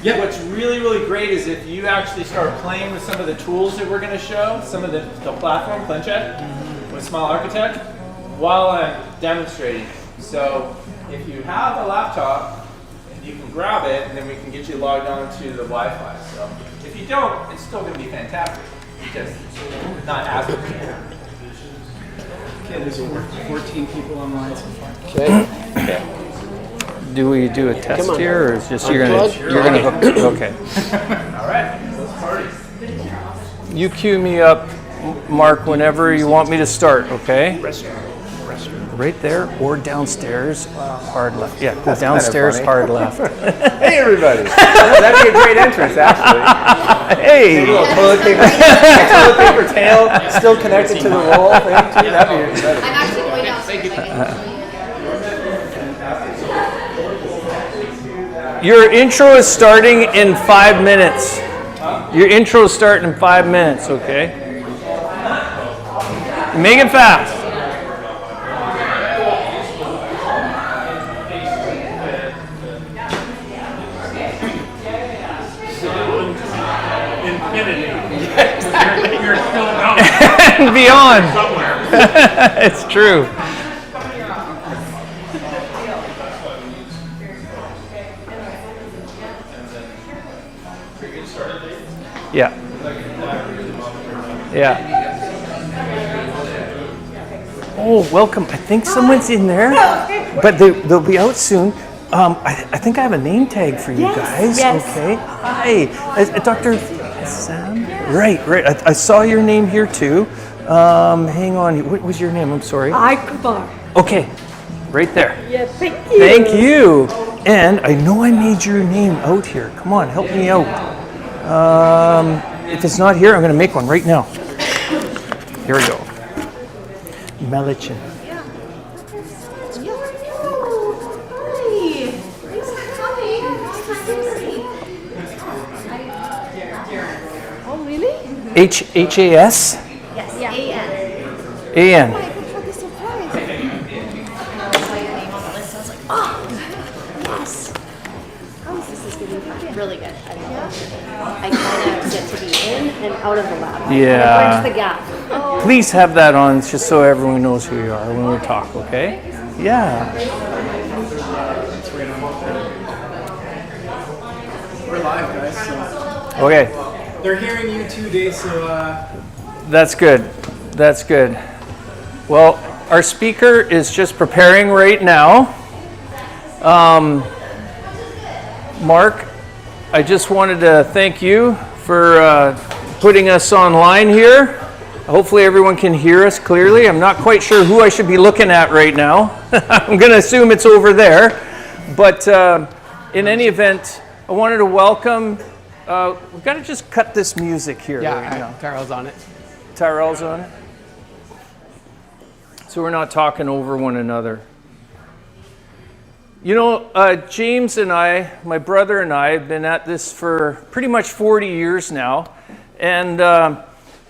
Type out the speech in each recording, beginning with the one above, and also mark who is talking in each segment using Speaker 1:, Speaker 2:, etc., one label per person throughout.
Speaker 1: Yeah. What's really, really great is if you actually start playing with some of the tools that we're going to show, some of the platform, Planchette, with Smile Architect, while I'm demonstrating. So if you have a laptop, you can grab it, and then we can get you logged on to the Wi-Fi. So if you don't, it's still going to be fantastic, because it's not as good.
Speaker 2: Okay, there's 14 people online so far.
Speaker 3: Okay.
Speaker 4: Do we do a test here, or is just you're gonna hook? Okay.
Speaker 1: All right, let's party.
Speaker 4: You cue me up, Mark, whenever you want me to start. Okay. Right there or downstairs, hard left. Yeah, go downstairs, hard left.
Speaker 3: Hey, everybody. That'd be a great entrance, actually.
Speaker 4: Hey.
Speaker 3: Toilet paper tail still connected to the wall thing, too. That'd be exciting.
Speaker 5: I'm actually going downstairs.
Speaker 4: Your intro is starting in 5 minutes. Your intro is starting in 5 minutes, okay? Make it fast. And beyond. It's true. Yeah. Yeah. Oh, welcome. I think someone's in there, but they'll be out soon. I think I have a name tag for you guys.
Speaker 6: Yes.
Speaker 4: Okay. Hi, Dr. Sam. Right. I saw your name here too. Hang on. What was your name? I'm sorry.
Speaker 6: Akbar.
Speaker 4: Okay. Right there.
Speaker 6: Yes, thank you.
Speaker 4: Thank you. And I know I made your name out here. Come on, help me out. If it's not here, I'm going to make one right now. Here we go. Melichin.
Speaker 6: Oh, really?
Speaker 4: H-A-S?
Speaker 5: Yes, A-N.
Speaker 4: A-N.
Speaker 5: I saw your name on the list. I was like, oh, yes. This is going to be really good. I love it. I kind of get to be in and out of the lab.
Speaker 4: Yeah.
Speaker 5: Kind of bridge the gap. Oh.
Speaker 4: Please have that on just so everyone knows who you are when we talk, okay? Yeah.
Speaker 2: We're live, guys. So
Speaker 4: Okay.
Speaker 2: they're hearing you too, Dave, so
Speaker 4: That's good. That's good. Well, our speaker is just preparing right now. Mark, I just wanted to thank you for putting us online here. Hopefully everyone can hear us clearly. I'm not quite sure who I should be looking at right now. I'm going to assume it's over there. But in any event, I wanted to welcome, we've got to just cut this music here right now.
Speaker 3: Tyrell's on it.
Speaker 4: Tyrell's on it. So we're not talking over one another. You know, James and I, my brother and I, have been at this for pretty much 40 years now. And,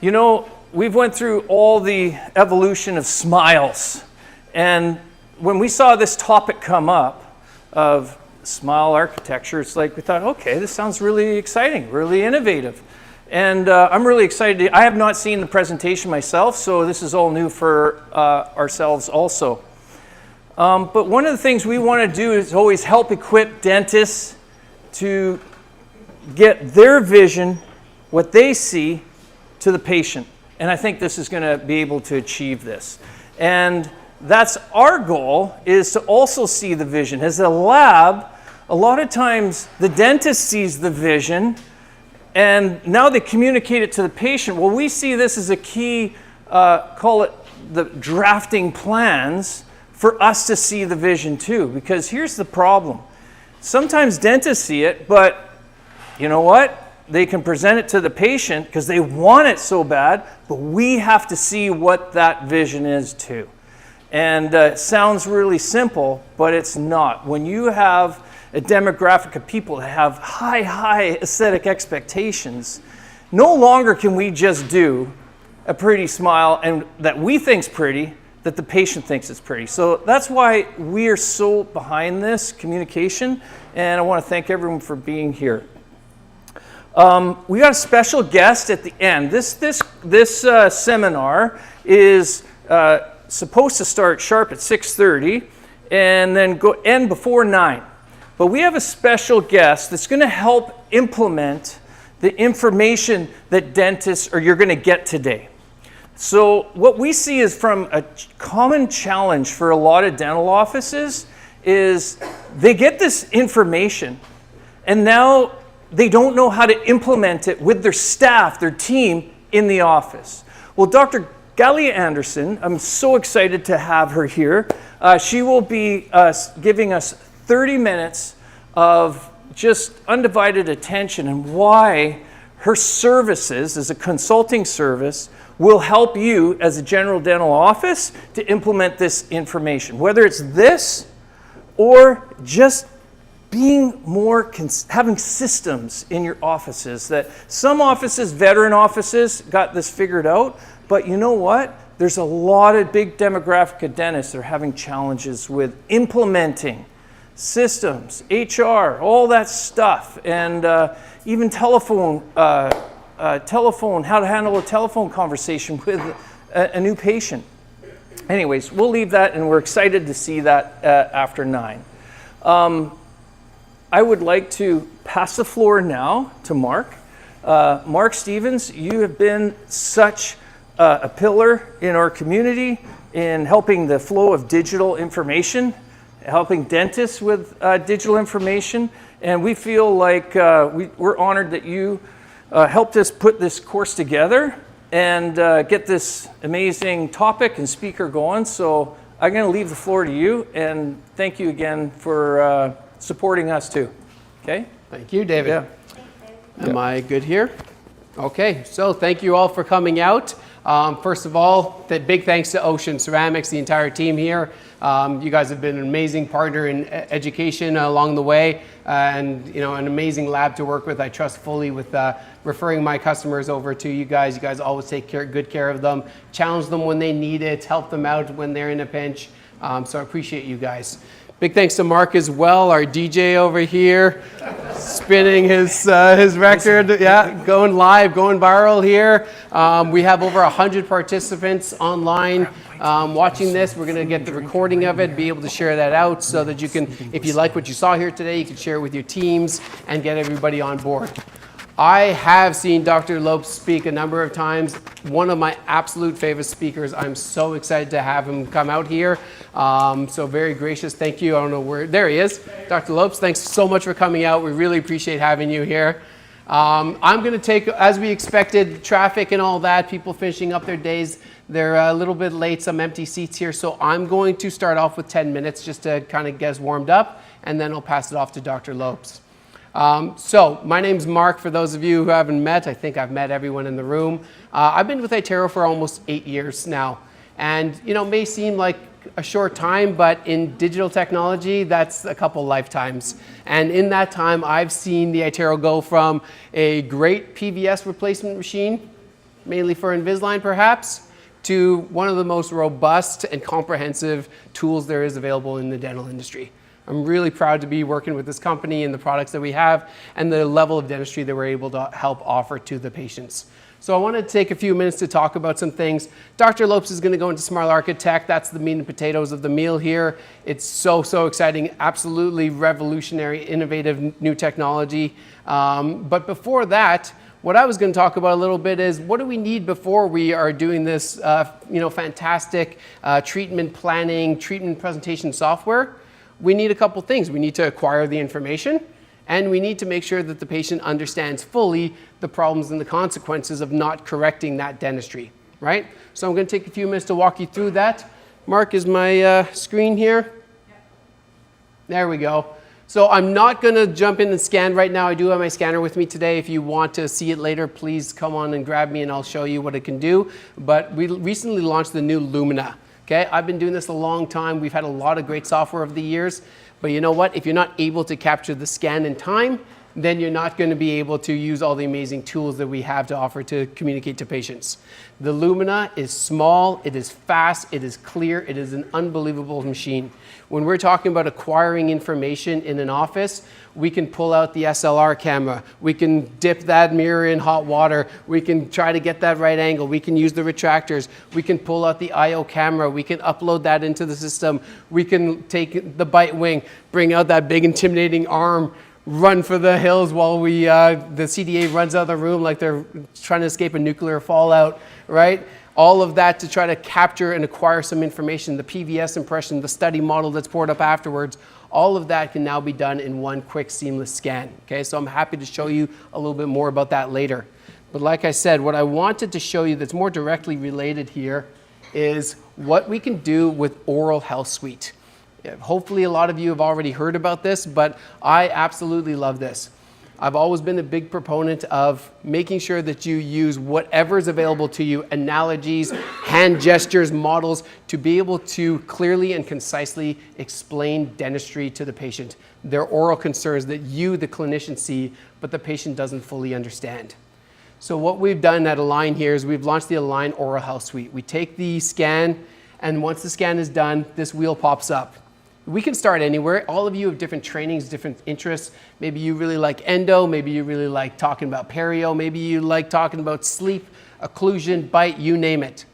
Speaker 4: you know, we've went through all the evolution of smiles. And when we saw this topic come up of smile architecture, it's like we thought, okay, this sounds really exciting, really innovative. And I'm really excited. I have not seen the presentation myself, so this is all new for ourselves also. But one of the things we want to do is always help equip dentists to get their vision, what they see, to the patient. And I think this is going to be able to achieve this. And that's our goal, is to also see the vision. As a lab, a lot of times the dentist sees the vision, and now they communicate it to the patient. Well, we see this as a key, call it the drafting plans, for us to see the vision too. Because here's the problem. Sometimes dentists see it, but you know what? They can present it to the patient because they want it so bad, but we have to see what that vision is too. And it sounds really simple, but it's not. When you have a demographic of people that have high aesthetic expectations, no longer can we just do a pretty smile and that we think's pretty, that the patient thinks it's pretty. So that's why we are so behind this communication, and I want to thank everyone for being here. We got a special guest at the end. This seminar is supposed to start sharp at 6:30 and then end before 9. But we have a special guest that's going to help implement the information that dentists you're going to get today. So what we see is from a common challenge for a lot of dental offices is they get this information and now they don't know how to implement it with their staff, their team in the office. Well, Dr. Galia Anderson, I'm so excited to have her here. She will be giving us 30 minutes of just undivided attention and why her services as a consulting service will help you as a general dental office to implement this information. Whether it's this or just being more, having systems in your offices. That some offices, veteran offices, got this figured out, but you know what? There's a lot of big demographic of dentists that are having challenges with implementing systems, HR, all that stuff, and even telephone, how to handle a telephone conversation with a new patient. Anyways, we'll leave that, and we're excited to see that after 9. I would like to pass the floor now to Mark. Mark Stevens, you have been such a pillar in our community in helping the flow of digital information, helping dentists with digital information, and we feel like we're honored that you helped us put this course together and get this amazing topic and speaker going. So I'm going to leave the floor to you, and thank you again for supporting us too. Okay?
Speaker 7: Thank you, David.
Speaker 4: Yeah.
Speaker 7: Am I good here? Okay, so thank you all for coming out. First of all, big thanks to Ocean Ceramics, the entire team here. You guys have been an amazing partner in education along the way, and an amazing lab to work with. I trust fully with referring my customers over to you guys. You guys always take good care of them, challenge them when they need it, help them out when they're in a pinch. So I appreciate you guys. Big thanks to Mark as well, our DJ over here, spinning his record, yeah, going live, going viral here. We have over 100 participants online watching this. We're going to get the recording of it, be able to share that out so that you can, if you like what you saw here today, you can share it with your teams and get everybody on board. I have seen Dr. Lopes speak a number of times. One of my absolute favorite speakers. I'm so excited to have him come out here. So very gracious. Thank you. I don't know where, there he is. Dr. Lopes, thanks so much for coming out. We really appreciate having you here. I'm going to take, as we expected, traffic and all that, people finishing up their days. They're a little bit late, some empty seats here. So I'm going to start off with 10 minutes just to kind of get us warmed up, and then I'll pass it off to Dr. Lopes. So my name's Mark. For those of you who haven't met, I think I've met everyone in the room. I've been with iTero for almost 8 years now. And, may seem like a short time, but in digital technology, that's a couple lifetimes. And in that time, I've seen the iTero go from a great PVS replacement machine, mainly for Invisalign perhaps, to one of the most robust and comprehensive tools there is available in the dental industry. I'm really proud to be working with this company and the products that we have and the level of dentistry that we're able to help offer to the patients. So I wanted to take a few minutes to talk about some things. Dr. Lopes is going to go into Smart Architect. That's the meat and potatoes of the meal here. It's so exciting, absolutely revolutionary, innovative new technology. But before that, what I was going to talk about a little bit is what do we need before we are doing this fantastic treatment planning, treatment presentation software? We need a couple things. We need to acquire the information, and we need to make sure that the patient understands fully the problems and the consequences of not correcting that dentistry, right? So I'm going to take a few minutes to walk you through that. Mark, is my screen here? There we go. So I'm not going to jump in and scan right now. I do have my scanner with me today. If you want to see it later, please come on and grab me and I'll show you what it can do. But we recently launched the new Lumina. Okay, I've been doing this a long time. We've had a lot of great software over the years, but you know what? If you're not able to capture the scan in time, then you're not going to be able to use all the amazing tools that we have to offer to communicate to patients. The Lumina is small, it is fast, it is clear, it is an unbelievable machine. When we're talking about acquiring information in an office, we can pull out the SLR camera, we can dip that mirror in hot water, we can try to get that right angle, we can use the retractors, we can pull out the IO camera, we can upload that into the system, we can take the bite wing, bring out that big intimidating arm, run for the hills while the CDA runs out of the room like they're trying to escape a nuclear fallout, right? All of that to try to capture and acquire some information, the PVS impression, the study model that's poured up afterwards, all of that can now be done in one quick seamless scan, okay? So I'm happy to show you a little bit more about that later. But like I said, what I wanted to show you that's more directly related here is what we can do with Oral Health Suite. Hopefully a lot of you have already heard about this, but I absolutely love this. I've always been a big proponent of making sure that you use whatever is available to you, analogies, hand gestures, models, to be able to clearly and concisely explain dentistry to the patient. Their oral concerns that you, the clinician, see, but the patient doesn't fully understand. So what we've done at Align here is we've launched the Align Oral Health Suite. We take the scan, and once the scan is done, this wheel pops up. We can start anywhere. All of you have different trainings, different interests. Maybe you really like endo, maybe you really like talking about perio, maybe you like talking about sleep, occlusion, bite, you name it.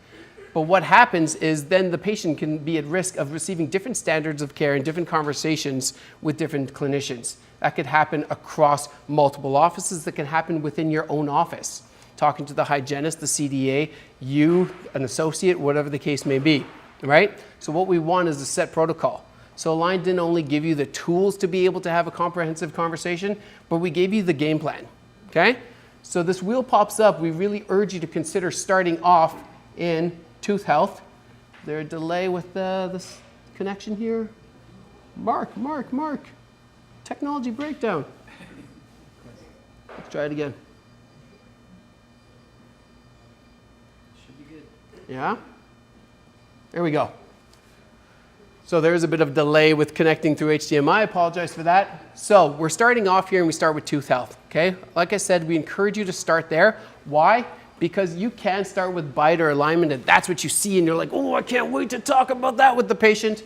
Speaker 7: But what happens is then the patient can be at risk of receiving different standards of care and different conversations with different clinicians. That could happen across multiple offices, that can happen within your own office. Talking to the hygienist, the CDA, you, an associate, whatever the case may be, right? So what we want is a set protocol. So Align didn't only give you the tools to be able to have a comprehensive conversation, but we gave you the game plan, okay? So this wheel pops up. We really urge you to consider starting off in tooth health. Is there a delay with this connection here? Mark. Technology breakdown. Let's try it again. Should be good. Yeah? There we go. So there is a bit of delay with connecting through HDMI. I apologize for that. So we're starting off here and we start with tooth health, okay? Like I said, we encourage you to start there. Why? Because you can start with bite or alignment and that's what you see and you're like, oh, I can't wait to talk about that with the patient.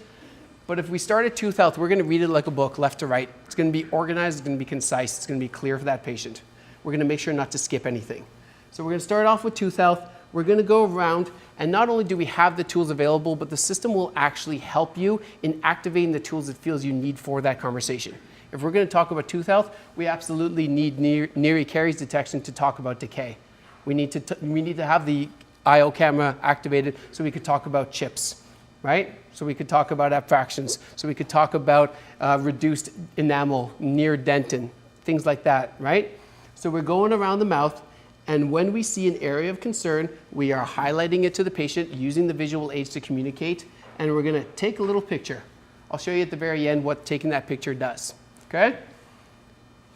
Speaker 7: But if we start at tooth health, we're gonna read it like a book, left to right. It's gonna be organized, it's gonna be concise, it's gonna be clear for that patient. We're gonna make sure not to skip anything. So we're gonna start off with tooth health. We're going to go around, and not only do we have the tools available, but the system will actually help you in activating the tools it feels you need for that conversation. If we're going to talk about tooth health, we absolutely need near caries detection to talk about decay. We need to have the IO camera activated so we could talk about chips, right? So we could talk about abfractions. So we could talk about reduced enamel, near dentin, things like that, right? So we're going around the mouth. And when we see an area of concern, we are highlighting it to the patient using the visual aids to communicate, and we're gonna take a little picture. I'll show you at the very end what taking that picture does, okay?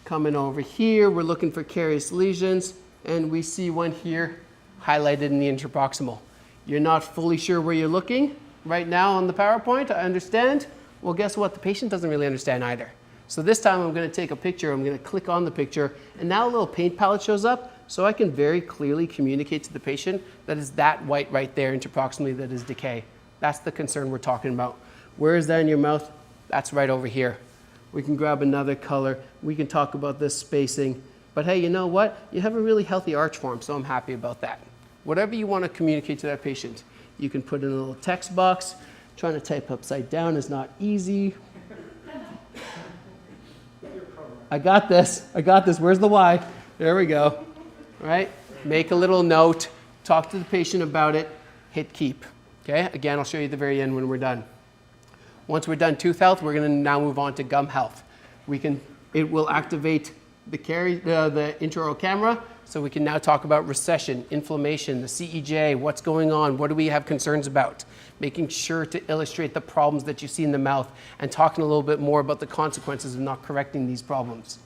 Speaker 7: Coming over here, we're looking for carious lesions, and we see one here highlighted in the interproximal. You're not fully sure where you're looking right now on the PowerPoint, I understand. Well, guess what? The patient doesn't really understand either. So this time I'm gonna take a picture, I'm gonna click on the picture, and now a little paint palette shows up, so I can very clearly communicate to the patient that is that white right there interproximally that is decay. That's the concern we're talking about. Where is that in your mouth? That's right over here. We can grab another color. We can talk about this spacing. But hey, you know what? You have a really healthy arch form, so I'm happy about that. Whatever you want to communicate to that patient, you can put in a little text box. Trying to type upside down is not easy. I got this. Where's the Y? There we go. Right? Make a little note, talk to the patient about it, hit keep. Okay? Again, I'll show you at the very end when we're done. Once we're done tooth health, we're going to now move on to gum health. It will activate the intraoral camera, so we can now talk about recession, inflammation, the CEJ, what's going on, what do we have concerns about, making sure to illustrate the problems that you see in the mouth, and talking a little bit more about the consequences of not correcting these problems.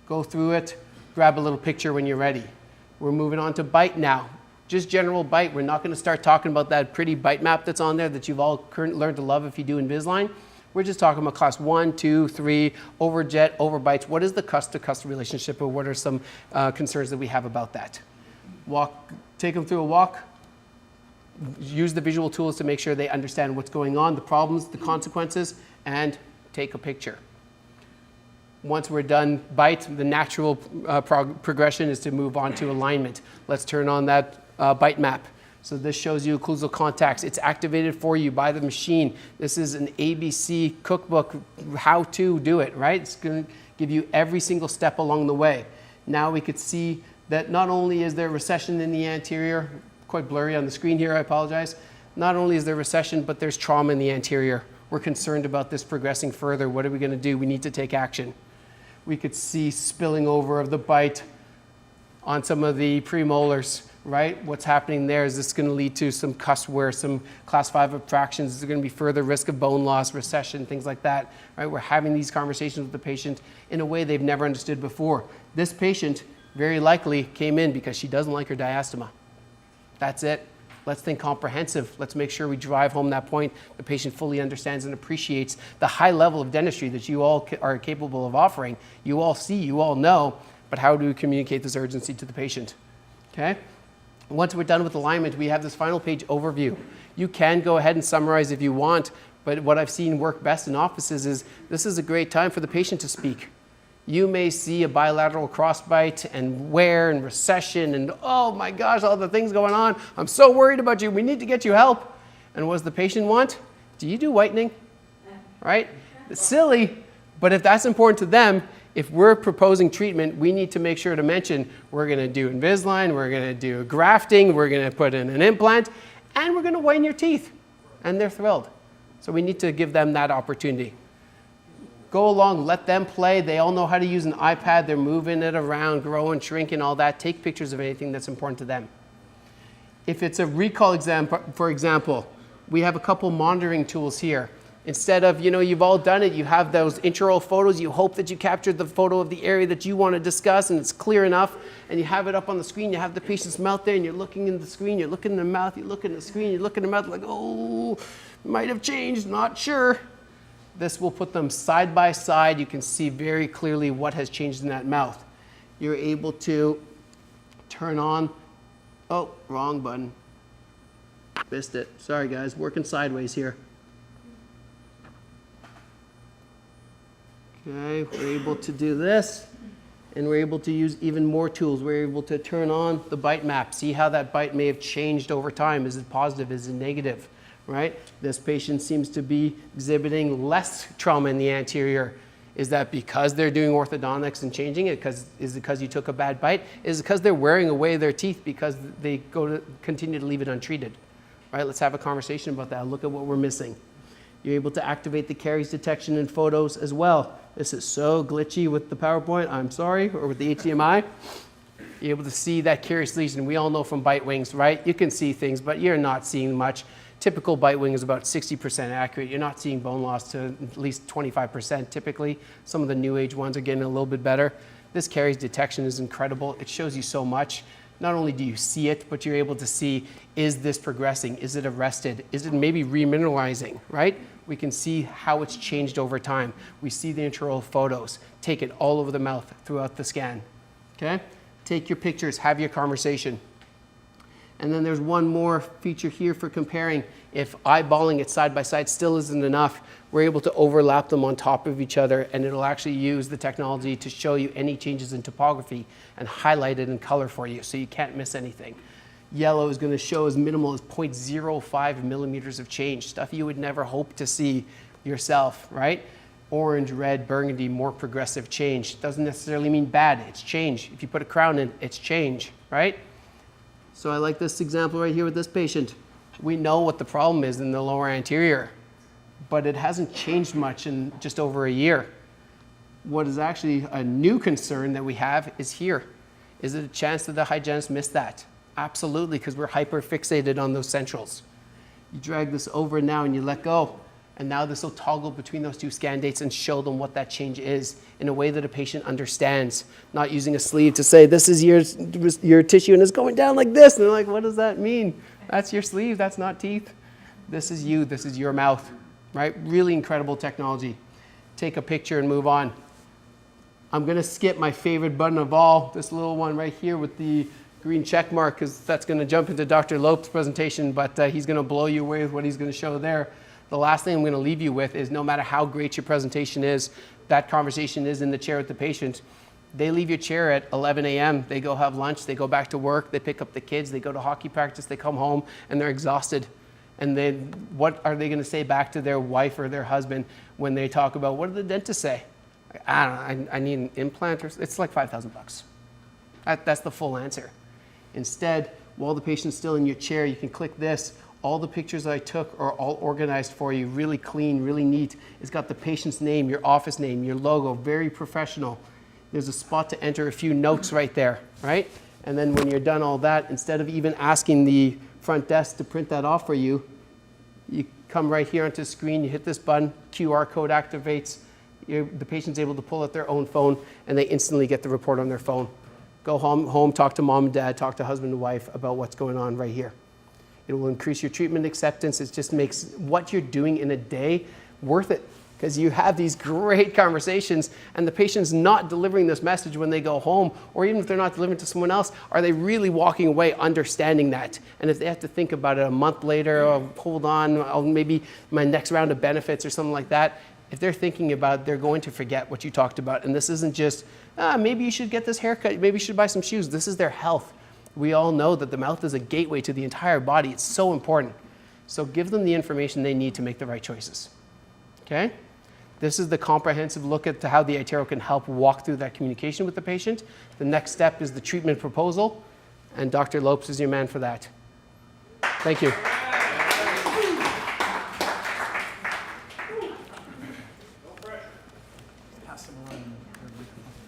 Speaker 7: Go through it. Grab a little picture when you're ready. We're moving on to bite now. Just general bite. We're not going to start talking about that pretty bite map that's on there that you've all learned to love if you do Invisalign. We're just talking about class 1, 2, 3, overjet, overbites. What is the cust-to-cust relationship, or what are some concerns that we have about that? Take them through a walk. Use the visual tools to make sure they understand what's going on, the problems, the consequences, and take a picture. Once we're done bite, the natural progression is to move on to alignment. Let's turn on that bite map. So this shows you occlusal contacts. It's activated for you by the machine. This is an ABC cookbook, how to do it, right? It's going to give you every single step along the way. Now we could see that not only is there recession in the anterior, quite blurry on the screen here, I apologize. Not only is there recession, but there's trauma in the anterior. We're concerned about this progressing further. What are we going to do? We need to take action. We could see spilling over of the bite on some of the premolars, right? What's happening there is this going to lead to some cusp wear, some class 5 abstractions. There's going to be further risk of bone loss, recession, things like that, right? We're having these conversations with the patient in a way they've never understood before. This patient very likely came in because she doesn't like her diastema. That's it. Let's think comprehensive. Let's make sure we drive home that point. The patient fully understands and appreciates the high level of dentistry that you all are capable of offering. You all see, you all know, but how do we communicate this urgency to the patient? Okay? Once we're done with alignment, we have this final page overview. You can go ahead and summarize if you want, but what I've seen work best in offices is this is a great time for the patient to speak. You may see a bilateral crossbite and wear and recession and, oh my gosh, all the things going on. I'm so worried about you. We need to get you help. And what does the patient want? Do you do whitening? Right? It's silly, but if that's important to them, if we're proposing treatment, we need to make sure to mention we're going to do Invisalign, we're going to do grafting, we're going to put in an implant, and we're going to whiten your teeth. And they're thrilled. So we need to give them that opportunity. Go along, let them play. They all know how to use an iPad. They're moving it around, growing, shrinking, all that. Take pictures of anything that's important to them. If it's a recall exam, for example, we have a couple monitoring tools here. Instead of, you've all done it, you have those intraoral photos. You hope that you captured the photo of the area that you want to discuss and it's clear enough, and you have it up on the screen. You have the patient's mouth there and you're looking in the screen, you're looking in the mouth, you look in the screen, you look in the mouth like, oh, might have changed, not sure. This will put them side by side. You can see very clearly what has changed in that mouth. You're able to turn on, oh, wrong button. Missed it. Sorry guys, working sideways here. Okay, we're able to do this, and we're able to use even more tools. We're able to turn on the bite map, see how that bite may have changed over time. Is it positive? Is it negative? Right? This patient seems to be exhibiting less trauma in the anterior. Is that because they're doing orthodontics and changing it? Is it because you took a bad bite? Is it because they're wearing away their teeth because they continue to leave it untreated? Right? Let's have a conversation about that. Look at what we're missing. You're able to activate the caries detection in photos as well. This is so glitchy with the PowerPoint, I'm sorry, or with the HDMI. You're able to see that caries lesion. We all know from bite wings, right? You can see things, but you're not seeing much. Typical bite wing is about 60% accurate. You're not seeing bone loss to at least 25% typically. Some of the new age ones are getting a little bit better. This caries detection is incredible. It shows you so much. Not only do you see it, but you're able to see, is this progressing? Is it arrested? Is it maybe remineralizing, right? We can see how it's changed over time. We see the intraoral photos. Take it all over the mouth throughout the scan, okay? Take your pictures, have your conversation. And then there's one more feature here for comparing. If eyeballing it side by side still isn't enough, we're able to overlap them on top of each other, and it'll actually use the technology to show you any changes in topography and highlight it in color for you so you can't miss anything. Yellow is going to show as minimal as 0.05 millimeters of change, stuff you would never hope to see yourself, right? Orange, red, burgundy, more progressive change. Doesn't necessarily mean bad, it's change. If you put a crown in, it's change, right? So I like this example right here with this patient. We know what the problem is in the lower anterior, but it hasn't changed much in just over a year. What is actually a new concern that we have is here. Is it a chance that the hygienist missed that? Absolutely, because we're hyper fixated on those centrals. You drag this over now and you let go, and now this will toggle between those two scan dates and show them what that change is in a way that a patient understands, not using a sleeve to say, this is your tissue and it's going down like this. And they're like, what does that mean? That's your sleeve, that's not teeth. This is you, this is your mouth. right? Really incredible technology. Take a picture and move on. I'm going to skip my favorite button of all, this little one right here with the green check mark, because that's going to jump into Dr. Lope's presentation, but he's going to blow you away with what he's going to show there. The last thing I'm going to leave you with is no matter how great your presentation is, that conversation is in the chair with the patient. They leave your chair at 11 a.m., they go have lunch, they go back to work, they pick up the kids, they go to hockey practice, they come home, and they're exhausted. And then what are they going to say back to their wife or their husband when they talk about, what did the dentist say? I don't know, I need an implant, or it's like $5,000. That's the full answer. Instead, while the patient's still in your chair, you can click this. All the pictures I took are all organized for you, really clean, really neat. It's got the patient's name, your office name, your logo, very professional. There's a spot to enter a few notes right there, right? And then when you're done all that, instead of even asking the front desk to print that off for you, you come right here onto the screen, you hit this button, QR code activates, the patient's able to pull out their own phone, and they instantly get the report on their phone. Go home, talk to mom and dad, talk to husband and wife about what's going on right here. It will increase your treatment acceptance. It just makes what you're doing in a day worth it, because you have these great conversations and the patient's not delivering this message when they go home, or even if they're not delivering it to someone else, are they really walking away understanding that? And if they have to think about it a month later, or hold on, maybe my next round of benefits or something like that, if they're thinking about it, they're going to forget what you talked about. And this isn't just, maybe you should get this haircut, maybe you should buy some shoes. This is their health. We all know that the mouth is a gateway to the entire body. It's so important. So give them the information they need to make the right choices. Okay? This is the comprehensive look at how the iTero can help walk through that communication with the patient. The next step is the treatment proposal, and Dr. Lopes is your man for that. Thank you.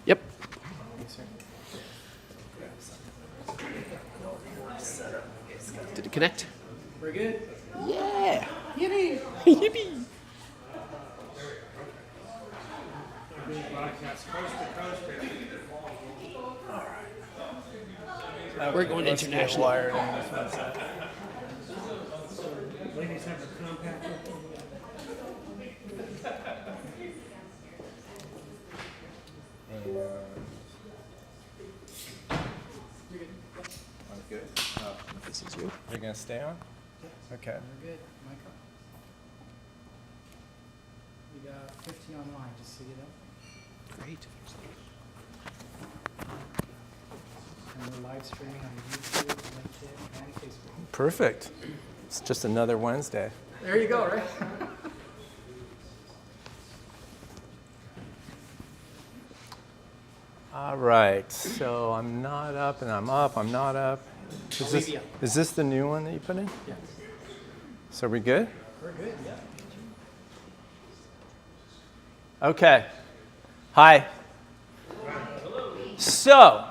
Speaker 7: Yep. Did it connect?
Speaker 2: We're good.
Speaker 7: Yeah. Yippee. Yippee. We're going international.
Speaker 1: I'm good.
Speaker 7: This is you.
Speaker 1: You're gonna stay on? Okay.
Speaker 2: We're good. Mic on. We got 50 online, just so you know.
Speaker 7: Great.
Speaker 2: And we're live streaming on YouTube, LinkedIn, and Facebook.
Speaker 1: Perfect. It's just another Wednesday.
Speaker 2: There you go, right?
Speaker 1: All right. So I'm not up, and I'm up. I'm not up. Is this the new one that you put in?
Speaker 2: Yes.
Speaker 1: So we good?
Speaker 2: We're good, yeah.
Speaker 1: Okay. Hi. So,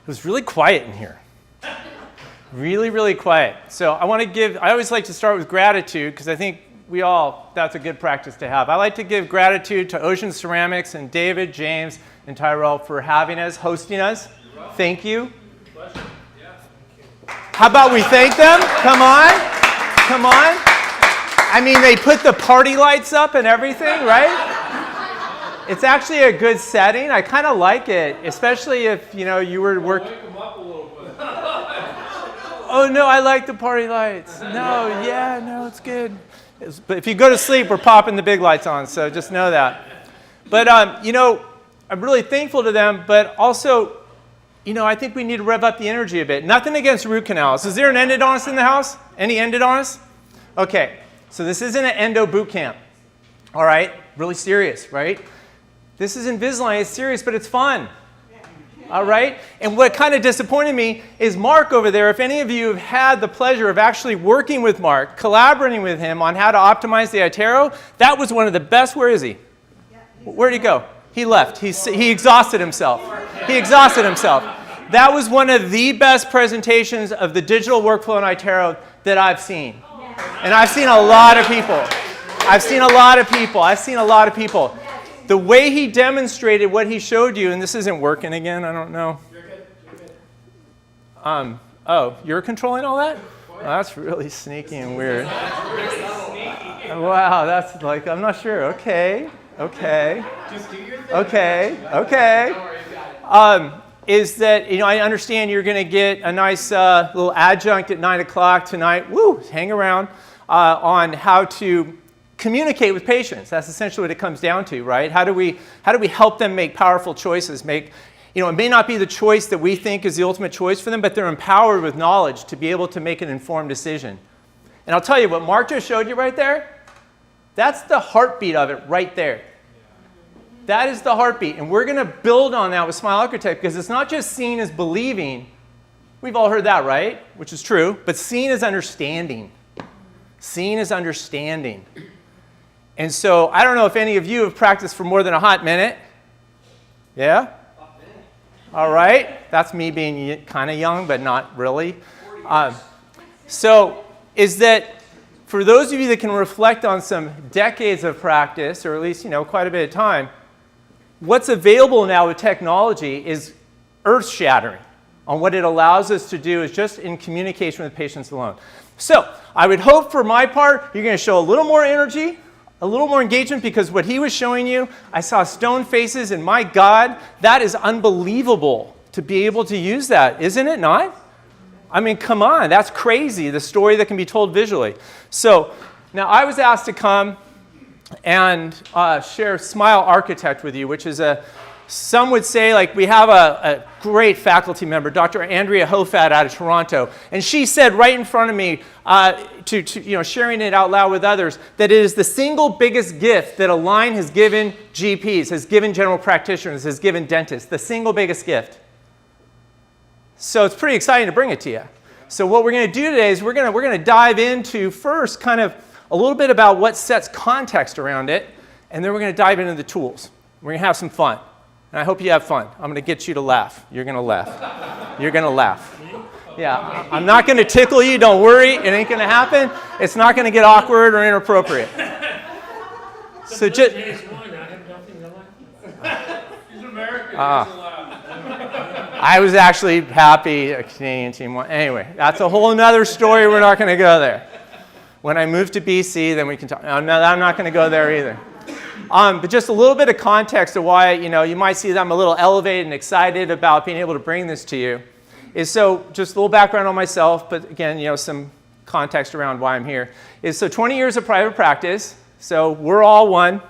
Speaker 1: it was really quiet in here. Really, really quiet. So I always like to start with gratitude, because I think that's a good practice to have. I like to give gratitude to Ocean Ceramics and David, James, and Tyrell for having us, hosting us. Thank you. How about we thank them? Come on. Come on. I mean, they put the party lights up and everything, right? It's actually a good setting. I kind of like it, especially if, you were working. Oh, no, I like the party lights. No, it's good. But if you go to sleep, we're popping the big lights on, so just know that. But, I'm really thankful to them, but also, I think we need to rev up the energy a bit. Nothing against root canals. Is there an endodontist in the house? Any endodontists? Okay, so this isn't an endo boot camp. All right, really serious, right? This is Invisalign. It's serious, but it's fun. All right? And what kind of disappointed me is Mark over there. If any of you have had the pleasure of actually working with Mark, collaborating with him on how to optimize the iTero, that was one of the best. Where is he? Where'd he go? He left. He exhausted himself. He exhausted himself. That was one of the best presentations of the digital workflow in iTero that I've seen. And I've seen a lot of people. I've seen a lot of people. The way he demonstrated what he showed you, and this isn't working again, I don't know.
Speaker 2: You're good. You're good.
Speaker 1: You're controlling all that? Oh, that's really sneaky and weird. Wow, that's like, I'm not sure. Okay.
Speaker 2: Just do your thing.
Speaker 1: Okay. Is that, I understand you're going to get a nice little adjunct at 9 o'clock tonight. Woo, hang around on how to communicate with patients. That's essentially what it comes down to, right? How do we help them make powerful choices? It may not be the choice that we think is the ultimate choice for them, but they're empowered with knowledge to be able to make an informed decision. And I'll tell you what Mark just showed you right there, that's the heartbeat of it right there. That is the heartbeat. And we're going to build on that with Smile Architect because it's not just seeing as believing. We've all heard that, right? Which is true. But seeing is understanding. Seeing is understanding. And so I don't know if any of you have practiced for more than a hot minute. Yeah? All right. That's me being kind of young, but not really. So is that for those of you that can reflect on some decades of practice, or at least quite a bit of time, what's available now with technology is earth-shattering on what it allows us to do is just in communication with patients alone. So I would hope for my part, you're going to show a little more energy, a little more engagement, because what he was showing you, I saw stone faces, and my God, that is unbelievable to be able to use that, isn't it not? I mean, come on, that's crazy, the story that can be told visually. So now I was asked to come and share Smile Architect with you, which is some would say, like, we have a great faculty member, Dr. Andrea Hofat out of Toronto, and she said right in front of me, sharing it out loud with others, that it is the single biggest gift that Align has given GPs, has given general practitioners, has given dentists, the single biggest gift. So it's pretty exciting to bring it to you. So what we're going to do today is we're going to dive into first kind of a little bit about what sets context around it, and then we're going to dive into the tools. We're going to have some fun. And I hope you have fun. I'm going to get you to laugh. You're going to laugh. You're going to laugh. Yeah, I'm not going to tickle you. Don't worry. It ain't going to happen. It's not going to get awkward or inappropriate. So just... I was actually happy a Canadian team won. Anyway, that's a whole other story. We're not going to go there. When I moved to BC, then we can talk. I'm not going to go there either. But just a little bit of context of why, you might see that I'm a little elevated and excited about being able to bring this to you. Is so just a little background on myself, but again, some context around why I'm here. Is so 20 years of private practice. So we're all one.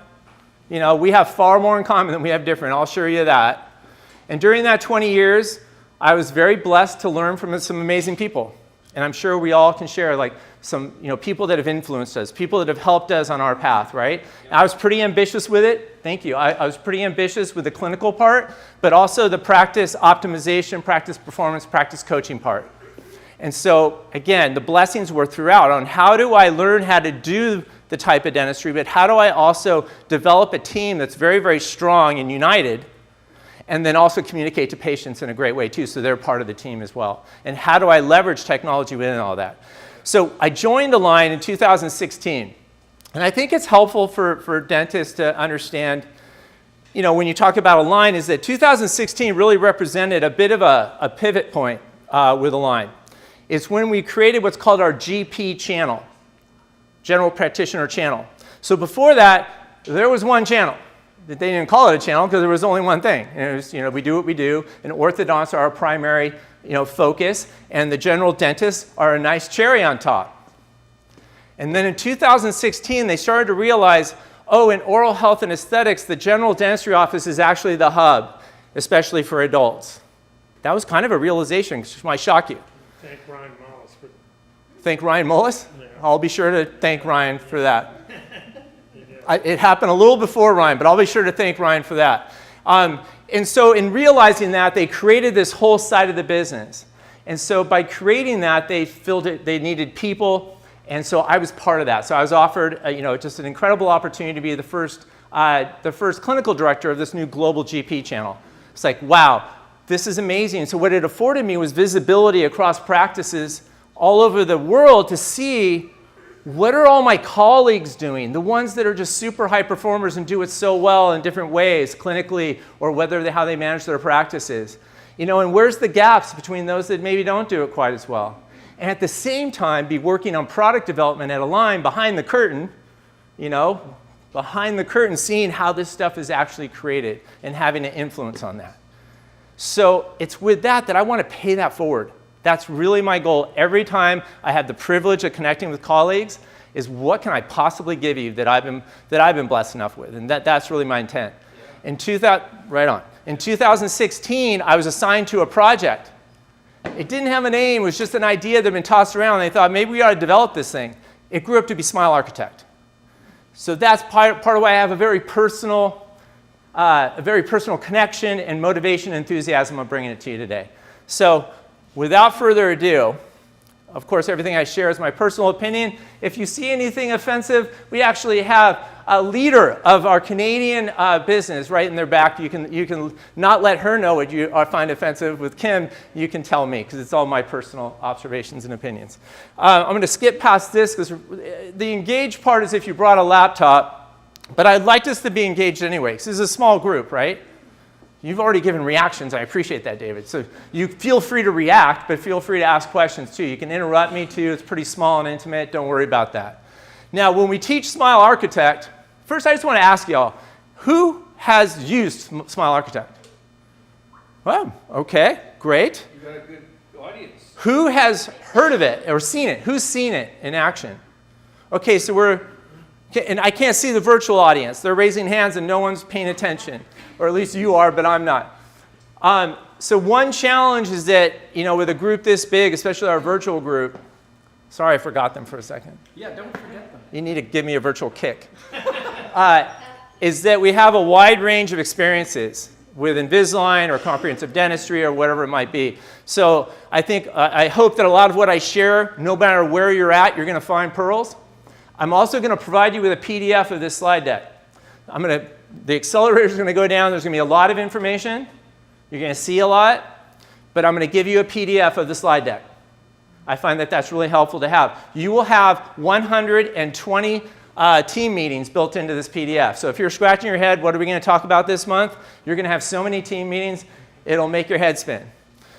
Speaker 1: We have far more in common than we have different. I'll assure you that. And during that 20 years, I was very blessed to learn from some amazing people. And I'm sure we all can share like some people that have influenced us, people that have helped us on our path, right? I was pretty ambitious with it. Thank you. I was pretty ambitious with the clinical part, but also the practice optimization, practice performance, practice coaching part. And so, again, the blessings were throughout on how do I learn how to do the type of dentistry, but how do I also develop a team that's very, very strong and united, and then also communicate to patients in a great way too, so they're part of the team as well. And how do I leverage technology within all that? So I joined Align in 2016. And I think it's helpful for dentists to understand, when you talk about Align, is that 2016 really represented a bit of a pivot point with Align. It's when we created what's called our GP channel, General Practitioner Channel. So before that, there was one channel. They didn't call it a channel because there was only one thing. And it was, we do what we do, and orthodonts are our primary, focus, and the general dentists are a nice cherry on top. And then in 2016, they started to realize, in oral health and aesthetics, the general dentistry office is actually the hub, especially for adults. That was kind of a realization, which might shock you.
Speaker 8: Thank Ryan Mullis for...
Speaker 1: Thank Ryan Mullis?
Speaker 8: Yeah.
Speaker 1: I'll be sure to thank Ryan for that. It happened a little before Ryan, but I'll be sure to thank Ryan for that. And so in realizing that, they created this whole side of the business. And so by creating that, they filled it, they needed people, and so I was part of that. So I was offered, just an incredible opportunity to be the first clinical director of this new global GP channel. It's like, wow, this is amazing. So what it afforded me was visibility across practices all over the world to see what are all my colleagues doing, the ones that are just super high performers and do it so well in different ways, clinically, or how they manage their practices. And where's the gaps between those that maybe don't do it quite as well? And at the same time, be working on product development at Align behind the curtain,
Speaker 4: you know, behind the curtain, seeing how this stuff is actually created and having an influence on that. So it's with that I want to pay that forward. That's really my goal. Every time I have the privilege of connecting with colleagues is what can I possibly give you that I've been blessed enough with, and that's really my intent. In 2016, I was assigned to a project. It didn't have a name. It was just an idea that had been tossed around. And they thought, maybe we ought to develop this thing. It grew up to be Smile Architect. So that's part of why I have a very personal connection and motivation and enthusiasm of bringing it to you today. So without further ado, of course, everything I share is my personal opinion. If you see anything offensive, we actually have a leader of our Canadian business right in their back. You can not let her know what you find offensive. With Kim, you can tell me, because it's all my personal observations and opinions. I'm going to skip past this, because the engaged part is if you brought a laptop, but I'd like us to be engaged anyway, because this is a small group, right? You've already given reactions. I appreciate that, David. So you feel free to react, but feel free to ask questions too. You can interrupt me too. It's pretty small and intimate. Don't worry about that. Now, when we teach Smile Architect, first I just want to ask y'all, who has used Smile Architect? Well, okay, great.
Speaker 3: You got a good audience.
Speaker 4: Who has heard of it or seen it? Who's seen it in action? Okay, so and I can't see the virtual audience. They're raising hands and no one's paying attention. Or at least you are, but I'm not. So one challenge is that, you know, with a group this big, especially our virtual group, sorry, I forgot them for a second.
Speaker 3: Yeah, don't forget them.
Speaker 4: You need to give me a virtual kick. Is that we have a wide range of experiences with Invisalign or comprehensive dentistry or whatever it might be. So I hope that a lot of what I share, no matter where you're at, you're going to find pearls. I'm also going to provide you with a PDF of this slide deck. The accelerator is going to go down. There's going to be a lot of information. You're going to see a lot. But I'm going to give you a PDF of the slide deck. I find that that's really helpful to have. You will have 120 team meetings built into this PDF. So if you're scratching your head, what are we going to talk about this month? You're going to have so many team meetings, it'll make your head spin.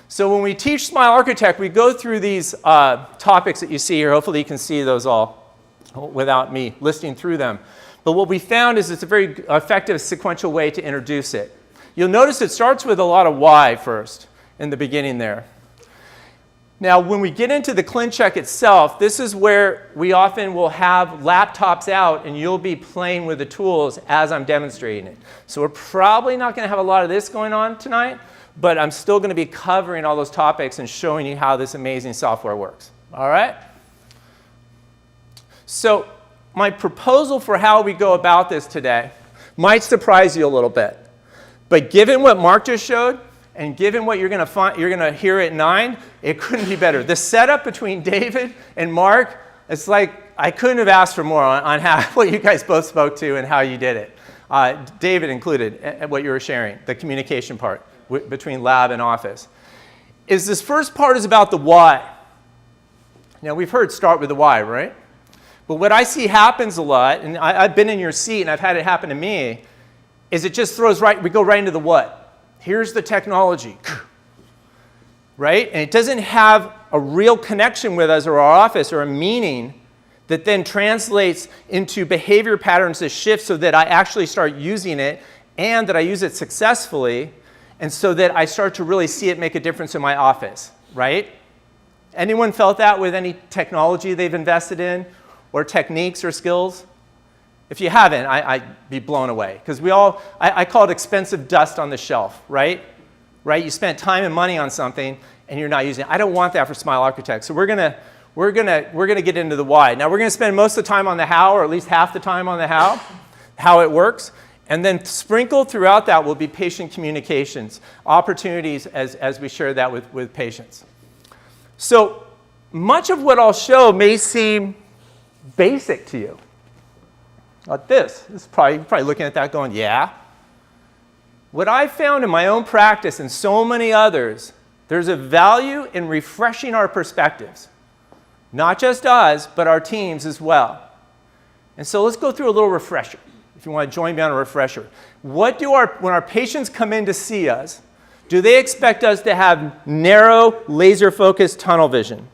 Speaker 4: So when we teach Smile Architect, we go through these topics that you see here. Hopefully you can see those all without me listing through them. But what we found is it's a very effective sequential way to introduce it. You'll notice it starts with a lot of why first in the beginning there. Now, when we get into the ClinCheck itself, this is where we often will have laptops out and you'll be playing with the tools as I'm demonstrating it. So we're probably not going to have a lot of this going on tonight, but I'm still going to be covering all those topics and showing you how this amazing software works. All right? So my proposal for how we go about this today might surprise you a little bit. But given what Mark just showed, and given what you're going to hear at 9, it couldn't be better. The setup between David and Mark, it's like I couldn't have asked for more on how, what you guys both spoke to and how you did it. David included what you were sharing, the communication part between lab and office. This first part is about the why. Now, we've heard start with the why, right? But what I see happens a lot, and I've been in your seat and I've had it happen to me, is it just we go right into the what. Here's the technology, right? And it doesn't have a real connection with us or our office or a meaning that then translates into behavior patterns that shift so that I actually start using it and that I use it successfully and so that I start to really see it make a difference in my office, right? Anyone felt that with any technology they've invested in or techniques or skills? If you haven't, I'd be blown away. Because I call it expensive dust on the shelf, right? Right? You spent time and money on something and you're not using it. I don't want that for Smile Architect. So we're gonna get into the why. Now we're gonna spend most of the time on the how, or at least half the time on the how it works. And then sprinkled throughout that will be patient communications, opportunities as we share that with patients. So much of what I'll show may seem basic to you. Like this is probably looking at that going, yeah. What I've found in my own practice and so many others, there's a value in refreshing our perspectives. Not just us, but our teams as well. And so let's go through a little refresher, if you want to join me on a refresher. When our patients come in to see us, do they expect us to have narrow, laser-focused tunnel vision?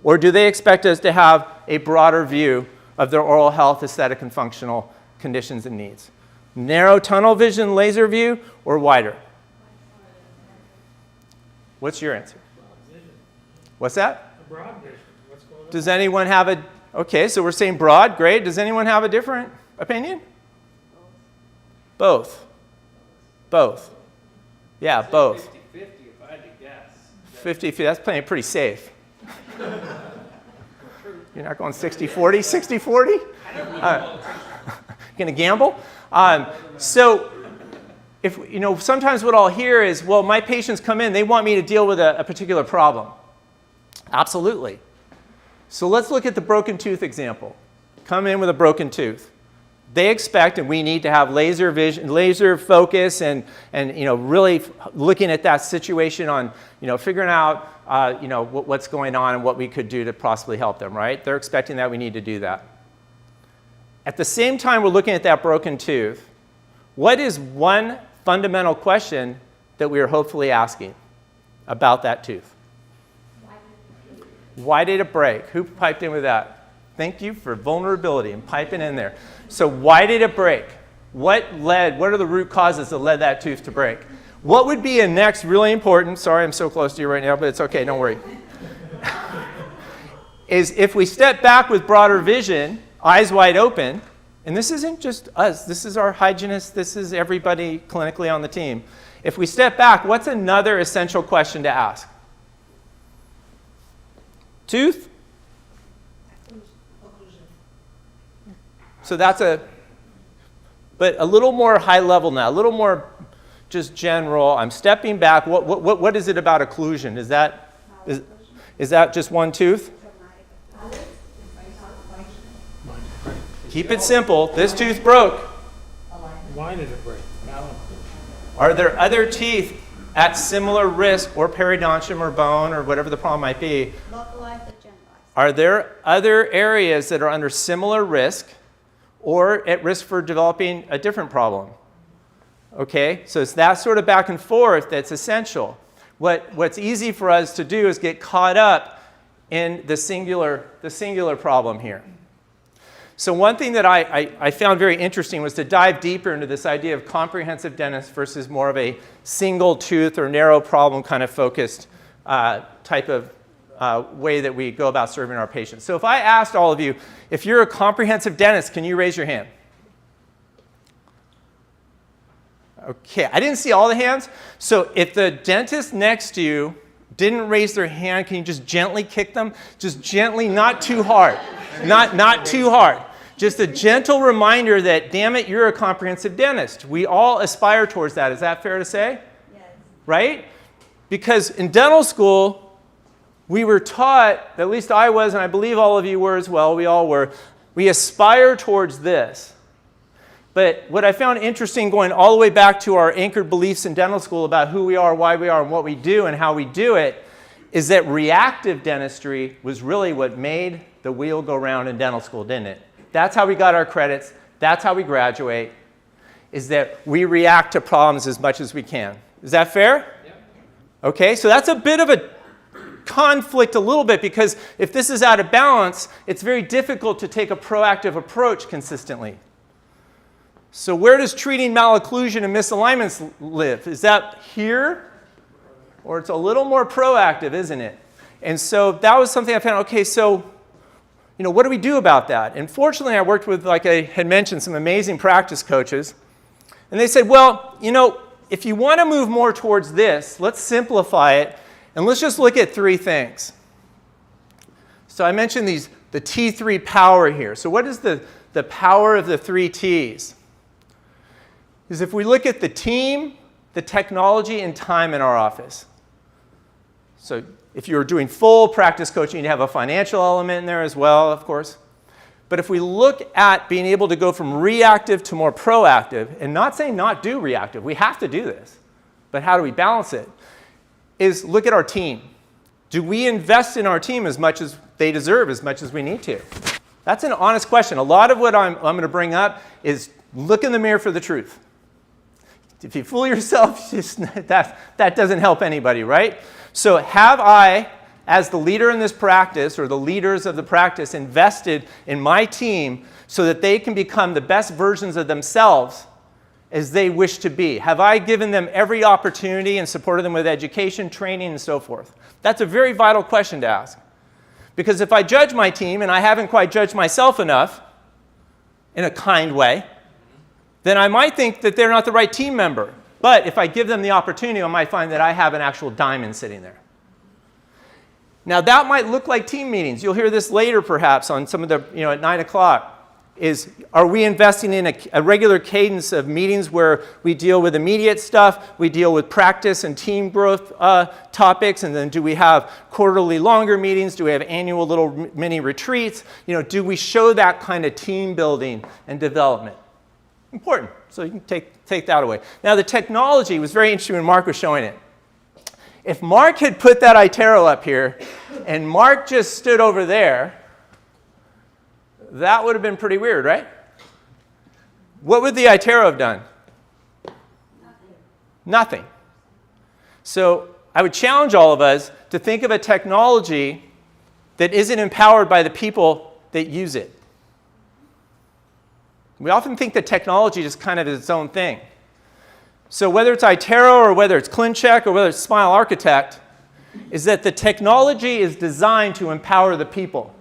Speaker 4: Or do they expect us to have a broader view
Speaker 1: of their oral health, aesthetic, and functional conditions and needs. Narrow tunnel vision laser view or wider? What's your answer? What's that?
Speaker 8: Broad vision, what's going on?
Speaker 1: Does anyone have a, okay, so we're saying broad, great. Does anyone have a different opinion? Both. Both. Yeah, both.
Speaker 4: 50-50 if I had to guess.
Speaker 1: 50, that's playing pretty safe. You're not going 60-40? 60-40? Going to gamble? So, if sometimes what I'll hear is, well, my patients come in, they want me to deal with a particular problem. Absolutely. So let's look at the broken tooth example. Come in with a broken tooth. They expect, and we need to have laser vision, laser focus, and really looking at that situation on figuring out what's going on and what we could do to possibly help them. Right? They're expecting that we need to do that. At the same time, we're looking at that broken tooth. What is one fundamental question that we are hopefully asking about that tooth? Why did it break? Who piped in with that? Thank you for vulnerability and piping in there. So why did it break? What are the root causes that led that tooth to break? What would be a next really important, sorry I'm so close to you right now, but it's okay, don't worry, is if we step back with broader vision, eyes wide open, and this isn't just us, this is our hygienist, this is everybody clinically on the team. If we step back, what's another essential question to ask? Tooth? So that's but a little more high level now, a little more just general. I'm stepping back. What is it about occlusion? Is that just one tooth? Keep it simple. This tooth broke.
Speaker 8: Why did it break?
Speaker 1: Are there other teeth at similar risk, or periodontium or bone or whatever the problem might be?
Speaker 6: Localized or generalized?
Speaker 1: Are there other areas that are under similar risk or at risk for developing a different problem? Okay, so it's that sort of back and forth that's essential. What's easy for us to do is get caught up in the singular problem here. So one thing that I found very interesting was to dive deeper into this idea of comprehensive dentist versus more of a single tooth or narrow problem kind of focused type of way that we go about serving our patients. So if I asked all of you, if you're a comprehensive dentist, can you raise your hand? Okay, I didn't see all the hands. So if the dentist next to you didn't raise their hand, can you just gently kick them? Just gently, not too hard. Not too hard. Just a gentle reminder that, damn it, you're a comprehensive dentist. We all aspire towards that. Is that fair to say?
Speaker 6: Yes.
Speaker 1: Right? Because in dental school, we were taught, at least I was, and I believe all of you were as well, we all were, we aspire towards this. But what I found interesting going all the way back to our anchored beliefs in dental school about who we are, why we are, and what we do, and how we do it, is that reactive dentistry was really what made the wheel go round in dental school, didn't it? That's how we got our credits. That's how we graduate, is that we react to problems as much as we can. Is that fair? Yep. Okay, so that's a bit of a conflict a little bit, because if this is out of balance, it's very difficult to take a proactive approach consistently. So where does treating malocclusion and misalignments live? Is that here? Or it's a little more proactive, isn't it? And so that was something I found, okay, so what do we do about that? And fortunately, I worked with, like I had mentioned, some amazing practice coaches. And they said, well, if you want to move more towards this, let's simplify it, and let's just look at three things. So I mentioned the T3 power here. So what is the power of the three T's? Is if we look at the team, the technology, and time in our office. So if you're doing full practice coaching, you have a financial element in there as well, of course. But if we look at being able to go from reactive to more proactive, and not saying not do reactive, we have to do this, but how do we balance it, is look at our team. Do we invest in our team as much as they deserve, as much as we need to? That's an honest question. A lot of what I'm going to bring up is look in the mirror for the truth. If you fool yourself, that doesn't help anybody, right? So have I,
Speaker 3: as the leader in this practice, or the leaders of the practice, invested in my team so that they can become the best versions of themselves as they wish to be? Have I given them every opportunity and supported them with education, training, and so forth? That's a very vital question to ask. Because if I judge my team, and I haven't quite judged myself enough, in a kind way, then I might think that they're not the right team member. But if I give them the opportunity, I might find that I have an actual diamond sitting there. Now, that might look like team meetings. You'll hear this later, perhaps, on some of the, at 9 o'clock. Are we investing in a regular cadence of meetings where we deal with immediate stuff, we deal with practice and team growth topics, and then do we have quarterly longer meetings? Do we have annual little mini retreats? Do we show that kind of team building and development? Important. So you can take that away. Now, the technology was very interesting when Mark was showing it. If Mark had put that iTero up here, and Mark just stood over there, that would have been pretty weird, right? What would the iTero have done? Nothing. So I would challenge all of us to think of a technology that isn't empowered by the people that use it. We often think that technology just kind of is its own thing. So whether it's iTero or whether it's ClinCheck or whether it's Smile Architect, is that the technology is designed to empower the people.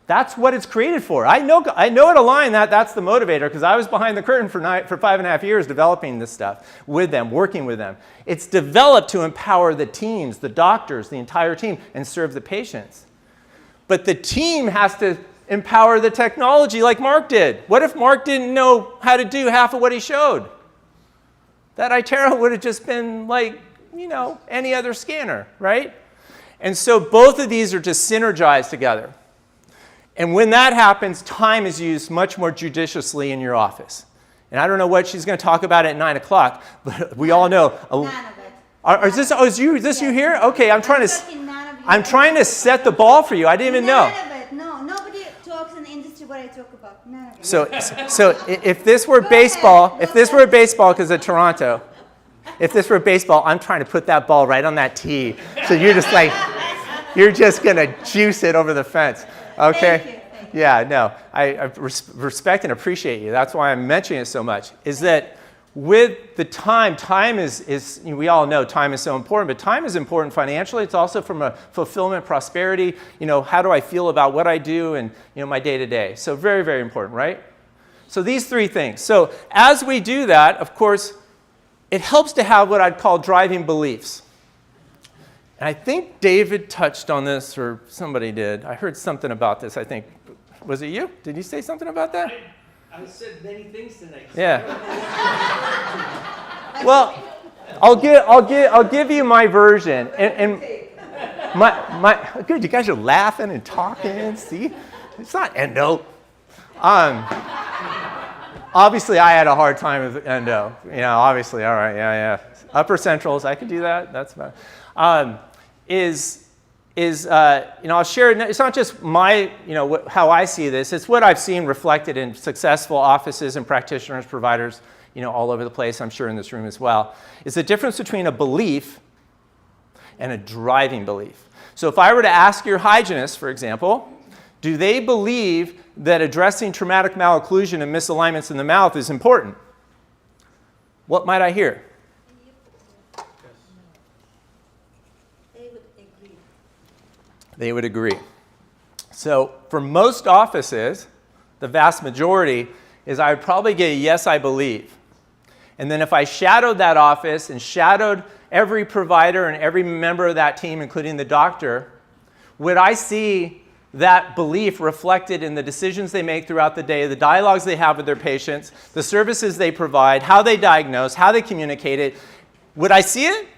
Speaker 3: That's what it's created for. I know at Align that's the motivator, because I was behind the curtain for 5.5 years developing this stuff with them, working with them. It's developed to empower the teams, the doctors, the entire team, and serve the patients. But the team has to empower the technology like Mark did. What if Mark didn't know how to do half of what he showed? That iTero would have just been like, any other scanner, right? And so both of these are just synergized together. And when that happens, time is used much more judiciously in your office. And I don't know what she's going to talk about at 9 o'clock, but we all know.
Speaker 6: None of it.
Speaker 3: Is this you here? Okay, I'm trying to set the ball for you. I didn't even know.
Speaker 6: None of it. No, nobody talks in the industry what I talk about. None of it.
Speaker 3: So if this were baseball, because of Toronto, if this were baseball, I'm trying to put that ball right on that tee. So you're just like, you're just going to juice it over the fence. Okay?
Speaker 6: Thank you.
Speaker 3: Yeah, no. I respect and appreciate you. That's why I'm mentioning it so much, is that with the time is we all know time is so important, but time is important financially. It's also from a fulfillment, prosperity. How do I feel about what I do and, my day-to-day. So very, very important, right? So these three things. So as we do that, of course, it helps to have what I'd call driving beliefs. And I think David touched on this, or somebody did. I heard something about this, I think. Was it you? Did you say something about that?
Speaker 4: I said many things tonight.
Speaker 3: Yeah. Well, I'll give you my version. And my good, you guys are laughing and talking. See? It's not endo. Obviously, I had a hard time with endo. Obviously, all right, yeah. Upper centrals, I could do that. That's fine. I'll share. It's not just my, how I see this. It's what I've seen reflected in successful offices and practitioners, providers, all over the place. I'm sure in this room as well. It's the difference between a belief and a driving belief. So if I were to ask your hygienist, for example, do they believe that addressing traumatic malocclusion and misalignments in the mouth is important? What might I hear? They would agree. So for most offices, the vast majority is I would probably get a yes, I believe. And then if I shadowed that office and shadowed every provider and every member of that team, including the doctor, would I see that belief reflected in the decisions they make throughout the day, the dialogues they have with their patients, the services they provide, how they diagnose, how they communicate it? Would I see it?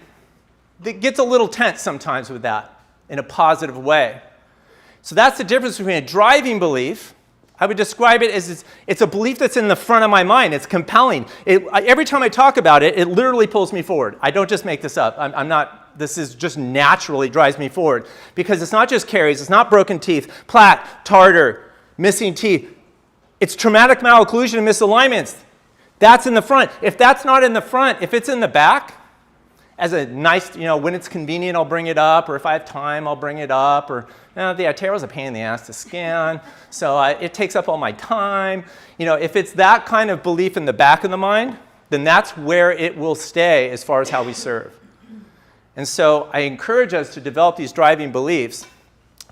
Speaker 3: It gets a little tense sometimes with that in a positive way. So that's the difference between a driving belief. I would describe it as it's a belief that's in the front of my mind. It's compelling. Every time I talk about it, it literally pulls me forward. I don't just make this up. This is just naturally drives me forward. Because it's not just caries, it's not broken teeth, plaque, tartar, missing teeth. It's traumatic malocclusion and misalignments. That's in the front. If that's not in the front, if it's in the back, as a nice, when it's convenient, I'll bring it up, or if I have time, I'll bring it up, or the iTero's a pain in the ass to scan, so it takes up all my time. If it's that kind of belief in the back of the mind, then that's where it will stay as far as how we serve. And so I encourage us to develop these driving beliefs.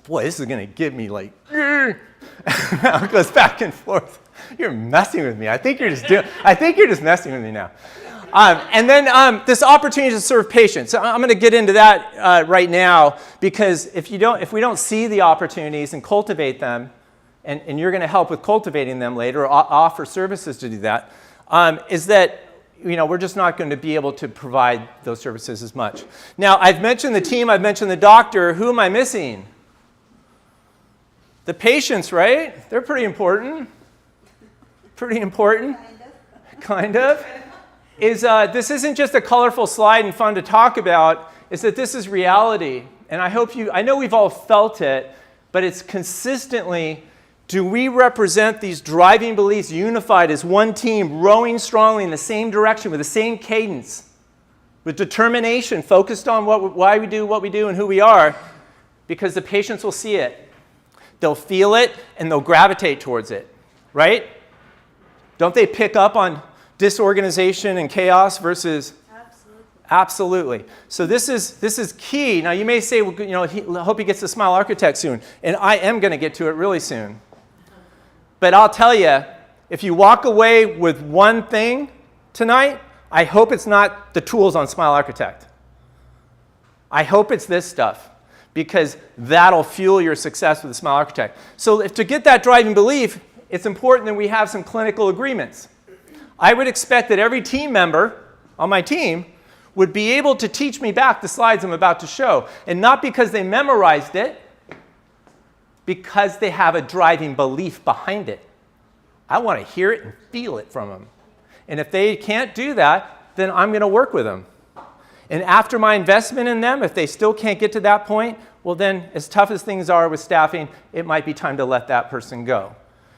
Speaker 3: Boy, this is going to give me like, it goes back and forth. You're messing with me. I think you're just messing with me now. And then this opportunity to serve patients. So I'm going to get into that right now, because if we don't see the opportunities and cultivate them, and you're going to help with cultivating them later, or offer services to do that, is that we're just not going to be able to provide those services as much. Now, I've mentioned the team, I've mentioned the doctor. Who am I missing? The patients, right? They're pretty important. Pretty important. Kind of. This isn't just a colorful slide and fun to talk about. Is that this is reality. And I know we've all felt it, but it's consistently, do we represent these driving beliefs unified as one team, rowing strongly in the same direction with the same cadence, with determination, focused on why we do what we do and who we are, because the patients will see it. They'll feel it, and they'll gravitate towards it, right? Don't they pick up on disorganization and chaos versus? Absolutely. So this is key. Now you may say, I hope he gets to Smile Architect soon, and I am going to get to it really soon. But I'll tell you, if you walk away with one thing tonight, I hope it's not the tools on Smile Architect. I hope it's this stuff, because that'll fuel your success with the Smile Architect. So to get that driving belief, it's important that we have some clinical agreements. I would expect that every team member on my team would be able to teach me back the slides I'm about to show. And not because they memorized it, because they have a driving belief behind it. I want to hear it and feel it from them. And if they can't do that, then I'm going to work with them. And after my investment in them, if they still can't get to that point, well then, as tough as things are with staffing, it might be time to let that person go,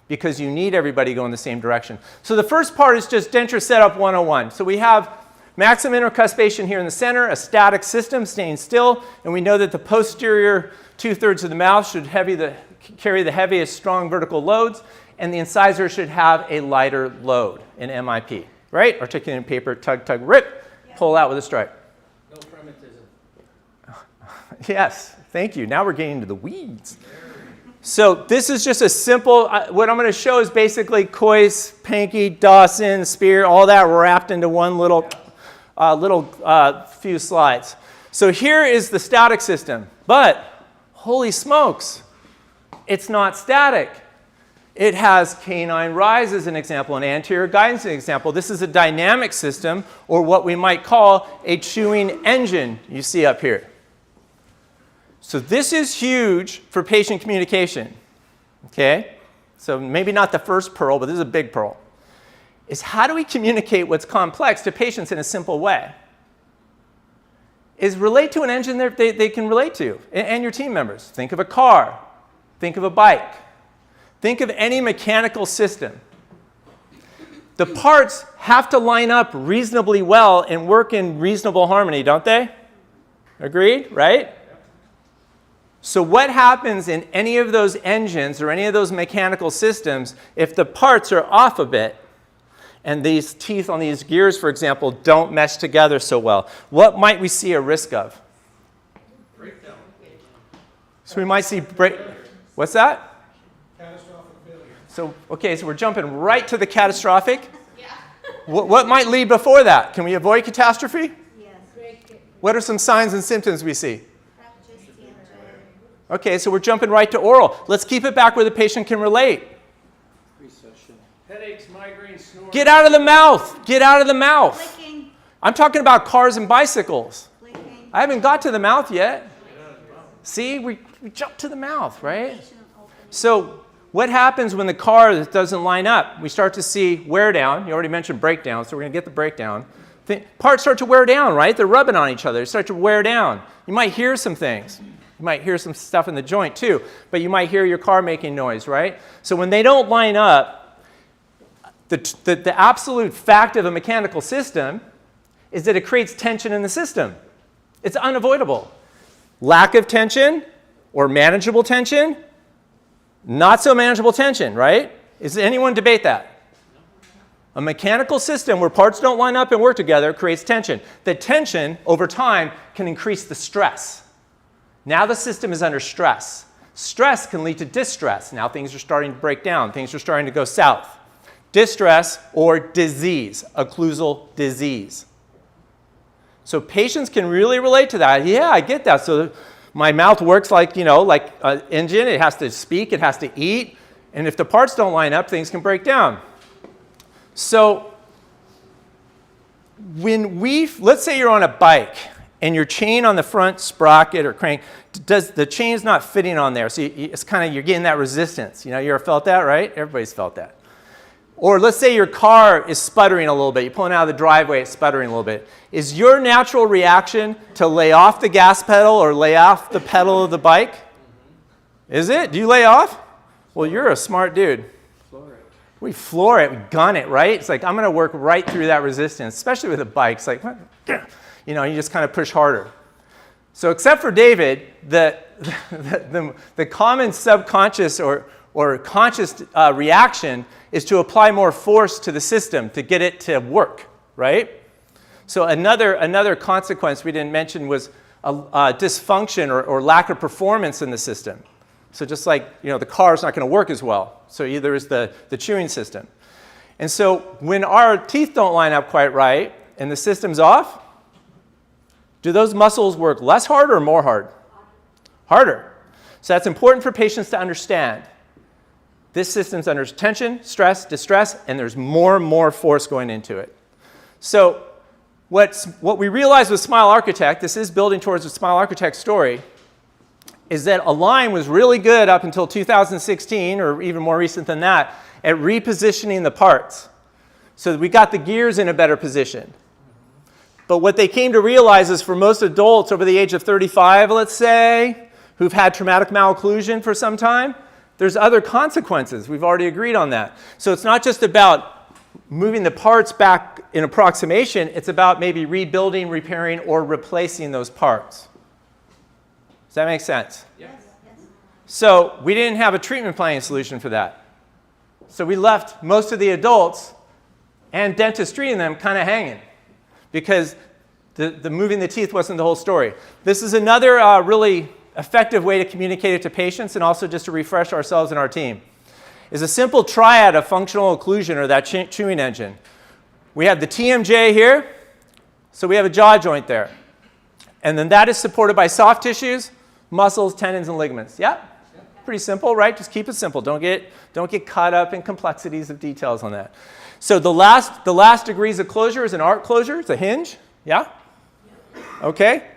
Speaker 3: because you need everybody going the same direction. So the first part is just denture setup 101. So we have maximum intercuspation here in the center, a static system staying still, and we know that the posterior 2/3 of the mouth should carry the heaviest strong vertical loads, and the incisor should have a lighter load in MIP, right? Articulating paper, tug, tug, rip, pull out with a stripe.
Speaker 4: No primitism.
Speaker 3: Yes, thank you. Now we're getting into the weeds. So this is just a simple, what I'm going to show is basically Coyce, Pankey, Dawson, Spear, all that wrapped into one little few slides. So here is the static system, but holy smokes, it's not static. It has canine rise as an example, and anterior guidance as an example. This is a dynamic system, or what we might call a chewing engine you see up here. So this is huge for patient communication, okay? So maybe not the first pearl, but this is a big pearl. Is how do we communicate what's complex to patients in a simple way? Is relate to an engine they can relate to, and your team members. Think of a car. Think of a bike. Think of any mechanical system. The parts have to line up reasonably well and work in reasonable harmony, don't they? Agreed, right? So what happens in any of those engines or any of those mechanical systems if the parts are off a bit and these teeth on these gears, for example, don't mesh together so well? What might we see a risk of?
Speaker 8: Breakdown.
Speaker 3: So we might see what's that?
Speaker 8: Catastrophic failure.
Speaker 3: So, okay, so we're jumping right to the catastrophic. Yeah. What might lead before that? Can we avoid catastrophe?
Speaker 6: Yes.
Speaker 3: What are some signs and symptoms we see? Okay, so we're jumping right to oral. Let's keep it back where the patient can relate.
Speaker 4: Recession. Headaches, migraines, snoring.
Speaker 3: Get out of the mouth. Get out of the mouth.
Speaker 6: Clicking.
Speaker 3: I'm talking about cars and bicycles.
Speaker 6: Clicking.
Speaker 3: I haven't got to the mouth yet. See, we jump to the mouth, right? So what happens when the car doesn't line up? We start to see wear down. You already mentioned breakdown, so we're going to get the breakdown. Parts start to wear down, right? They're rubbing on each other. They start to wear down. You might hear some things. You might hear some stuff in the joint too, but you might hear your car making noise, right? So when they don't line up, the absolute fact of a mechanical system is that it creates tension in the system. It's unavoidable. Lack of tension or manageable tension, not so manageable tension, right? Does anyone debate that? A mechanical system where parts don't line up and work together creates tension. The tension, over time, can increase the stress. Now the system is under stress. Stress can lead to distress. Now things are starting to break down. Things are starting to go south. Distress or disease, occlusal disease. So patients can really relate to that. Yeah, I get that. So my mouth works like, like an engine. It has to speak. It has to eat. And if the parts don't line up, things can break down. So let's say you're on a bike and your chain on the front sprocket or crank, the chain's not fitting on there. So it's kind of, you're getting that resistance. You ever felt that, right? Everybody's felt that. Or let's say your car is sputtering a little bit. You're pulling out of the driveway, it's sputtering a little bit. Is your natural reaction to lay off the gas pedal or lay off the pedal of the bike? Is it? Do you lay off? Well, you're a smart dude. We floor it, we gun it, right? It's like, I'm going to work right through that resistance, especially with a bike. It's like, you just kind of push harder. So except for David, the common subconscious or conscious reaction is to apply more force to the system to get it to work, right? So another consequence we didn't mention was a dysfunction or lack of performance in the system. So just like, the car's not going to work as well. So either is the chewing system. And so when our teeth don't line up quite right and the system's off, do those muscles work less hard or more hard? Harder. So that's important for patients to understand. This system's under tension, stress, distress, and there's more and more force going into it. So what we realized with Smile Architect, this is building towards the Smile Architect story, is that Align was really good up until 2016, or even more recent than that, at repositioning the parts so that we got the gears in a better position. But what they came to realize is for most adults over the age of 35, let's say, who've had traumatic malocclusion for some time, there's other consequences. We've already agreed on that. So it's not just about moving the parts back in approximation, it's about maybe rebuilding, repairing, or replacing those parts. Does that make sense?
Speaker 6: Yes.
Speaker 3: So we didn't have a treatment planning solution for that. So we left most of the adults and dentists treating them kind of hanging because the moving the teeth wasn't the whole story. This is another really effective way to communicate it to patients and also just to refresh ourselves and our team. Is a simple triad of functional occlusion or that chewing engine. We have the TMJ here, so we have a jaw joint there. And then that is supported by soft tissues, muscles, tendons, and ligaments. Yeah? Pretty simple, right? Just keep it simple. Don't get caught up in complexities of details on that. So the last degrees of closure is an arc closure. It's a hinge. Yeah? Okay?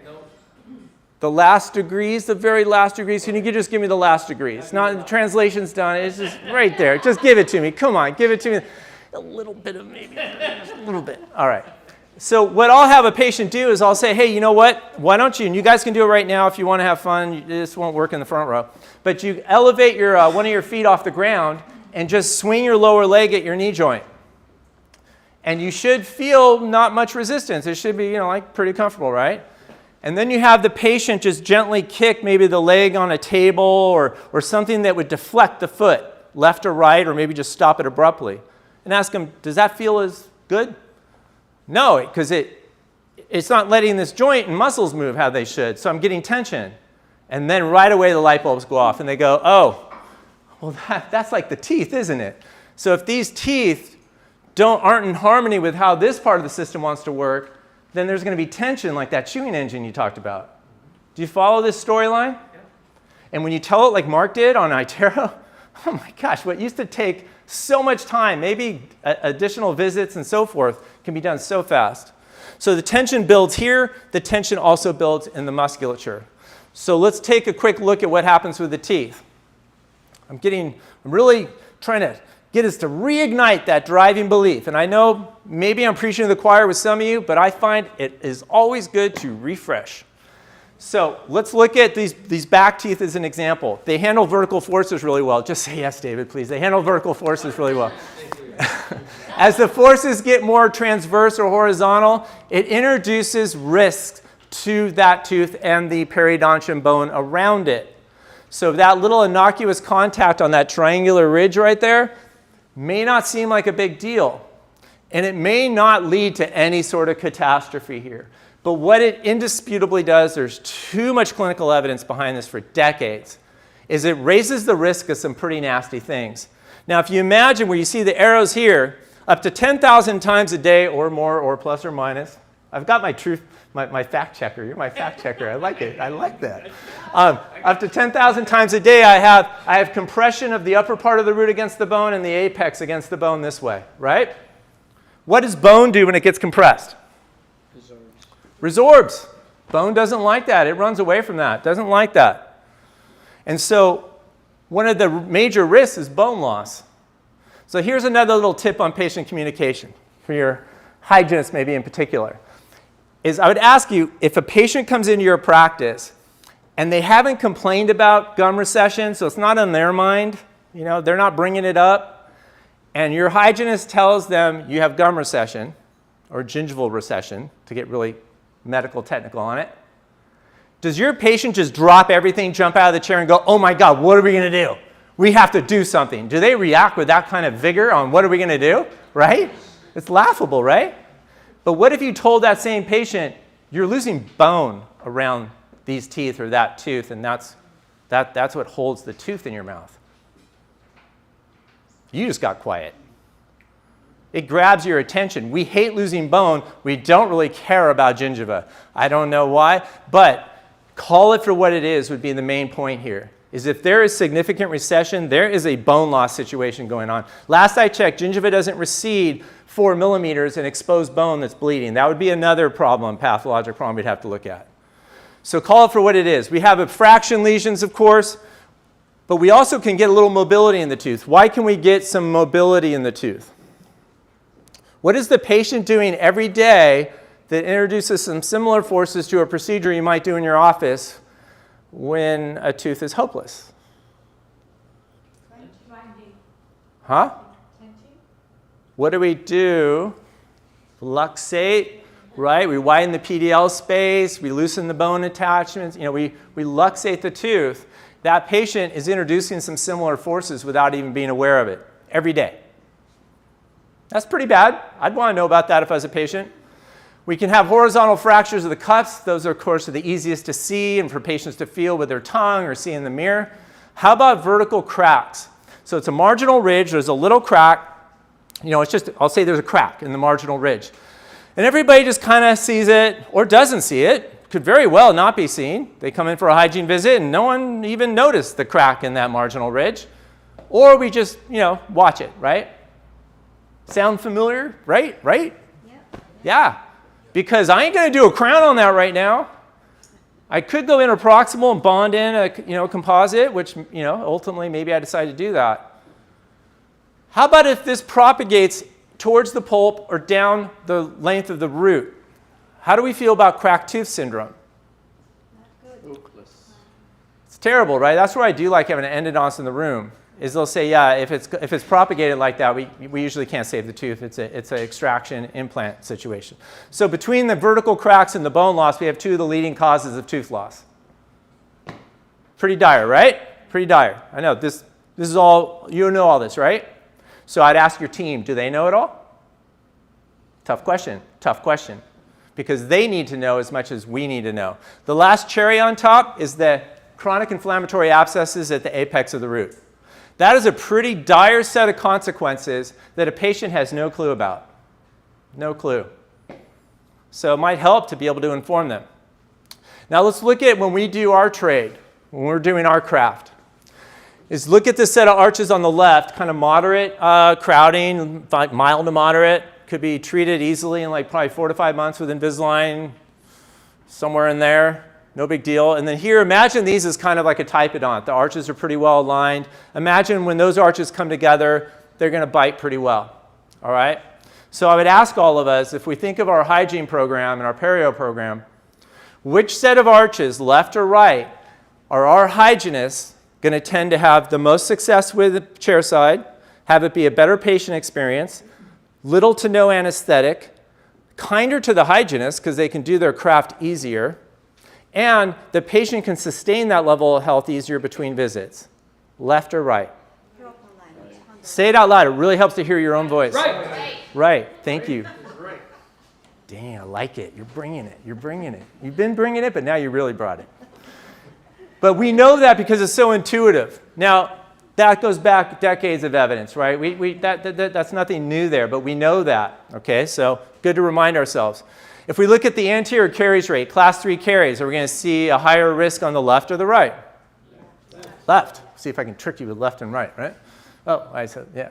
Speaker 3: The last degrees, the very last degrees. Can you just give me the last degrees? Not the translation's done. It's just right there. Just give it to me. Come on, give it to me. A little bit of maybe, just a little bit. All right. So what I'll have a patient do is I'll say, hey, you know what? Why don't you, and you guys can do it right now if you want to have fun. This won't work in the front row. But you elevate your one of your feet off the ground and just swing your lower leg at your knee joint. And you should feel not much resistance. It should be, like pretty comfortable, right? And then you have the patient just gently kick maybe the leg on a table or something that would deflect the foot, left or right, or maybe just stop it abruptly. And ask them, does that feel as good? No, because it's not letting this joint and muscles move how they should, so I'm getting tension. And then right away the light bulbs go off and they go, oh, well that's like the teeth, isn't it? So if these teeth aren't in harmony with how this part of the system wants to work, then there's going to be tension like that chewing engine you talked about. Do you follow this storyline? Yeah. And when you tell it like Mark did on iTero, oh my gosh, what used to take so much time, maybe additional visits and so forth, can be done so fast. So the tension builds here. The tension also builds in the musculature. So let's take a quick look at what happens with the teeth. I'm really trying to get us to reignite that driving belief. And I know maybe I'm preaching to the choir with some of you, but I find it is always good to refresh. So let's look at these back teeth as an example. They handle vertical forces really well. Just say yes, David, please. They handle vertical forces really well. As the forces get more transverse or horizontal, it introduces risks to that tooth and the periodontium bone around it. So that little innocuous contact on that triangular ridge right there may not seem like a big deal. And it may not lead to any sort of catastrophe here. But what it indisputably does, there's too much clinical evidence behind this for decades, is it raises the risk of some pretty nasty things. Now, if you imagine where you see the arrows here, up to 10,000 times a day or more or plus or minus. I've got my fact checker. You're my fact checker. I like it. I like that. Up to 10,000 times a day, I have compression of the upper part of the root against the bone and the apex against the bone this way, right? What does bone do when it gets compressed? Resorbs. Bone doesn't like that. It runs away from that. Doesn't like that. And so one of the major risks is bone loss. So here's another little tip on patient communication for your hygienist maybe in particular. Is I would ask you, if a patient comes into your practice and they haven't complained about gum recession, so it's not on their mind, you know, they're not bringing it up, and your hygienist tells them you have gum recession or gingival recession, to get really medical technical on it, does your patient just drop everything, jump out of the chair and go, oh my God, what are we going to do? We have to do something. Do they react with that kind of vigor on what are we going to do, right? It's laughable, right? But what if you told that same patient, you're losing bone around these teeth or that tooth, and that's what holds the tooth in your mouth? You just got quiet. It grabs your attention. We hate losing bone. We don't really care about gingiva. I don't know why, but call it for what it is would be the main point here. Is if there is significant recession, there is a bone loss situation going on. Last I checked, gingiva doesn't recede 4 millimeters in exposed bone that's bleeding. That would be another problem, pathologic problem we'd have to look at. So call it for what it is. We have abfraction lesions, of course, but we also can get a little mobility in the tooth. Why can we get some mobility in the tooth? What is the patient doing every day that introduces some similar forces to a procedure you might do in your office when a tooth is hopeless? Huh? What do we do? Luxate, right? We widen the PDL space, we loosen the bone attachments, you know, we luxate the tooth. That patient is introducing some similar forces without even being aware of it every day. That's pretty bad. I'd want to know about that if I was a patient. We can have horizontal fractures of the cups. Those, are, of course, are the easiest to see and for patients to feel with their tongue or see in the mirror. How about vertical cracks? So it's a marginal ridge. There's a little crack. You know, it's just, I'll say there's a crack in the marginal ridge. And everybody just kind of sees it or doesn't see it. Could very well not be seen. They come in for a hygiene visit and no one even noticed the crack in that marginal ridge. Or we just, you know, watch it, right? Sound familiar? Right? Yeah. Because I ain't going to do a crown on that right now. I could go interproximal and bond in a composite, which ultimately maybe I decide to do that. How about if this propagates towards the pulp or down the length of the root? How do we feel about cracked tooth syndrome? It's terrible, right? That's where I do like having an endodontist in the room. Is they'll say, yeah, if it's propagated like that, we usually can't save the tooth. It's an extraction implant situation. So between the vertical cracks and the bone loss, we have two of the leading causes of tooth loss. Pretty dire, right? Pretty dire. I know this is all, you know all this, right? So I'd ask your team, do they know it all? Tough question. Because they need to know as much as we need to know. The last cherry on top is the chronic inflammatory abscesses at the apex of the root. That is a pretty dire set of consequences that a patient has no clue about. No clue. So it might help to be able to inform them. Now let's look at when we do our trade, when we're doing our craft. Is look at this set of arches on the left, kind of moderate crowding, mild to moderate. Could be treated easily in like probably 4 to 5 months with Invisalign, somewhere in there. No big deal. And then here, imagine these as kind of like a typodont. The arches are pretty well aligned. Imagine when those arches come together, they're going to bite pretty well. All right? So I would ask all of us, if we think of our hygiene program and our perio program, which set of arches, left or right, are our hygienists going to tend to have the most success with the chair side, have it be a better patient experience, little to no anesthetic, kinder to the hygienist because they can do their craft easier, and the patient can sustain that level of health easier between visits. Left or right? Say it out loud. It really helps to hear your own voice.
Speaker 4: Right.
Speaker 3: Right. Thank you. Dang, I like it. You're bringing it. You're bringing it. You've been bringing it, but now you really brought it. But we know that because it's so intuitive. Now, that goes back decades of evidence, right? That's nothing new there, but we know that. Okay, so good to remind ourselves. If we look at the anterior caries rate, class 3 caries, are we going to see a higher risk on the left or the right? Left. See if I can trick you with left and right, right? Oh, I said, yeah.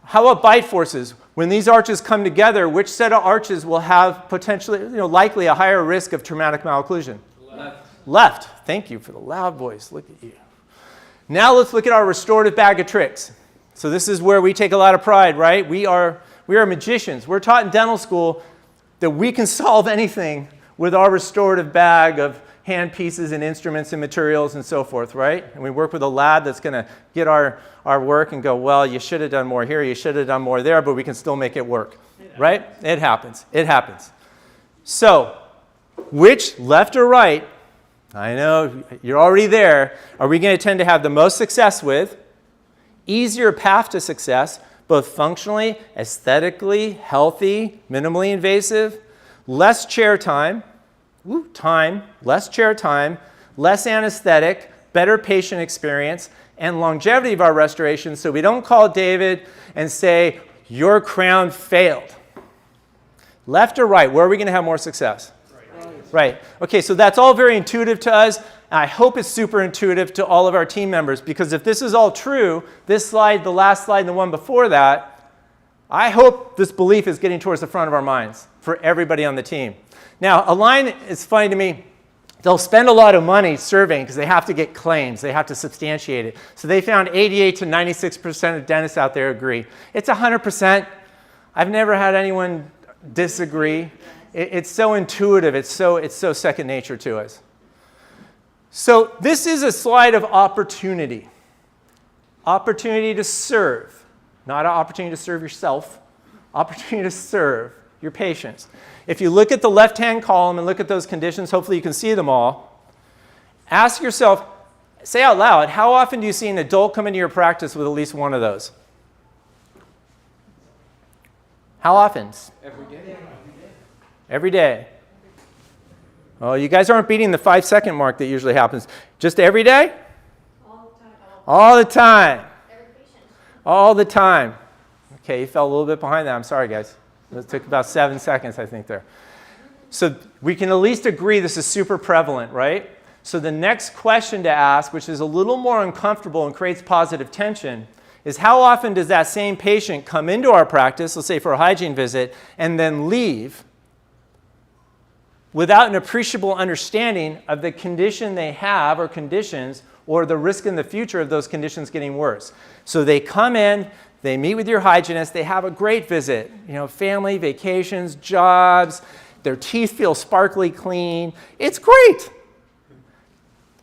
Speaker 3: How about bite forces? When these arches come together, which set of arches will have potentially, likely a higher risk of traumatic malocclusion?
Speaker 1: Left.
Speaker 3: Left. Thank you for the loud voice. Look at you. Now let's look at our restorative bag of tricks. So this is where we take a lot of pride, right? We are magicians. We're taught in dental school that we can solve anything with our restorative bag of hand pieces and instruments and materials and so forth, right? And we work with a lab that's going to get our work and go, well, you should have done more here, you should have done more there, but we can still make it work, right? It happens. It happens. So, which, left or right, I know you're already there, are we going to tend to have the most success with? Easier path to success, both functionally, aesthetically, healthy, minimally invasive, less chair time, less chair time, less anesthetic, better patient experience, and longevity of our restoration, so we don't call David and say, your crown failed. Left or right, where are we going to have more success? Right. Okay, so that's all very intuitive to us. I hope it's super intuitive to all of our team members, because if this is all true, this slide, the last slide, and the one before that, I hope this belief is getting towards the front of our minds for everybody on the team. Now, Align is funny to me. They'll spend a lot of money surveying because they have to get claims. They have to substantiate it. So they found 88 to 96% of dentists out there agree. It's 100%. I've never had anyone disagree. It's so intuitive. It's so second nature to us. So this is a slide of opportunity. Opportunity to serve. Not an opportunity to serve yourself. Opportunity to serve your patients. If you look at the left-hand column and look at those conditions, hopefully you can see them all. Ask yourself, say out loud, how often do you see an adult come into your practice with at least one of those? How often?
Speaker 1: Every day.
Speaker 3: Every day. Oh, you guys aren't beating the 5-second mark that usually happens. Just every day? All the time. All the time. Okay, you fell a little bit behind that. I'm sorry, guys. It took about 7 seconds, I think, there. So we can at least agree this is super prevalent, right? So the next question to ask, which is a little more uncomfortable and creates positive tension, is how often does that same patient come into our practice, let's say for a hygiene visit, and then leave without an appreciable understanding of the condition they have or conditions or the risk in the future of those conditions getting worse. So they come in, they meet with your hygienist, they have a great visit, family, vacations, jobs, their teeth feel sparkly clean. It's great.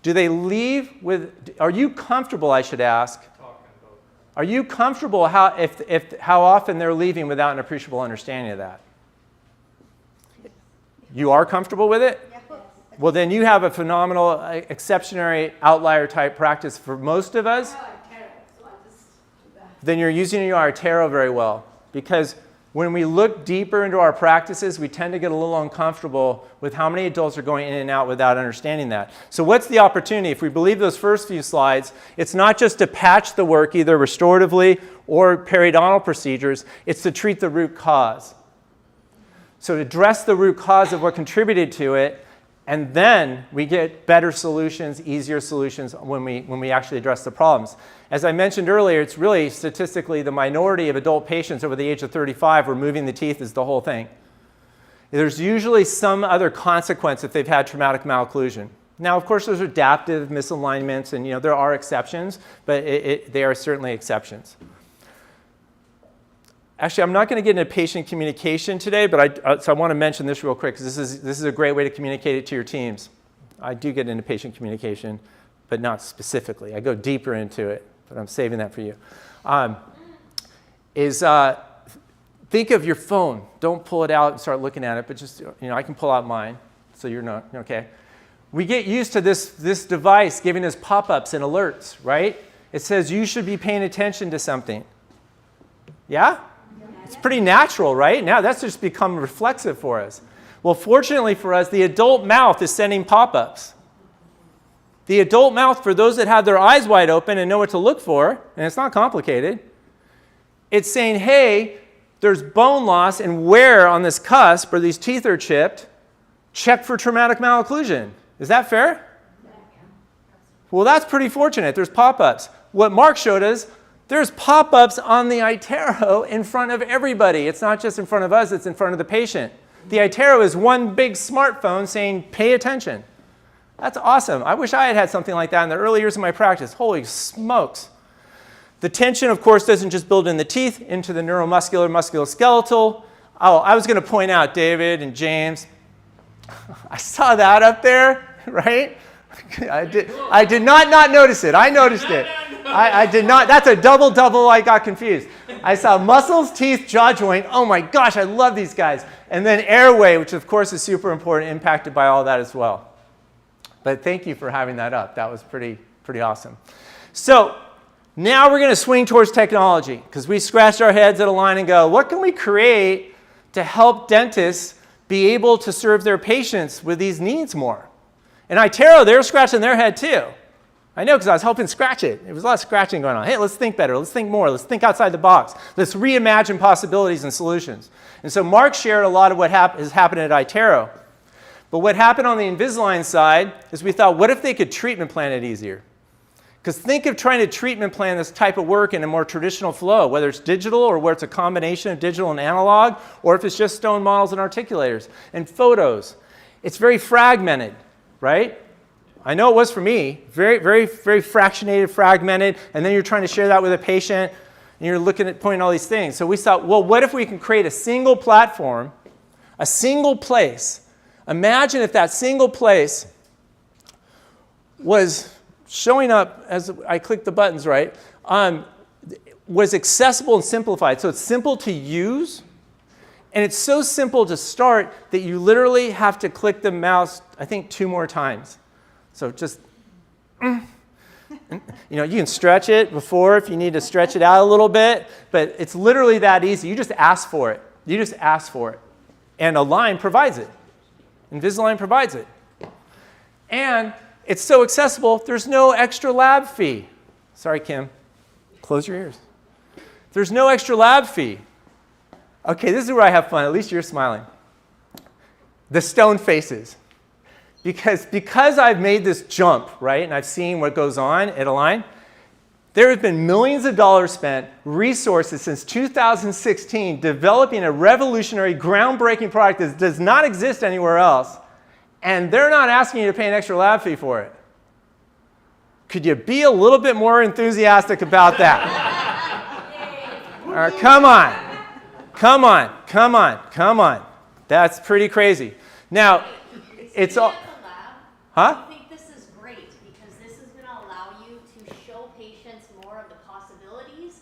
Speaker 3: Do they leave with, are you comfortable, I should ask? Are you comfortable how often they're leaving without an appreciable understanding of that? You are comfortable with it? Well, then you have a phenomenal, exceptionary outlier type practice for most of us. Then you're using your Artero very well, because when we look deeper into our practices, we tend to get a little uncomfortable with how many adults are going in and out without understanding that. So what's the opportunity? If we believe those first few slides, it's not just to patch the work either restoratively or periodontal procedures, it's to treat the root cause. So to address the root cause of what contributed to it, and then we get better solutions, easier solutions when we actually address the problems. As I mentioned earlier, it's really statistically the minority of adult patients over the age of 35 removing the teeth is the whole thing. There's usually some other consequence if they've had traumatic malocclusion. Now, of course, there's adaptive misalignments, and there are exceptions, but they are certainly exceptions. Actually, I'm not going to get into patient communication today, but so I want to mention this real quick, because this is a great way to communicate it to your teams. I do get into patient communication, but not specifically. I go deeper into it, but I'm saving that for you. think of your phone. Don't pull it out and start looking at it, but just, I can pull out mine, so you're not, okay. We get used to this device giving us pop-ups and alerts, right? It says you should be paying attention to something. Yeah? It's pretty natural, right? Now that's just become reflexive for us. Well, fortunately for us, the adult mouth is sending pop-ups. The adult mouth, for those that have their eyes wide open and know what to look for, and it's not complicated, it's saying, hey, there's bone loss and wear on this cusp, or these teeth are chipped. Check for traumatic malocclusion. Is that fair? Well, that's pretty fortunate. There's pop-ups. What Mark showed us, there's pop-ups on the iTero in front of everybody. It's not just in front of us, it's in front of the patient. The iTero is one big smartphone saying, pay attention. That's awesome. I wish I had had something like that in the early years of my practice. Holy smokes. The tension, of course, doesn't just build in the teeth, into the neuromuscular, musculoskeletal. Oh, I was going to point out, David and James, I saw that up there, right? I did not notice it. I noticed it. I did not. That's a double. I got confused. I saw muscles, teeth, jaw joint. Oh my gosh, I love these guys. And then airway, which of course is super important, impacted by all that as well. But thank you for having that up. That was pretty awesome. So now we're going to swing towards technology, because we scratched our heads at a line and go, what can we create to help dentists be able to serve their patients with these needs more? And iTero, they were scratching their head too. I know, because I was helping scratch it. There was a lot of scratching going on. Hey, let's think better. Let's think more. Let's think outside the box. Let's reimagine possibilities and solutions. And so Mark shared a lot of what has happened at iTero. But what happened on the Invisalign side is we thought, what if they could treatment plan it easier? Because think of trying to treatment plan this type of work in a more traditional flow, whether it's digital or where it's a combination of digital and analog, or if it's just stone models and articulators and photos. It's very fragmented, right? I know it was for me. Very fractionated, fragmented, and then you're trying to share that with a patient, and you're looking at pointing all these things. So we thought, well, what if we can create a single platform, a single place? Imagine if that single place was showing up as I click the buttons, right, was accessible and simplified. So it's simple to use, and it's so simple to start that you literally have to click the mouse, I think, 2 more times. So just, you can stretch it before if you need to stretch it out a little bit, but it's literally that easy. You just ask for it. You just ask for it. And Align provides it. Invisalign provides it. And it's so accessible, there's no extra lab fee. Sorry, Kim. Close your ears. There's no extra lab fee. Okay, this is where I have fun. At least you're smiling. The stone faces. Because I've made this jump, right, and I've seen what goes on at Align, there have been millions of dollars spent, resources since 2016, developing a revolutionary, groundbreaking product that does not exist anywhere else, and they're not asking you to pay an extra lab fee for it. Could you be a little bit more enthusiastic about that? All right, come on. That's pretty crazy. Now, it's all... Huh?
Speaker 5: I think this is great because this is going to allow you to show patients more of the possibilities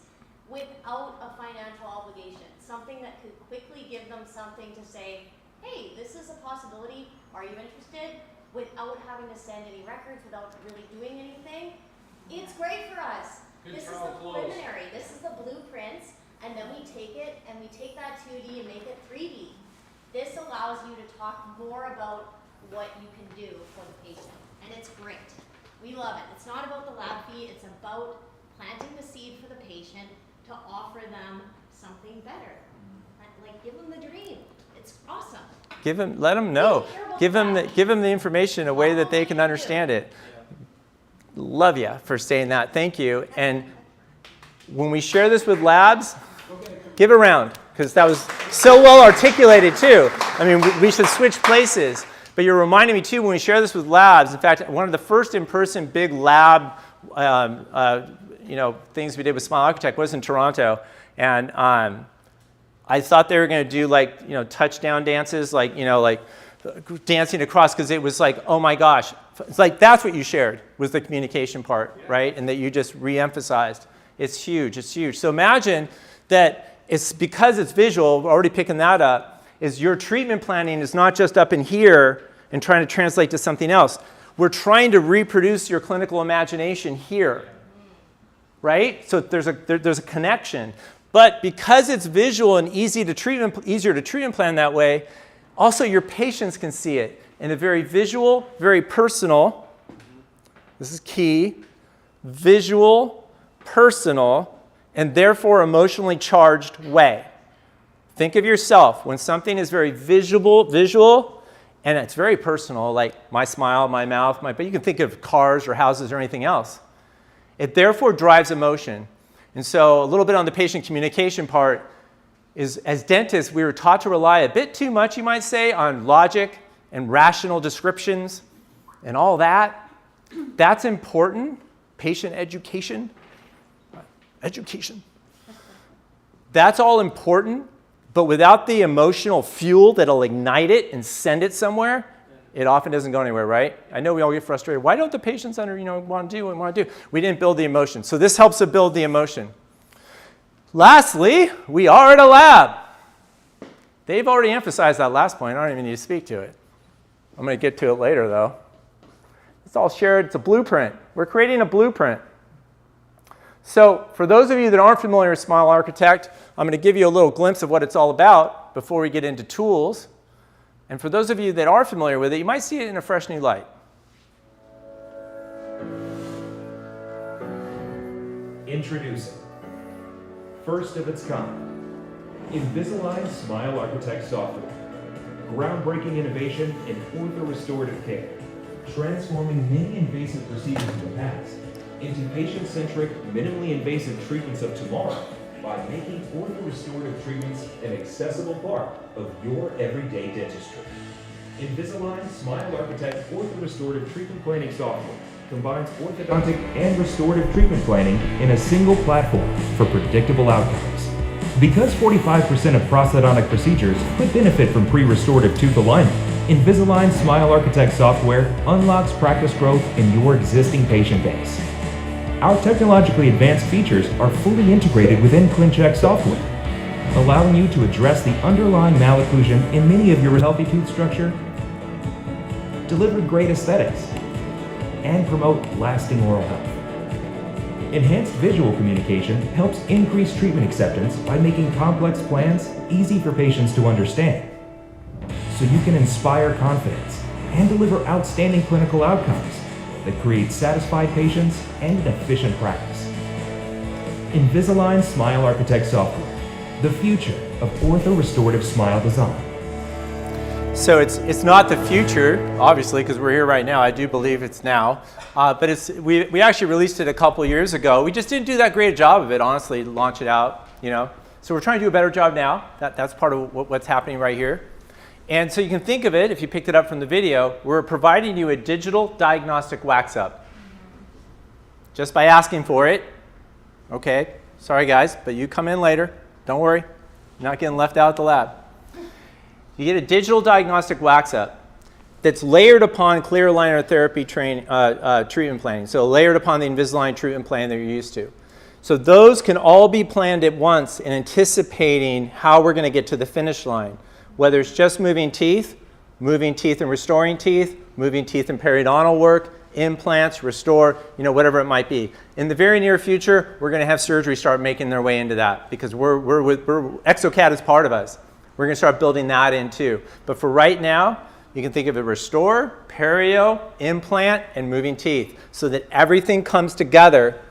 Speaker 5: without a financial obligation. Something that could quickly give them something to say, hey, this is a possibility. Are you interested? Without having to send any records, without really doing anything. It's great for us. This is the preliminary. This is the blueprints. And then we take it and we take that 2D and make it 3D. This allows you to talk more about what you can do for the patient. And it's great. We love it. It's not about the lab fee. It's about planting the seed for the patient to offer them something better. Like give them the dream. It's awesome.
Speaker 3: Let them know. Give them the information in a way that they can understand it. Love you for saying that. Thank you. And when we share this with labs, give it a round, because that was so well articulated too. I mean, we should switch places. But you're reminding me too, when we share this with labs, in fact, one of the first in-person big lab things we did with Smile Architect was in Toronto. And I thought they were going to do touchdown dances, like dancing across, because it was like, oh my gosh. It's like that's what you shared was the communication part, right? And that you just re-emphasized. It's huge. So imagine that it's because it's visual, we're already picking that up, is your treatment planning is not just up in here and trying to translate to something else. We're trying to reproduce your clinical imagination here, right? So there's a connection. But because it's visual and easier to treatment plan that way, also your patients can see it in a very visual, very personal, this is key, visual, personal, and therefore emotionally charged way. Think of yourself when something is very visual, and it's very personal, like my smile, my mouth, but you can think of cars or houses or anything else. It therefore drives emotion. And so a little bit on the patient communication part is, as dentists, we were taught to rely a bit too much, you might say, on logic and rational descriptions and all that. That's important. Patient education. That's all important, but without the emotional fuel that'll ignite it and send it somewhere, it often doesn't go anywhere, right? I know we all get frustrated. Why don't the patients want to do what we want to do? We didn't build the emotion. So this helps to build the emotion. Lastly, we are at a lab. They've already emphasized that last point. I don't even need to speak to it. I'm going to get to it later, though. It's all shared. It's a blueprint. We're creating a blueprint. So for those of you that aren't familiar with Smile Architect, I'm going to give you a little glimpse of what it's all about before we get into tools. And for those of you that are familiar with it, you might see it in a fresh new light.
Speaker 9: Introducing, first of its kind, Invisalign Smile Architect software. Groundbreaking innovation in ortho-restorative care, transforming many invasive procedures of the past into patient-centric, minimally invasive treatments of tomorrow by making ortho-restorative treatments an accessible part of your everyday dentistry. Invisalign Smile Architect ortho-restorative treatment planning software combines orthodontic and restorative treatment planning in a single platform for predictable outcomes. Because 45% of prosthodontic procedures could benefit from pre-restorative tooth alignment, Invisalign Smile Architect software unlocks practice growth in your existing patient base. Our technologically advanced features are fully integrated within ClinCheck software, allowing you to address the underlying malocclusion in many of your healthy tooth structure, deliver great aesthetics, and promote lasting oral health. Enhanced visual communication helps increase treatment acceptance by making complex plans easy for patients to understand, so you can inspire confidence and deliver outstanding clinical outcomes that create satisfied patients and an efficient practice. Invisalign Smile Architect software, the future of ortho-restorative smile design.
Speaker 3: So it's not the future, obviously, because we're here right now. I do believe it's now. But we actually released it a couple years ago. We just didn't do that great a job of it, honestly, to launch it out, So we're trying to do a better job now. That's part of what's happening right here. And so you can think of it, if you picked it up from the video, we're providing you a digital diagnostic WAXUP. Just by asking for it. Okay, sorry guys, but you come in later. Don't worry, you're not getting left out at the lab. You get a digital diagnostic WAXUP that's layered upon clear aligner therapy treatment planning. So layered upon the Invisalign treatment plan that you're used to. So those can all be planned at once in anticipating how we're going to get to the finish line. Whether it's just moving teeth and restoring teeth, moving teeth and periodontal work, implants, restore, whatever it might be. In the very near future, we're going to have surgery start making their way into that because exocad is part of us. We're going to start building that in too. But for right now, you can think of it restore, perio, implant, and moving teeth so that everything comes together,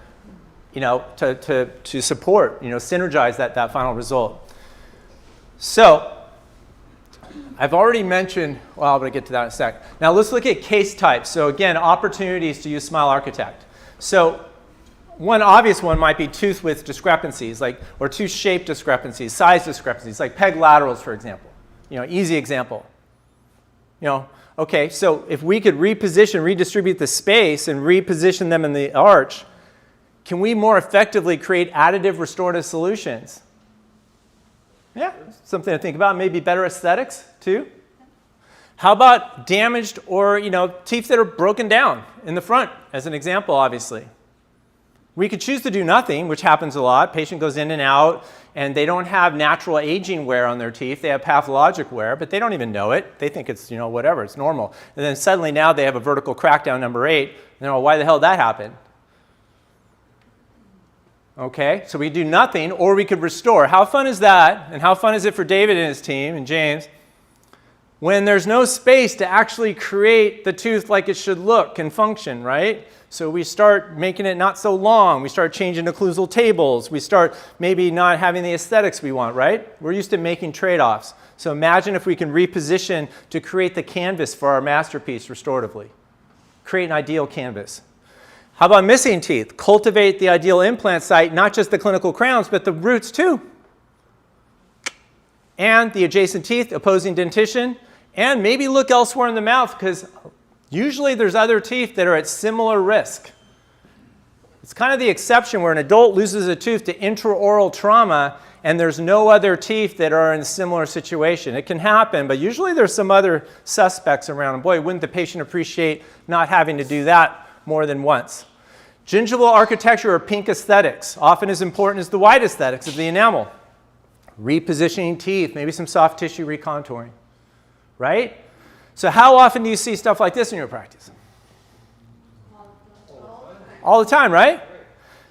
Speaker 3: to support, synergize that final result. So I've already mentioned, well, I'm going to get to that in a sec. Now let's look at case types. So again, opportunities to use Smile Architect. So one obvious one might be tooth width discrepancies, or tooth shape discrepancies, size discrepancies, like peg laterals, for example. Easy example. Okay, so if we could redistribute the space and reposition them in the arch, can we more effectively create additive restorative solutions? Yeah, something to think about. Maybe better aesthetics too. How about damaged or teeth that are broken down in the front, as an example, obviously. We could choose to do nothing, which happens a lot. Patient goes in and out, and they don't have natural aging wear on their teeth. They have pathologic wear, but they don't even know it. They think it's, whatever, it's normal. And then suddenly now they have a vertical crackdown number 8. And why the hell did that happen? Okay, so we do nothing, or we could restore. How fun is that? And how fun is it for David and his team and James when there's no space to actually create the tooth like it should look and function, right? So we start making it not so long. We start changing occlusal tables. We start maybe not having the aesthetics we want, right? We're used to making trade-offs. So imagine if we can reposition to create the canvas for our masterpiece restoratively. Create an ideal canvas. How about missing teeth? Cultivate the ideal implant site, not just the clinical crowns, but the roots too. And the adjacent teeth, opposing dentition, and maybe look elsewhere in the mouth, because usually there's other teeth that are at similar risk. It's kind of the exception where an adult loses a tooth to intraoral trauma and there's no other teeth that are in a similar situation. It can happen, but usually there's some other suspects around. And boy, wouldn't the patient appreciate not having to do that more than once. Gingival architecture or pink aesthetics, often as important as the white aesthetics of the enamel. Repositioning teeth, maybe some soft tissue recontouring, right? So how often do you see stuff like this in your practice? All the time, right?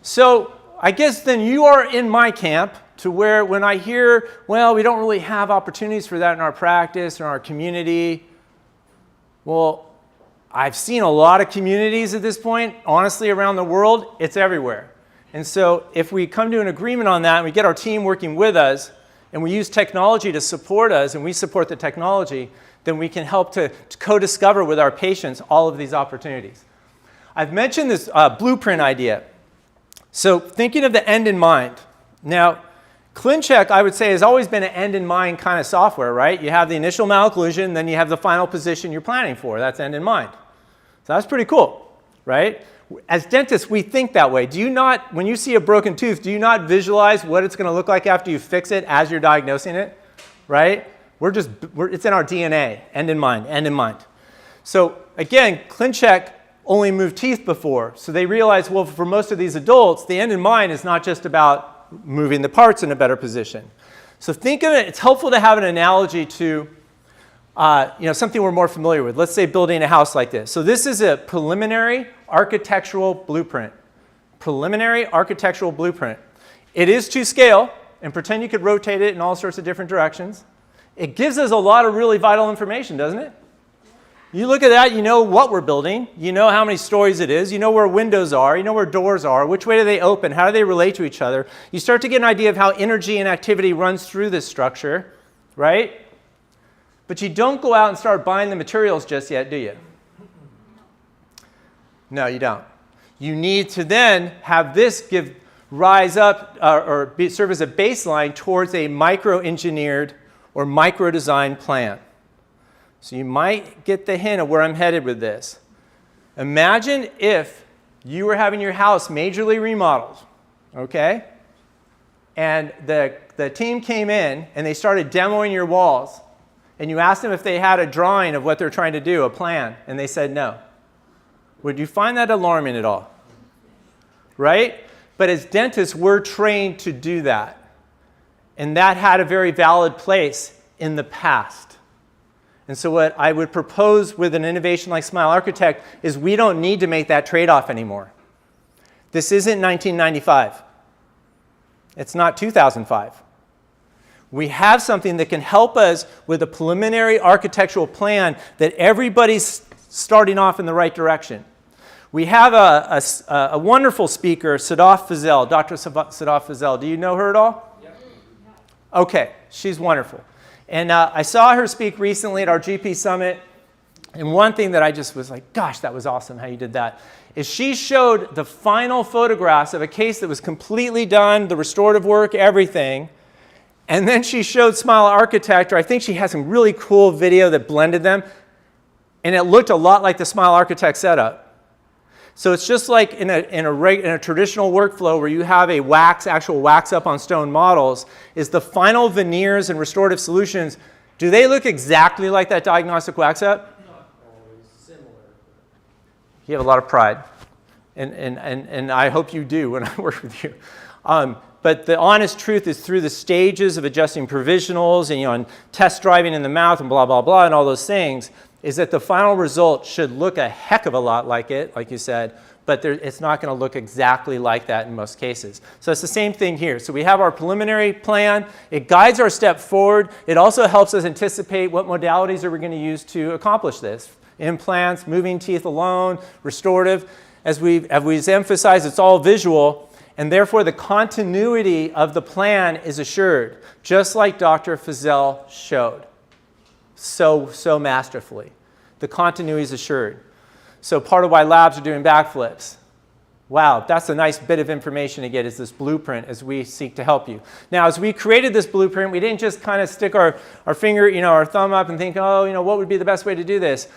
Speaker 3: So I guess then you are in my camp to where when I hear, well, we don't really have opportunities for that in our practice or our community. Well, I've seen a lot of communities at this point, honestly, around the world. It's everywhere. And so if we come to an agreement on that and we get our team working with us and we use technology to support us and we support the technology, then we can help to co-discover with our patients all of these opportunities. I've mentioned this blueprint idea. So thinking of the end in mind. Now, ClinCheck, I would say, has always been an end in mind kind of software, right? You have the initial malocclusion, then you have the final position you're planning for. That's end in mind. So that's pretty cool, right? As dentists, we think that way. Do you not, when you see a broken tooth, do you not visualize what it's going to look like after you fix it as you're diagnosing it, right? It's in our DNA, end in mind, end in mind. So again, ClinCheck only moved teeth before. So they realized, well, for most of these adults, the end in mind is not just about moving the parts in a better position. So think of it, it's helpful to have an analogy to something we're more familiar with. Let's say building a house like this. So this is a preliminary architectural blueprint. Preliminary architectural blueprint. It is to scale, and pretend you could rotate it in all sorts of different directions. It gives us a lot of really vital information, doesn't it? You look at that, you know what we're building, you know how many stories it is, you know where windows are, you know where doors are, which way do they open, how do they relate to each other. You start to get an idea of how energy and activity runs through this structure, right? But you don't go out and start buying the materials just yet, do you? No, you don't. You need to then have this rise up serve as a baseline towards a micro-engineered or micro-designed plan. So you might get the hint of where I'm headed with this. Imagine if you were having your house majorly remodeled, okay? And the team came in and they started demoing your walls. And you asked them if they had a drawing of what they're trying to do, a plan, and they said no. Would you find that alarming at all? Right? But as dentists, we're trained to do that. And that had a very valid place in the past. And so what I would propose with an innovation like Smile Architect is we don't need to make that trade-off anymore. This isn't 1995. It's not 2005. We have something that can help us with a preliminary architectural plan that everybody's starting off in the right direction. We have a wonderful speaker, Sadaf Fazel, Dr. Sadaf Fazel. Do you know her at all? Yeah. Okay, she's wonderful. And I saw her speak recently at our GP Summit. And one thing that I just was like, gosh, that was awesome how you did that, is she showed the final photographs of a case that was completely done, the restorative work, everything. And then she showed Smile Architect, or I think she has some really cool video that blended them. And it looked a lot like the Smile Architect setup. So it's just like in a traditional workflow where you have a actual wax up on stone models, is the final veneers and restorative solutions, do they look exactly like that diagnostic wax up?
Speaker 2: Not always similar.
Speaker 3: You have a lot of pride. And I hope you do when I work with you. But the honest truth is through the stages of adjusting provisionals and, and test driving in the mouth and blah, blah, blah, and all those things, is that the final result should look a heck of a lot like it, like you said, but it's not going to look exactly like that in most cases. So it's the same thing here. So we have our preliminary plan. It guides our step forward. It also helps us anticipate what modalities are we going to use to accomplish this. Implants, moving teeth alone, restorative. As we've emphasized, it's all visual, and therefore the continuity of the plan is assured, just like Dr. Fazell showed so masterfully. The continuity is assured. So part of why labs are doing backflips. Wow, that's a nice bit of information to get, is this blueprint as we seek to help you. Now, as we created this blueprint, we didn't just kind of stick our finger, our thumb up and think, oh, what would be the best way to do this?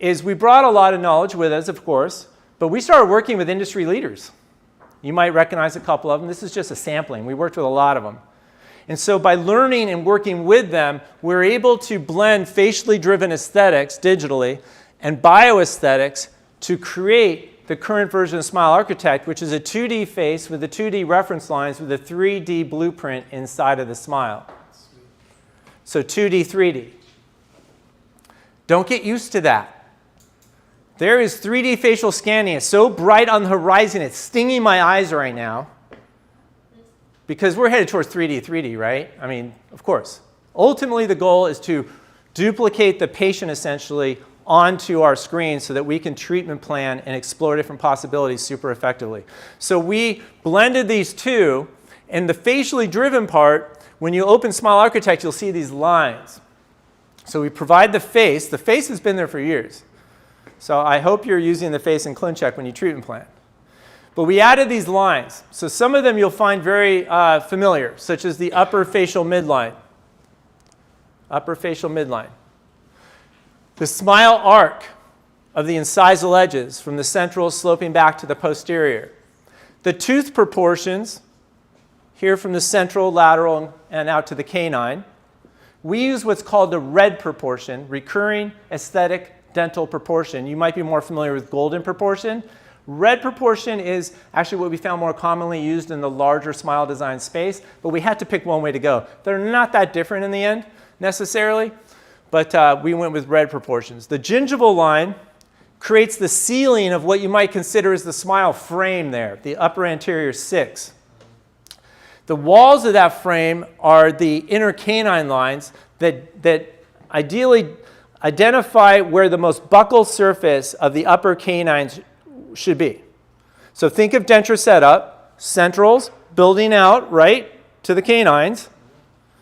Speaker 3: Is we brought a lot of knowledge with us, of course, but we started working with industry leaders. You might recognize a couple of them. This is just a sampling. We worked with a lot of them. And so by learning and working with them, we're able to blend facially driven aesthetics digitally and bioaesthetics to create the current version of Smile Architect, which is a 2D face with the 2D reference lines with a 3D blueprint inside of the smile. So 2D, 3D. Don't get used to that. There is 3D facial scanning. It's so bright on the horizon, it's stinging my eyes right now. Because we're headed towards 3D, right? I mean, of course. Ultimately, the goal is to duplicate the patient essentially onto our screen so that we can treatment plan and explore different possibilities super effectively. So we blended these two, and the facially driven part, when you open Smile Architect, you'll see these lines. So we provide the face. The face has been there for years. So I hope you're using the face in ClinCheck when you treatment plan. But we added these lines. So some of them you'll find very familiar, such as the upper facial midline. Upper facial midline. The smile arc of the incisal edges from the central sloping back to the posterior. The tooth proportions, here from the central, lateral, and out to the canine. We use what's called the red proportion, recurring aesthetic dental proportion. You might be more familiar with golden proportion. Red proportion is actually what we found more commonly used in the larger smile design space, but we had to pick one way to go. They're not that different in the end, necessarily, but we went with red proportions. The gingival line creates the ceiling of what you might consider as the smile frame there, the upper anterior 6. The walls of that frame are the inner canine lines that ideally identify where the most buccal surface of the upper canines should be. So think of denture setup, centrals building out right to the canines.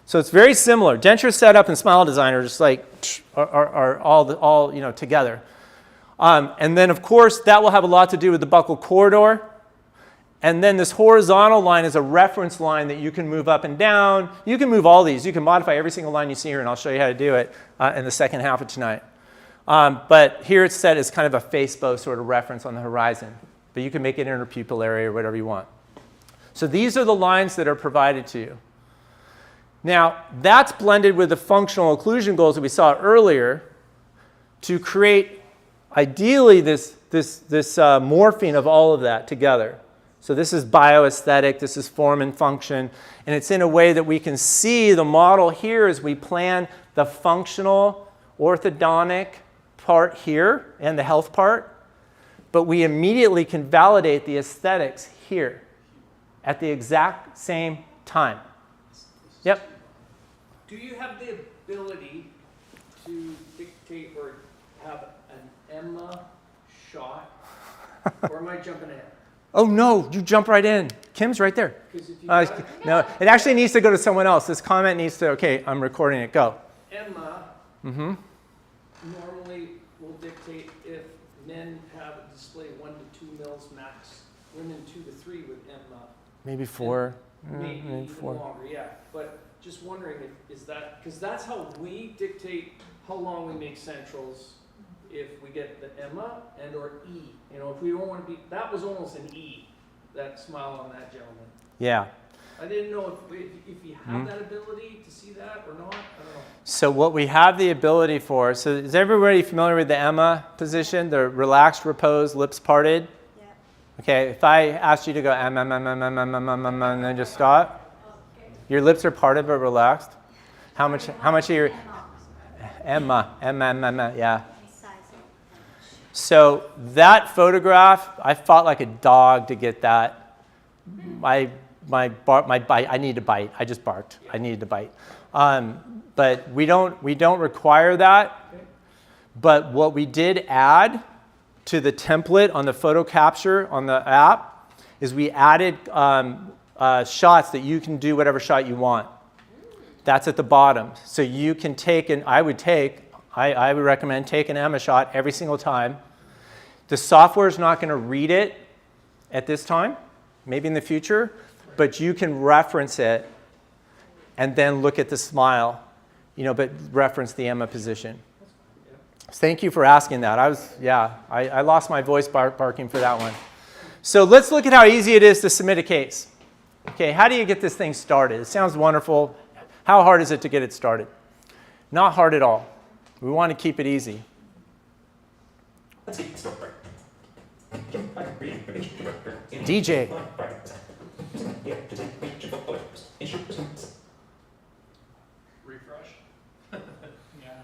Speaker 3: So it's very similar. Denture setup and smile design are just like are all together. And then of course that will have a lot to do with the buccal corridor. And then this horizontal line is a reference line that you can move up and down. You can move all these. You can modify every single line you see here, and I'll show you how to do it in the second half of tonight. But here it's set as kind of a face bow sort of reference on the horizon. But you can make it interpupillary or whatever you want. So these are the lines that are provided to you. Now, that's blended with the functional occlusion goals that we saw earlier to create, ideally, this morphing of all of that together. So this is bioaesthetic, this is form and function, and it's in a way that we can see the model here as we plan the functional orthodontic part here and the health part, but we immediately can validate the aesthetics here at the exact same time. Yep?
Speaker 4: Do you have the ability to dictate or have an Emma shot, or am I jumping ahead?
Speaker 3: Oh no, you jump right in. Kim's right there. No, it actually needs to go to someone else. This comment needs to, okay, I'm recording it, go.
Speaker 4: Emma normally will dictate if men have a display 1 to 2 mils max, women 2 to 3 with Emma.
Speaker 3: Maybe 4.
Speaker 4: Maybe even 4. Longer, yeah. But just wondering, is that, because that's how we dictate how long we make centrals. If we get the Emma and or E, if we don't want to be, that was almost an E, that smile on that gentleman.
Speaker 3: Yeah.
Speaker 4: I didn't know if you have that ability to see that or not. I don't know.
Speaker 3: So what we have the ability for, so is everybody familiar with the Emma position, the relaxed repose, lips parted?
Speaker 6: Yeah.
Speaker 3: Okay, if I asked you to go and then just stop, your lips are parted but relaxed. How much are your yeah. So that photograph, I fought like a dog to get that. My bite, I need to bite. I just barked. I needed to bite. But we don't require that. But what we did add to the template on the photo capture on the app is we added shots that you can do whatever shot you want. That's at the bottom. So you can take, and I would recommend take an Emma shot every single time. The software is not going to read it at this time, maybe in the future, but you can reference it and then look at the smile, but reference the Emma position. Thank you for asking that. I lost my voice barking for that one. So let's look at how easy it is to submit a case. Okay, how do you get this thing started? It sounds wonderful. How hard is it to get it started? Not hard at all. We want to keep it easy. DJ.
Speaker 8: Refresh.
Speaker 2: Yeah,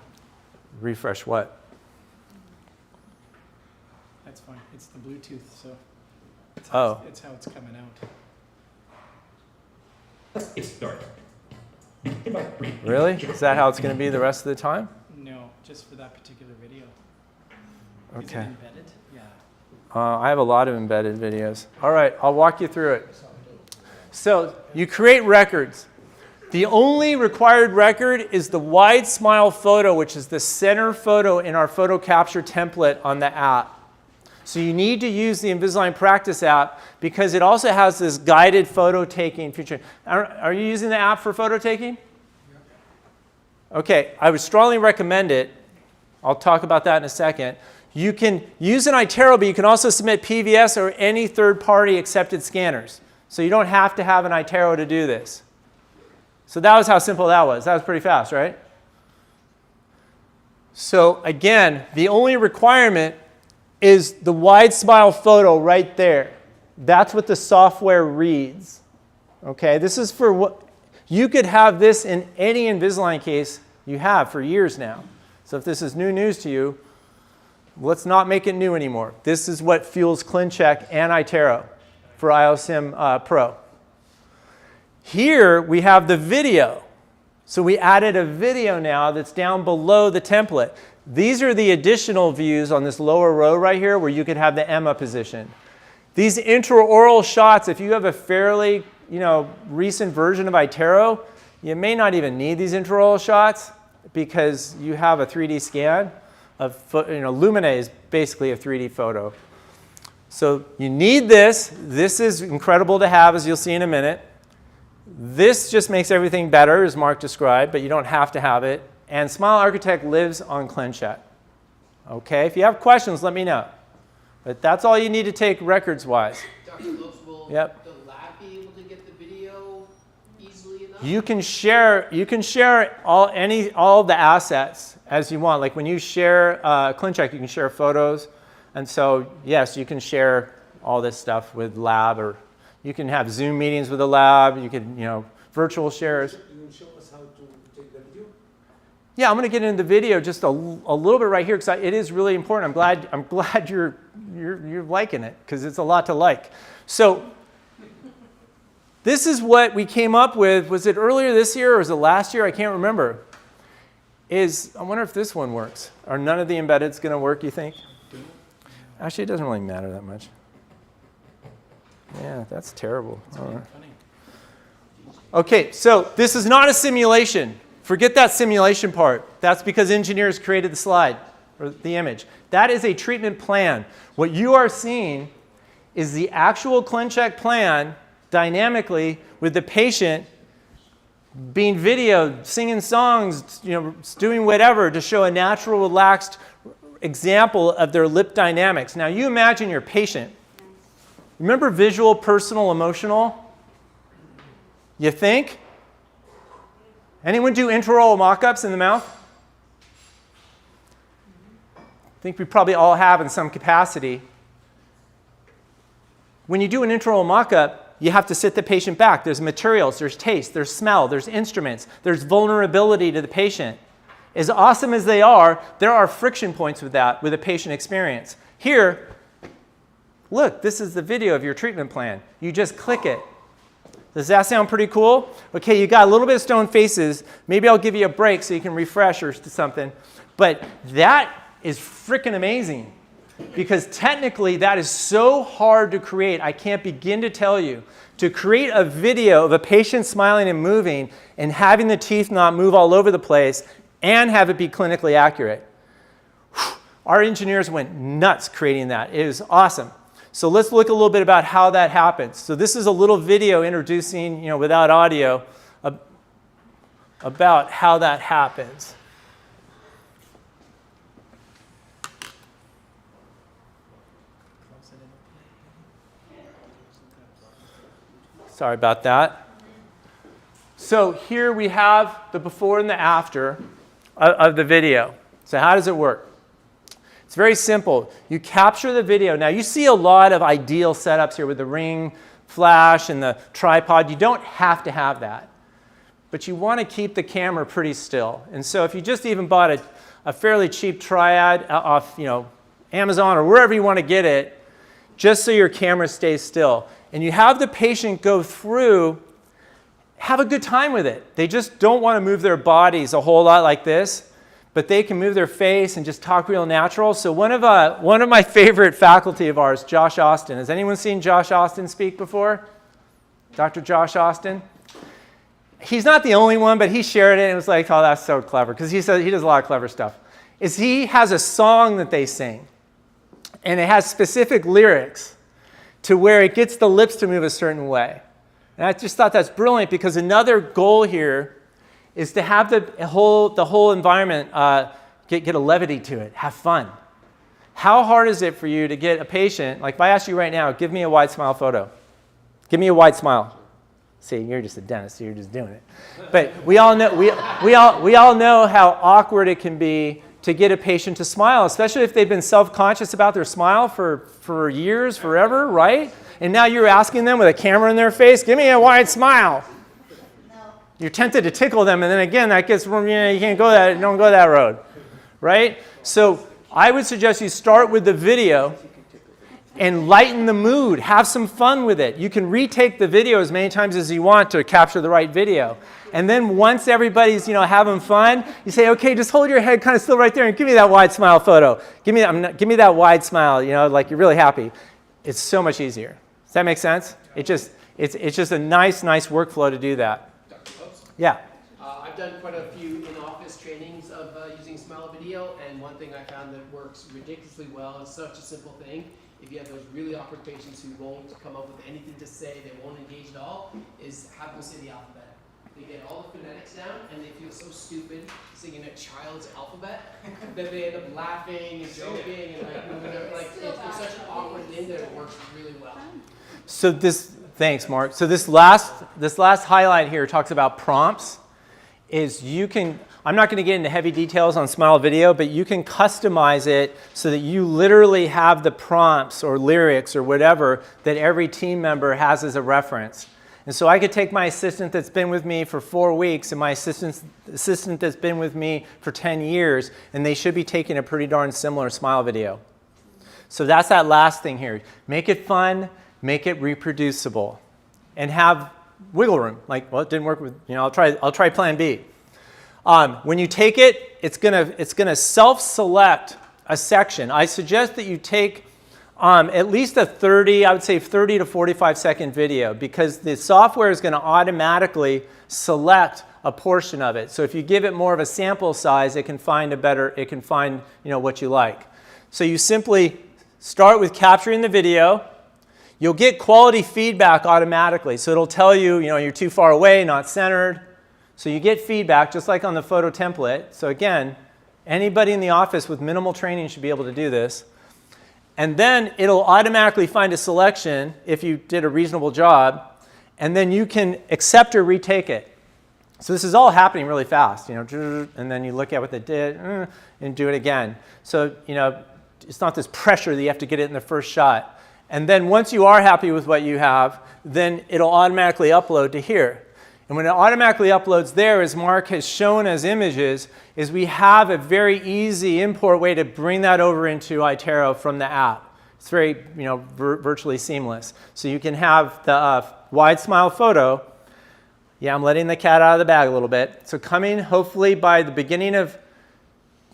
Speaker 3: Refresh what?
Speaker 2: that's fine. It's the Bluetooth, so it's
Speaker 3: Oh.
Speaker 2: it's how it's coming out.
Speaker 3: Really? Is that how it's going to be the rest of the time?
Speaker 2: No, just for that particular video. Is it
Speaker 3: Okay.
Speaker 2: embedded? Yeah.
Speaker 3: I have a lot of embedded videos. All right, I'll walk you through it. So you create records. The only required record is the wide smile photo, which is the center photo in our photo capture template on the app. So you need to use the Invisalign Practice app because it also has this guided photo taking feature. Are you using the app for photo taking? Okay, I would strongly recommend it. I'll talk about that in a second. You can use an iTero, but you can also submit PVS or any third-party accepted scanners. So you don't have to have an iTero to do this. So that was how simple that was. That was pretty fast, right? So again, the only requirement is the wide smile photo right there. That's what the software reads. Okay, this is for what you could have this in any Invisalign case you have for years now. So if this is new news to you, let's not make it new anymore. This is what fuels ClinCheck and iTero for IOSIM Pro. Here we have the video. So we added a video now that's down below the template. These are the additional views on this lower row right here where you could have the Emma position. These intraoral shots, if you have a fairly recent version of iTero, you may not even need these intraoral shots because you have a 3D scan of, Lumine is basically a 3D photo. So you need this. This is incredible to have, as you'll see in a minute. This just makes everything better, as Mark described, but you don't have to have it. And Smile Architect lives on ClinCheck. Okay, if you have questions, let me know. But that's all you need to take records-wise.
Speaker 7: Dr. Lopes, will the lab be able to get the video easily enough?
Speaker 3: You can share all the assets as you want. Like when you share ClinCheck, you can share photos. And so, yes, you can share all this stuff with lab, or you can have Zoom meetings with the lab. You can, virtual shares.
Speaker 8: You will show us how to take the video?
Speaker 3: Yeah, I'm going to get into the video just a little bit right here because it is really important. I'm glad you're liking it because it's a lot to like. So this is what we came up with. Was it earlier this year or was it last year? I can't remember. I wonder if this one works. Are none of the embeddeds going to work, you think? Actually, it doesn't really matter that much. Yeah, that's terrible. All right. Okay, so this is not a simulation. Forget that simulation part. That's because engineers created the slide or the image. That is a treatment plan. What you are seeing is the actual ClinCheck plan dynamically with the patient being videoed, singing songs, doing whatever to show a natural, relaxed example of their lip dynamics. Now you imagine your patient. Remember visual, personal, emotional? You think? Anyone do intraoral mock-ups in the mouth? I think we probably all have in some capacity. When you do an intraoral mock-up, you have to sit the patient back. There's materials, there's taste, there's smell, there's instruments, there's vulnerability to the patient. As awesome as they are, there are friction points with that, with a patient experience. Here, look, this is the video of your treatment plan. You just click it. Does that sound pretty cool? Okay, you got a little bit of stone faces. Maybe I'll give you a break so you can refresh or something. But that is freaking amazing, because technically that is so hard to create. I can't begin to tell you. To create a video of a patient smiling and moving and having the teeth not move all over the place and have it be clinically accurate. Our engineers went nuts creating that. It is awesome. So let's look a little bit about how that happens. So this is a little video introducing, without audio, about how that happens. Sorry about that. So here we have the before and the after of the video. So how does it work? It's very simple. You capture the video. Now you see a lot of ideal setups here with the ring flash and the tripod. You don't have to have that, but you want to keep the camera pretty still. And so if you just even bought a fairly cheap triad off Amazon or wherever you want to get it, just so your camera stays still, and you have the patient go through, have a good time with it. They just don't want to move their bodies a whole lot like this, but they can move their face and just talk real natural. So one of my favorite faculty of ours, Josh Austin. Has anyone seen Josh Austin speak before? Dr. Josh Austin? He's not the only one, but he shared it and it was like, oh, that's so clever, because he says he does a lot of clever stuff. He has a song that they sing, and it has specific lyrics to where it gets the lips to move a certain way. And I just thought that's brilliant, because another goal here is to have the whole environment get a levity to it, have fun. How hard is it for you to get a patient, like if I ask you right now, give me a wide smile photo. Give me a wide smile. See, you're just a dentist, so you're just doing it. But we all know, we all know how awkward it can be to get a patient to smile, especially if they've been self-conscious about their smile for years, forever, right? And now you're asking them with a camera in their face, give me a wide smile.
Speaker 6: No.
Speaker 3: You're tempted to tickle them, and then again, that gets, you can't go that, don't go that road, right? So I would suggest you start with the video and lighten the mood. Have some fun with it. You can retake the video as many times as you want to capture the right video. And then once everybody's having fun, you say, okay, just hold your head kind of still right there and give me that wide smile photo. Give me that wide smile, like you're really happy. It's so much easier. Does that make sense? It's just a nice workflow to do that.
Speaker 7: Dr. Post?
Speaker 3: Yeah.
Speaker 7: I've done quite a few in-office trainings of using Smile Video, and one thing I found that works ridiculously well, it's such a simple thing. If you have those really awkward patients who won't come up with anything to say, they won't engage at all, is have them say the alphabet. They get all the phonetics down, and they feel so stupid singing a child's alphabet that they end up laughing and joking and it's such an awkward thing that it works really well.
Speaker 3: So thanks, Mark. So this last highlight here talks about prompts. I'm not going to get into heavy details on Smile Video, but you can customize it so that you literally have the prompts or lyrics or whatever that every team member has as a reference. And so I could take my assistant that's been with me for 4 weeks and my assistant that's been with me for 10 years, and they should be taking a pretty darn similar Smile Video. So that's that last thing here. Make it fun, make it reproducible, and have wiggle room. Like, well, it didn't work with, I'll try plan B. When you take it, it's gonna self-select a section. I suggest that you take at least a 30 to 45 second video, because the software is going to automatically select a portion of it. So if you give it more of a sample size, it can find what you like. So you simply start with capturing the video. You'll get quality feedback automatically. So it'll tell you, you're too far away, not centered. So you get feedback just like on the photo template. So again, anybody in the office with minimal training should be able to do this. And then it'll automatically find a selection if you did a reasonable job, and then you can accept or retake it. So this is all happening really fast, and then you look at what they did and do it again. So, it's not this pressure that you have to get it in the first shot. And then once you are happy with what you have, then it'll automatically upload to here. And when it automatically uploads there, as Mark has shown as images, is we have a very easy import way to bring that over into iTero from the app. It's very, virtually seamless. So you can have the wide smile photo. Yeah, I'm letting the cat out of the bag a little bit. So coming hopefully by the beginning of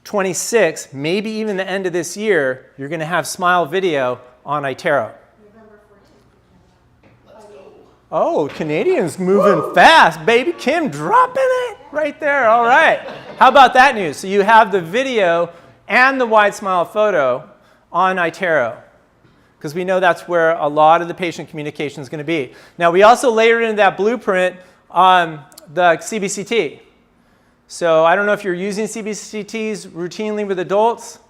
Speaker 3: 26, maybe even the end of this year, you're going to have smile video on iTero. Oh, Canadians moving fast. Baby Kim dropping it right there. All right. How about that news? So you have the video and the wide smile photo on iTero, because we know that's where a lot of the patient communication is going to be. Now, we also layered into that blueprint the CBCT. So I don't know if you're using CBCTs routinely with adults.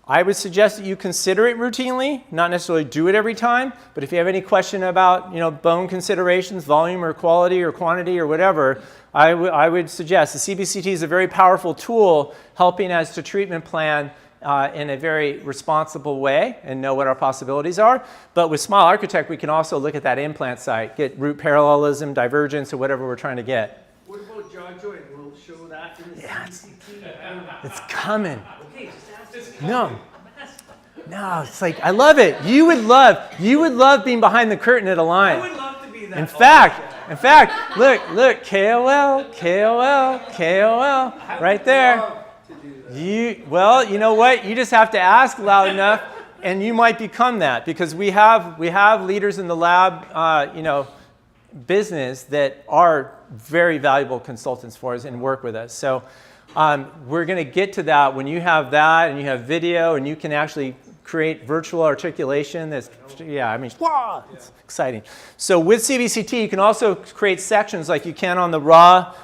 Speaker 3: I would suggest that you consider it routinely, not necessarily do it every time, but if you have any question about bone considerations, volume or quality or quantity or whatever, I would suggest the CBCT is a very powerful tool helping us to treatment plan in a very responsible way and know what our possibilities are. But with Smile Architect, we can also look at that implant site, get root parallelism, divergence, or whatever we're trying to get.
Speaker 4: What about jaw joint? We'll show that in the CBCT.
Speaker 3: It's coming.
Speaker 4: Okay, just ask us.
Speaker 3: No, it's like, I love it. You would love being behind the curtain at a line.
Speaker 4: I would love to be that.
Speaker 3: In fact, look, KOL, right there. Well, you know what? You just have to ask loud enough, and you might become that, because we have leaders in the lab, business that are very valuable consultants for us and work with us. So we're going to get to that when you have that and you have video and you can actually create virtual articulation. It's exciting. So with CBCT, you can also create sections like you can on the raw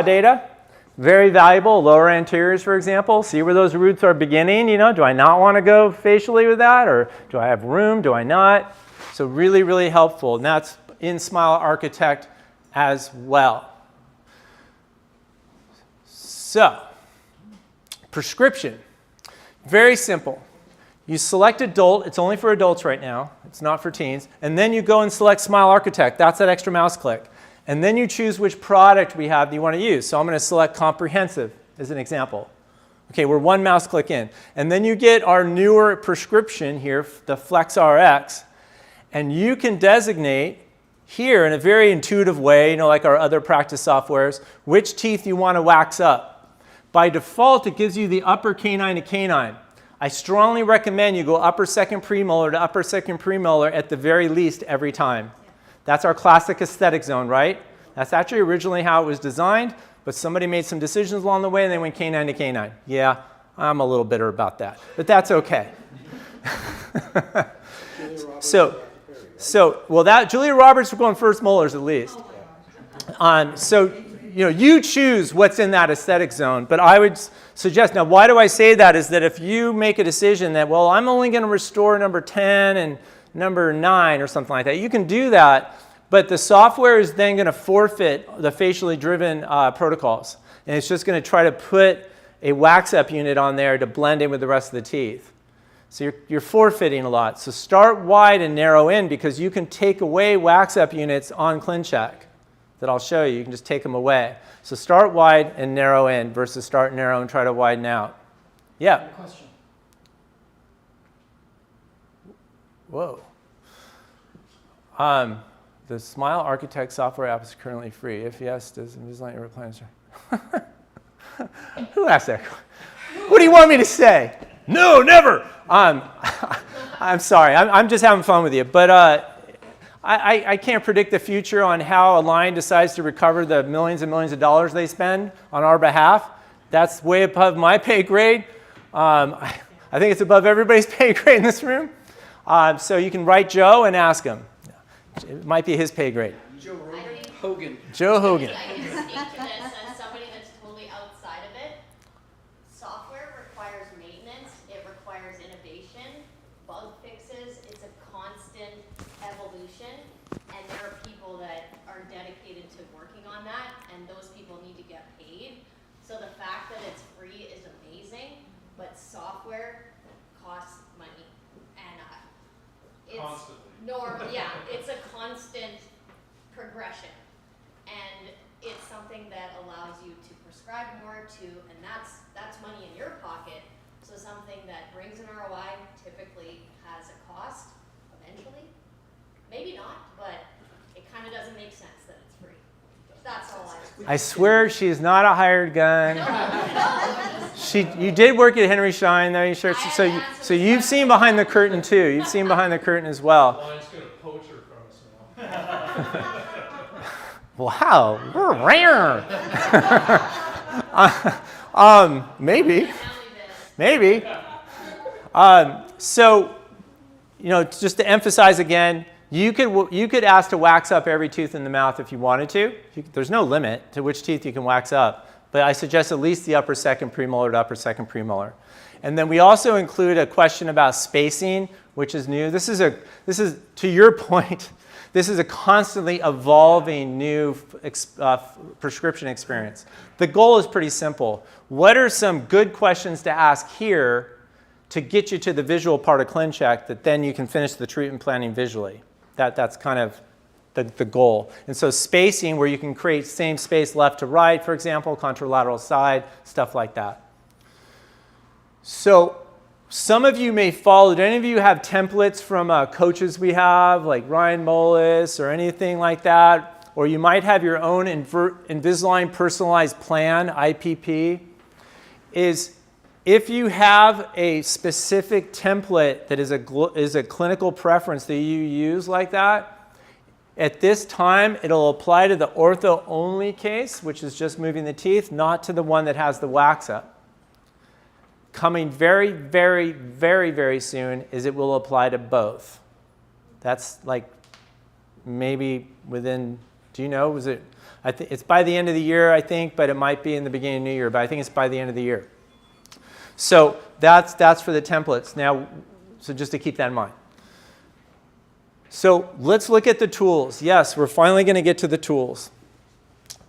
Speaker 3: data. Very valuable. Lower anteriors, for example. See where those roots are beginning. Do I not want to go facially with that, or do I have room? Do I not? So really, really helpful. And that's in Smile Architect as well. So, prescription. Very simple. You select adult. It's only for adults right now. It's not for teens. And then you go and select Smile Architect. That's that extra mouse click. And then you choose which product we have that you want to use. So I'm going to select Comprehensive as an example. Okay, we're one mouse click in. And then you get our newer prescription here, the FlexRx. And you can designate here in a very intuitive way, like our other practice softwares, which teeth you want to wax up. By default, it gives you the upper canine to canine. I strongly recommend you go upper second premolar to upper second premolar at the very least every time. That's our classic aesthetic zone, right? That's actually originally how it was designed, but somebody made some decisions along the way and they went canine to canine. Yeah, I'm a little bitter about that, but that's okay. Julia Roberts, we're going first molars at least. You choose what's in that aesthetic zone, but I would suggest, now why do I say that is that if you make a decision that, well, I'm only going to restore number 10 and number 9 or something like that, you can do that, but the software is then going to forfeit the facially driven protocols, and it's just going to try to put a WAXUP unit on there to blend in with the rest of the teeth. So you're forfeiting a lot. So start wide and narrow in, because you can take away WAXUP units on ClinCheck that I'll show you. You can just take them away. So start wide and narrow in versus start narrow and try to widen out. Yeah?
Speaker 2: Question.
Speaker 3: Whoa. The Smile Architect software app is currently free. If yes, does Invisalign ever plan to... Who asked that? What do you want me to say? No, never. I'm sorry. I'm just having fun with you. But I can't predict the future on how Align decides to recover the millions and millions of dollars they spend on our behalf. That's way above my pay grade. I think it's above everybody's pay grade in this room. So you can write Joe and ask him. It might be his pay grade.
Speaker 4: Joe Hogan.
Speaker 3: Joe Hogan.
Speaker 5: I can speak to this as somebody that's totally outside of it. Software requires maintenance. It requires innovation, bug fixes. It's a constant evolution, and there are people that are dedicated to working on that, and those people need to get paid. So the fact that it's free is amazing, but software costs money, and Yeah, it's a constant progression, and it's something that allows you to prescribe more to, and that's money in your pocket. So something that brings an ROI typically has a cost eventually. Maybe not, but it kind of doesn't make sense that it's free. That's all
Speaker 3: I swear she is not a hired gun. You did work at Henry Schein, though. So you've seen behind the curtain too. You've seen behind the curtain as well.
Speaker 8: Line's gonna poach her from us now.
Speaker 3: Wow, we're rare. Maybe. So, just to emphasize again, you could ask to wax up every tooth in the mouth if you wanted to. There's no limit to which teeth you can wax up, but I suggest at least the upper second premolar to upper second premolar. And then we also include a question about spacing, which is new. This is to your point, this is a constantly evolving new prescription experience. The goal is pretty simple. What are some good questions to ask here to get you to the visual part of ClinCheck that then you can finish the treatment planning visually? That's kind of the goal. And so spacing, where you can create same space left to right, for example, contralateral side, stuff like that. So some of you may follow. Do any of you have templates from coaches we have, like Ryan Mullis or anything like that? Or you might have your own Invisalign personalized plan, IPP. If you have a specific template that is a clinical preference that you use like that, at this time, it'll apply to the ortho-only case, which is just moving the teeth, not to the one that has the wax up. Coming very, very, very, very soon is it will apply to both. That's like maybe within, do you know, it's by the end of the year, I think, but it might be in the beginning of the new year, but I think it's by the end of the year. So that's for the templates. Now, so just to keep that in mind. So let's look at the tools. Yes, we're finally going to get to the tools.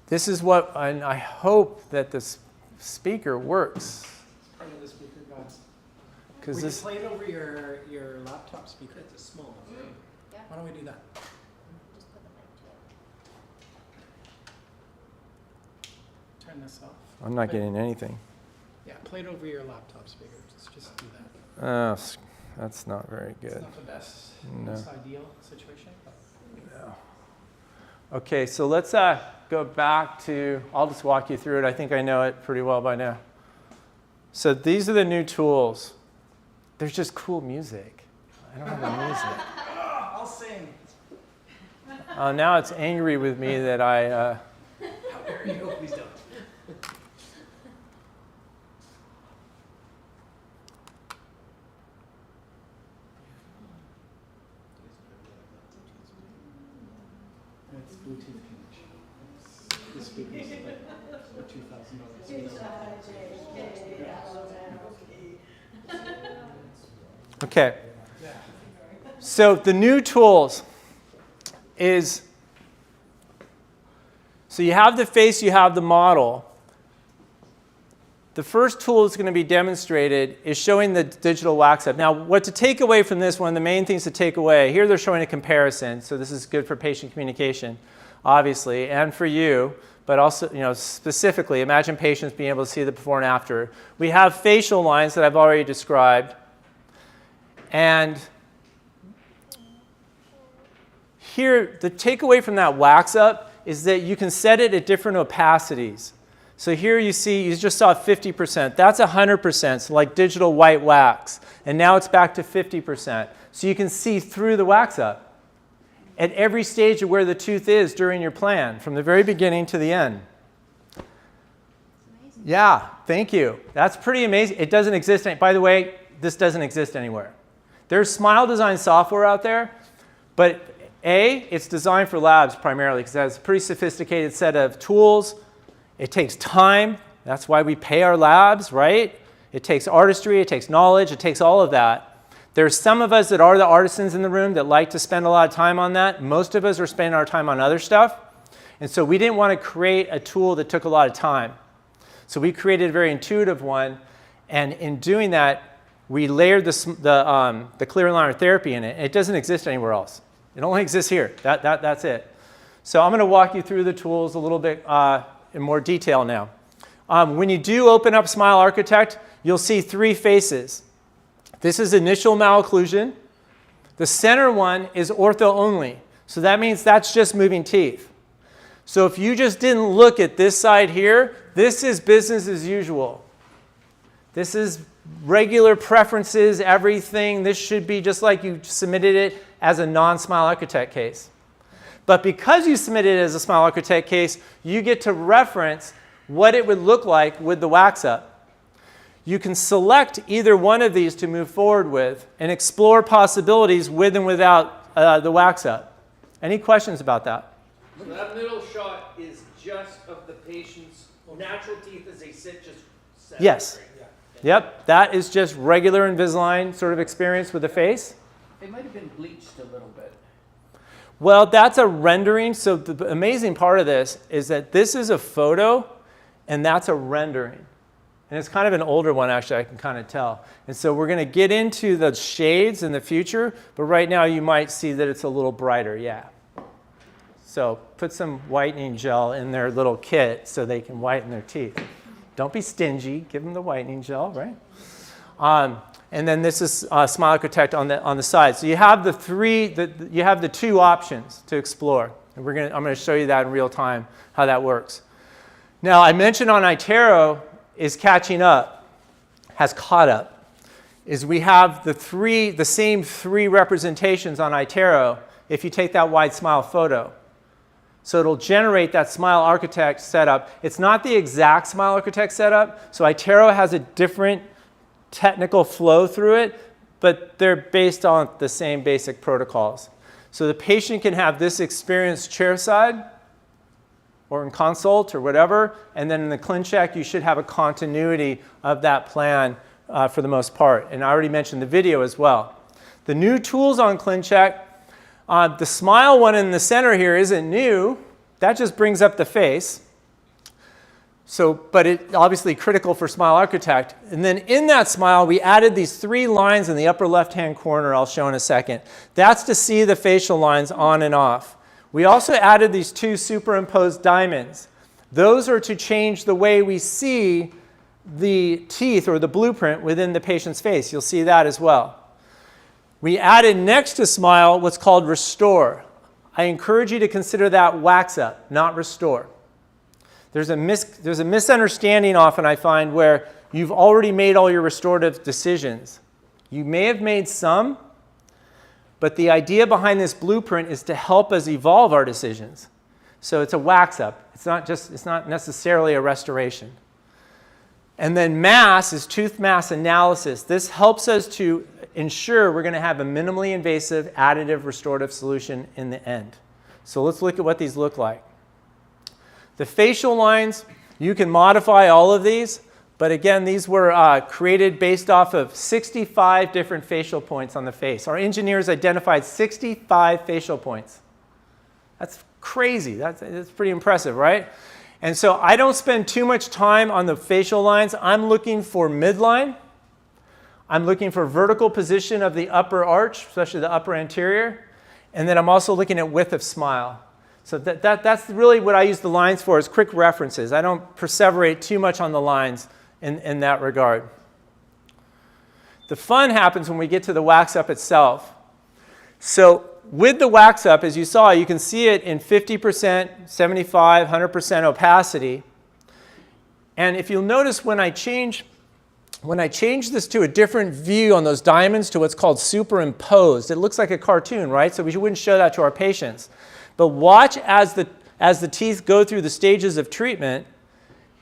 Speaker 3: This is what, and I hope that this speaker works.
Speaker 2: The speaker gods.
Speaker 3: Because
Speaker 2: this play it over your laptop speaker. It's a small one. Right?
Speaker 5: Yeah.
Speaker 2: Why don't we do that?
Speaker 5: Just put the mic to it.
Speaker 2: Turn this off.
Speaker 3: I'm not getting anything.
Speaker 2: Yeah, play it over your laptop speaker. Just do that.
Speaker 3: That's not very good.
Speaker 2: It's not the best, most ideal situation.
Speaker 3: No. Okay, so let's go back to, I'll just walk you through it. I think I know it pretty well by now. So these are the new tools. There's just cool music. I don't have the music.
Speaker 2: I'll sing.
Speaker 3: Now it's angry with me that I...
Speaker 2: How dare you? Please don't. It's Bluetooth connection. The speaker's like $2,000.
Speaker 3: Okay. So the new tools is, so you have the face, you have the model. The first tool that's going to be demonstrated is showing the digital wax up. Now, what to take away from this, one of the main things to take away, here they're showing a comparison, so this is good for patient communication, obviously, and for you, but also, specifically, imagine patients being able to see the before and after. We have facial lines that I've already described, and here, the takeaway from that wax up is that you can set it at different opacities. So here you see, you just saw 50%. That's 100%, so like digital white wax. And now it's back to 50%. So you can see through the wax up at every stage of where the tooth is during your plan, from the very beginning to the end. Yeah, thank you. That's pretty amazing. It doesn't exist. By the way, this doesn't exist anywhere. There's smile design software out there, but it's designed for labs primarily because it has a pretty sophisticated set of tools. It takes time. That's why we pay our labs, right? It takes artistry. It takes knowledge. It takes all of that. There's some of us that are the artisans in the room that like to spend a lot of time on that. Most of us are spending our time on other stuff. And so we didn't want to create a tool that took a lot of time. So we created a very intuitive one. And in doing that, we layered the clear aligner therapy in it. It doesn't exist anywhere else. It only exists here. That's it. So I'm going to walk you through the tools a little bit in more detail now. When you do open up Smile Architect, you'll see three faces. This is initial malocclusion. The center one is ortho only. So that means that's just moving teeth. So if you just didn't look at this side here, this is business as usual. This is regular preferences, everything. This should be just like you submitted it as a non-Smile Architect case. But because you submitted it as a Smile Architect case, you get to reference what it would look like with the WAXUP. You can select either one of these to move forward with and explore possibilities with and without the WAXUP. Any questions about that?
Speaker 4: So that middle shot is just of the patient's natural teeth as they sit just set.
Speaker 3: Yes. Yep, that is just regular Invisalign sort of experience with the face.
Speaker 4: It might have been bleached a little bit.
Speaker 3: Well, that's a rendering. So the amazing part of this is that this is a photo and that's a rendering. And it's kind of an older one, actually, I can kind of tell. And so we're going to get into the shades in the future, but right now you might see that it's a little brighter, yeah. So put some whitening gel in their little kit so they can whiten their teeth. Don't be stingy, give them the whitening gel, right? And then this is Smile Architect on the side. So you have the two options to explore. And I'm going to show you that in real time, how that works. Now, I mentioned on iTero is catching up, has caught up, is we have the same three representations on iTero if you take that wide smile photo. So it'll generate that Smile Architect setup. It's not the exact Smile Architect setup, so iTero has a different technical flow through it, but they're based on the same basic protocols. So the patient can have this experience chairside or in consult or whatever, and then in the ClinCheck you should have a continuity of that plan for the most part. And I already mentioned the video as well. The new tools on ClinCheck, the smile one in the center here isn't new. That just brings up the face. So, but it's obviously critical for Smile Architect. And then in that smile, we added these three lines in the upper left-hand corner I'll show in a second. That's to see the facial lines on and off. We also added these two superimposed diamonds. Those are to change the way we see the teeth or the blueprint within the patient's face. You'll see that as well. We added next to smile what's called restore. I encourage you to consider that WAXUP, not restore. There's a misunderstanding often, I find, where you've already made all your restorative decisions. You may have made some, but the idea behind this blueprint is to help us evolve our decisions. So it's a WAXUP. It's not necessarily a restoration. And then MAS is tooth mass analysis. This helps us to ensure we're going to have a minimally invasive additive restorative solution in the end. So let's look at what these look like. The facial lines, you can modify all of these, but again, these were created based off of 65 different facial points on the face. Our engineers identified 65 facial points. That's crazy. That's pretty impressive, right? And so I don't spend too much time on the facial lines. I'm looking for midline. I'm looking for vertical position of the upper arch, especially the upper anterior. And then I'm also looking at width of smile. So that's really what I use the lines for, is quick references. I don't perseverate too much on the lines in that regard. The fun happens when we get to the WAXUP itself. So with the WAXUP, as you saw, you can see it in 50%, 75, 100% opacity. And if you'll notice when I change this to a different view on those diamonds to what's called superimposed, it looks like a cartoon, right? So we wouldn't show that to our patients. But watch as the teeth go through the stages of treatment,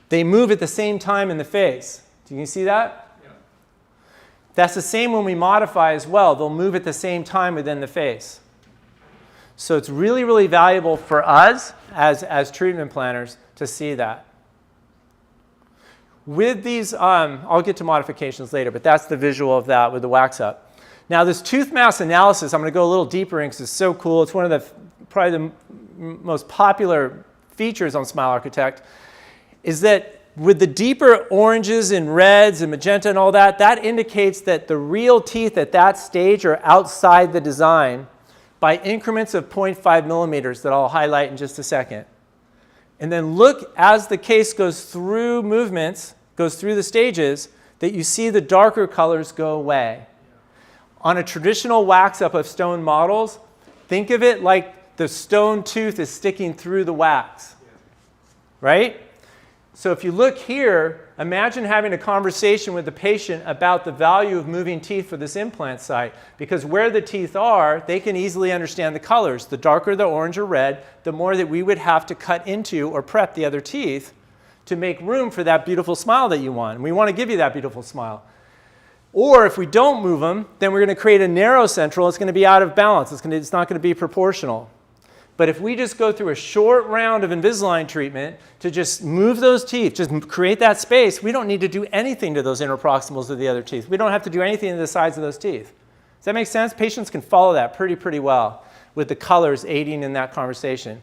Speaker 3: they move at the same time in the face. Do you see that? Yeah. That's the same when we modify as well. They'll move at the same time within the face. So it's really, really valuable for us as treatment planners to see that. With these, I'll get to modifications later, but that's the visual of that with the WAXUP. Now this tooth mass analysis, I'm going to go a little deeper in because it's so cool. It's one of probably the most popular features on Smile Architect, is that with the deeper oranges and reds and magenta and all that, that indicates that the real teeth at that stage are outside the design by increments of 0.5 millimeters that I'll highlight in just a second. And then look as the case goes through movements, goes through the stages, that you see the darker colors go away. On a traditional wax up of stone models, think of it like the stone tooth is sticking through the wax, right? So if you look here, imagine having a conversation with the patient about the value of moving teeth for this implant site, because where the teeth are, they can easily understand the colors. The darker the orange or red, the more that we would have to cut into or prep the other teeth to make room for that beautiful smile that you want. And we want to give you that beautiful smile. Or if we don't move them, then we're going to create a narrow central. It's going to be out of balance. It's not going to be proportional. But if we just go through a short round of Invisalign treatment to just move those teeth, just create that space, we don't need to do anything to those interproximals of the other teeth. We don't have to do anything to the sides of those teeth. Does that make sense? Patients can follow that pretty well with the colors aiding in that conversation.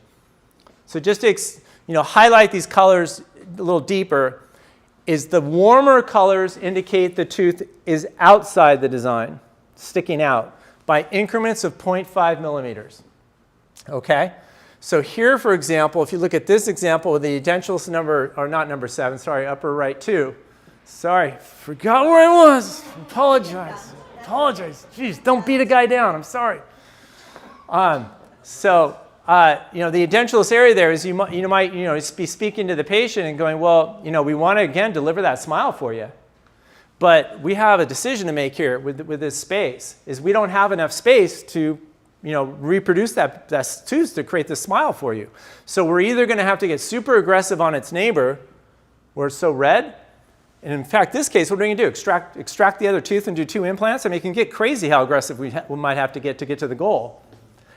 Speaker 3: So just to highlight these colors a little deeper, is the warmer colors indicate the tooth is outside the design, sticking out, by increments of 0.5 millimeters. Okay? So here, for example, if you look at this example with the edentulous number, or not number 7, sorry, upper right 2. Sorry, forgot where I was. Apologize. Jeez, don't beat a guy down. I'm sorry. The edentulous area there is you might be speaking to the patient and going, well, we want to, again, deliver that smile for you. But we have a decision to make here with this space, is we don't have enough space to reproduce that tooth to create the smile for you. So we're either going to have to get super aggressive on its neighbor, where it's so red. And in fact, this case, what are we going to do? Extract the other tooth and do 2 implants? I mean, it can get crazy how aggressive we might have to get to the goal.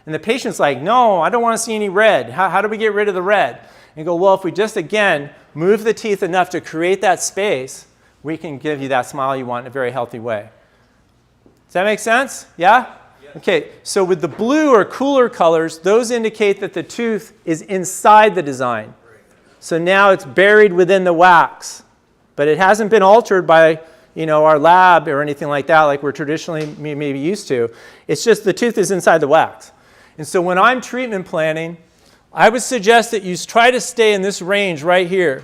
Speaker 3: And the patient's like, no, I don't want to see any red. How do we get rid of the red? And you go, well, if we just, again, move the teeth enough to create that space, we can give you that smile you want in a very healthy way. Does that make sense? Yeah? Yes. Okay, so with the blue or cooler colors, those indicate that the tooth is inside the design. So now it's buried within the wax. But it hasn't been altered by our lab or anything like that, like we're traditionally maybe used to. It's just the tooth is inside the wax. And so when I'm treatment planning, I would suggest that you try to stay in this range right here.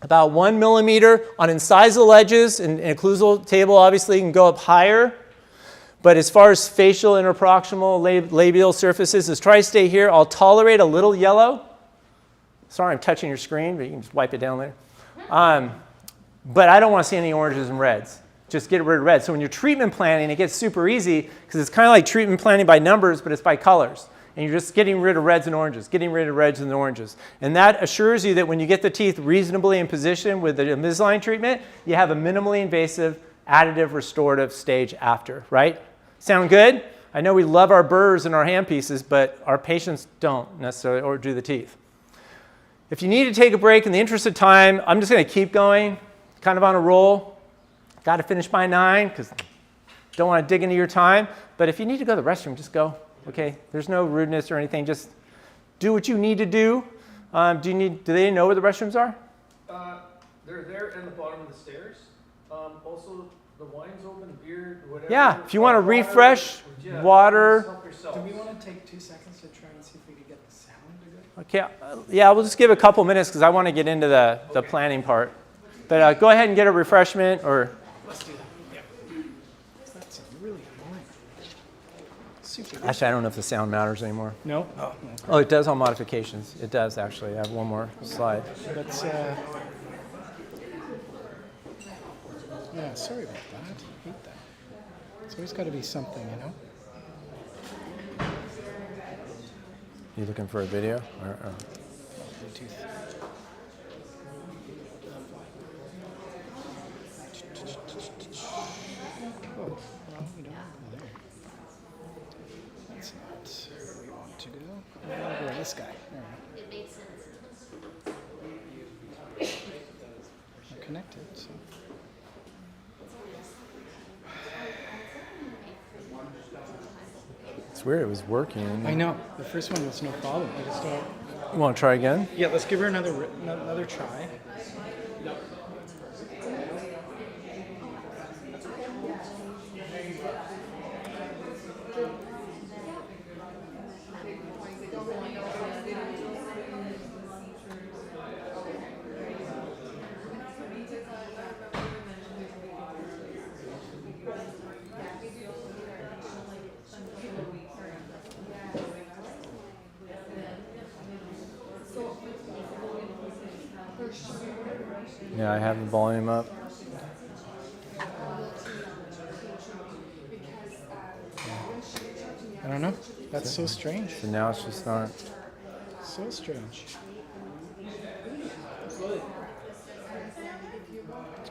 Speaker 3: About 1 millimeter on incisal edges, and occlusal table obviously can go up higher. But as far as facial, interproximal, labial surfaces, is try to stay here. I'll tolerate a little yellow. Sorry, I'm touching your screen, but you can just wipe it down later. But I don't want to see any oranges and reds. Just get rid of red. So when you're treatment planning, it gets super easy because it's kind of like treatment planning by numbers, but it's by colors. And you're just getting rid of reds and oranges, getting rid of reds and oranges. And that assures you that when you get the teeth reasonably in position with the Invisalign treatment, you have a minimally invasive, additive, restorative stage after, right? Sound good? I know we love our burrs and our handpieces, but our patients don't necessarily, or do the teeth. If you need to take a break in the interest of time, I'm just going to keep going, kind of on a roll. Got to finish by 9 because don't want to dig into your time. But if you need to go to the restroom, just go. Okay? There's no rudeness or anything. Just do what you need to do. Do they know where the restrooms are?
Speaker 8: They're there in the bottom of the stairs. Also, the wine's open, beer, whatever.
Speaker 3: Yeah. If you want to refresh, water.
Speaker 2: Do we want to take 2 seconds to try and see if we can get the sound to go?
Speaker 3: Okay. Yeah, we'll just give a couple minutes because I want to get into the planning part. But go ahead and get a refreshment or.
Speaker 2: Let's do that. Yeah. That's really annoying. Super.
Speaker 3: Actually, I don't know if the sound matters anymore.
Speaker 2: No?
Speaker 3: Oh, it does on modifications. It does, actually. I have one more slide.
Speaker 2: Let's, yeah, sorry about that. I hate that. It's always got to be something,
Speaker 3: You looking for a video?
Speaker 2: Bluetooth. Oh, well, we don't go there. That's not where we want to go. We want to go to this guy. There we go.
Speaker 5: It made sense.
Speaker 2: We're connected, so.
Speaker 3: It's weird. It was working.
Speaker 2: I know. The first one was no problem. I just don't.
Speaker 3: You want to try again?
Speaker 2: Yeah, let's give her another try. No.
Speaker 3: Yeah, I have the volume up.
Speaker 2: I don't know. That's so strange.
Speaker 3: So now it's just not.
Speaker 2: So strange.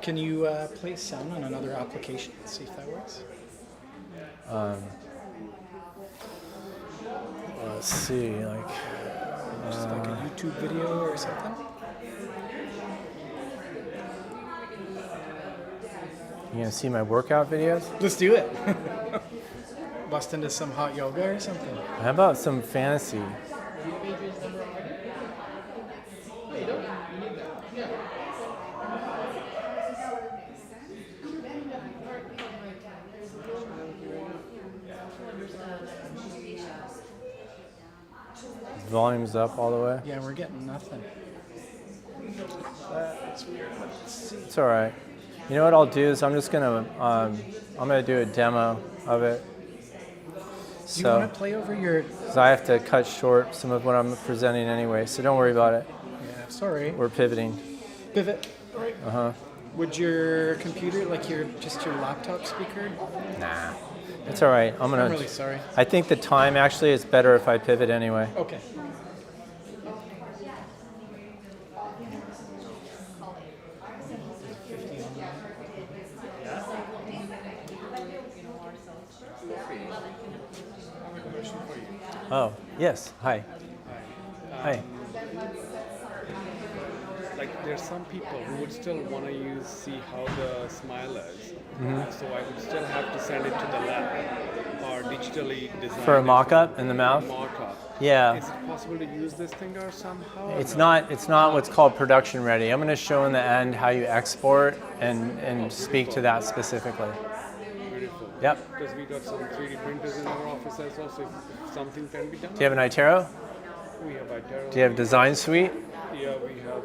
Speaker 2: Can you play sound on another application? See if that works.
Speaker 3: Let's see, like.
Speaker 2: Just like a YouTube video or something.
Speaker 3: You gonna see my workout videos?
Speaker 2: Let's do it. Bust into some hot yoga or something.
Speaker 3: How about some fantasy? Volume's up all the way.
Speaker 2: Yeah, we're getting nothing. That's weird. Let's see.
Speaker 3: It's all right. You know what I'll do is I'm gonna do a demo of it.
Speaker 2: Do you want to play over your?
Speaker 3: So I have to cut short some of what I'm presenting anyway. So don't worry about it.
Speaker 2: Yeah, sorry.
Speaker 3: We're pivoting.
Speaker 2: Pivot. Right. Would your computer, like your laptop speaker?
Speaker 3: Nah, it's all right.
Speaker 2: I'm really sorry.
Speaker 3: I think the time actually is better if I pivot anyway.
Speaker 2: Okay.
Speaker 3: Oh, yes. Hi. Hi.
Speaker 10: Like there's some people who would still want to see how the smile is. So I would still have to send it to the lab or digitally design
Speaker 3: For a
Speaker 10: it.
Speaker 3: mock-up in the mouth?
Speaker 10: Mock-up.
Speaker 3: Yeah.
Speaker 10: Is it possible to use this thing or somehow?
Speaker 3: It's not what's called production ready. I'm going to show in the end how you export and speak to that specifically.
Speaker 10: Beautiful.
Speaker 3: Yep.
Speaker 10: Because we got some 3D printers in our office as well, so if something can be done.
Speaker 3: Do you have an Itero?
Speaker 10: We have Itero.
Speaker 3: Do you have Design Suite?
Speaker 10: Yeah, we have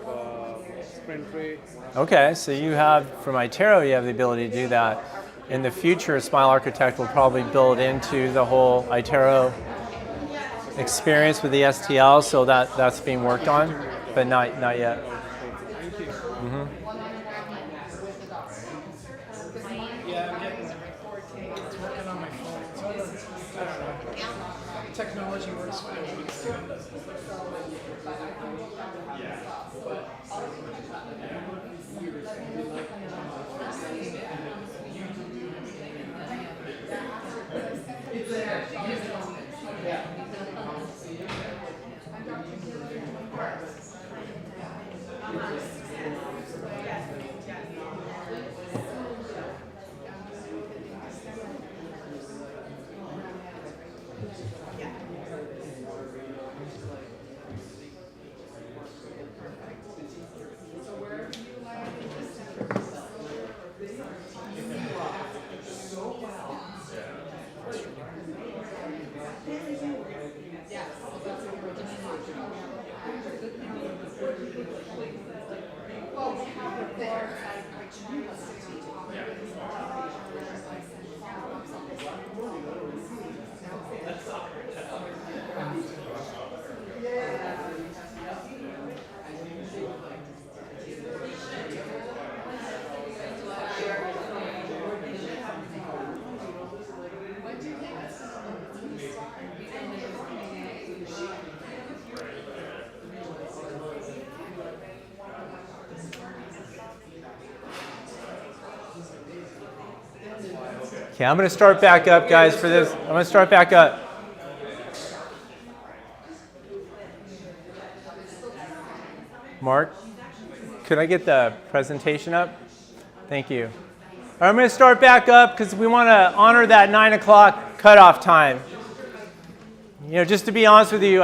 Speaker 10: Sprint Ray.
Speaker 3: Okay, so you have, from Itero, you have the ability to do that. In the future, Smile Architect will probably build into the whole Itero experience with the STL, so that's being worked on, but not yet.
Speaker 10: Thank you.
Speaker 2: Yeah, I'm getting it's working on my phone. Technology works fine.
Speaker 3: Okay, I'm going to start back up, guys, for this. I'm going to start back up. Mark, could I get the presentation up? Thank you. All right, I'm going to start back up because we want to honor that 9 o'clock cutoff time. You know, just to be honest with you,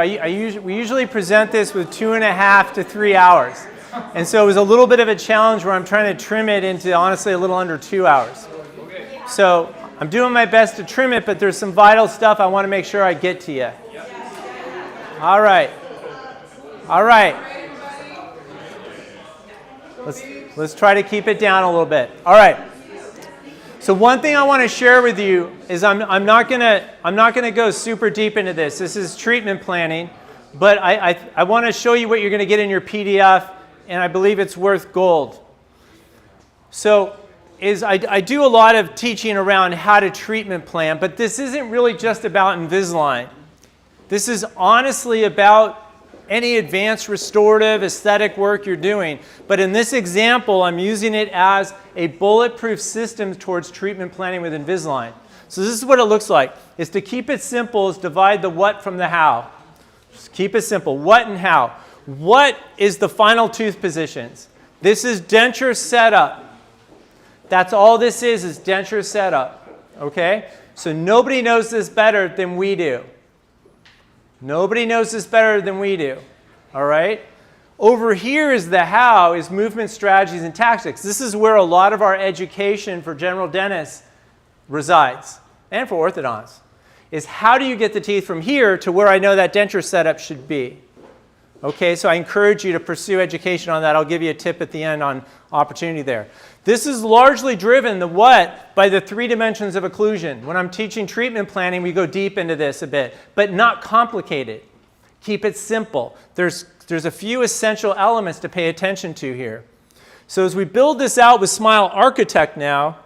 Speaker 3: we usually present this with 2.5 to 3 hours. And so it was a little bit of a challenge where I'm trying to trim it into, honestly, a little under 2 hours. So I'm doing my best to trim it, but there's some vital stuff I want to make sure I get to you. All right. All right. Let's try to keep it down a little bit. All right. So one thing I want to share with you is I'm not gonna go super deep into this. This is treatment planning, but I want to show you what you're going to get in your PDF, and I believe it's worth gold. So I do a lot of teaching around how to treatment plan, but this isn't really just about Invisalign. This is honestly about any advanced restorative aesthetic work you're doing. But in this example, I'm using it as a bulletproof system towards treatment planning with Invisalign. So this is what it looks like. Is to keep it simple is divide the what from the how. Just keep it simple. What and how. What is the final tooth positions? This is denture setup. That's all this is denture setup. Okay? So nobody knows this better than we do. Nobody knows this better than we do. All right? Over here is the how, is movement strategies and tactics. This is where a lot of our education for general dentists resides, and for orthodonts, is how do you get the teeth from here to where I know that denture setup should be? Okay, so I encourage you to pursue education on that. I'll give you a tip at the end on opportunity there. This is largely driven, the what, by the 3 dimensions of occlusion. When I'm teaching treatment planning, we go deep into this a bit, but not complicated. Keep it simple. There's a few essential elements to pay attention to here. So as we build this out with Smile Architect now,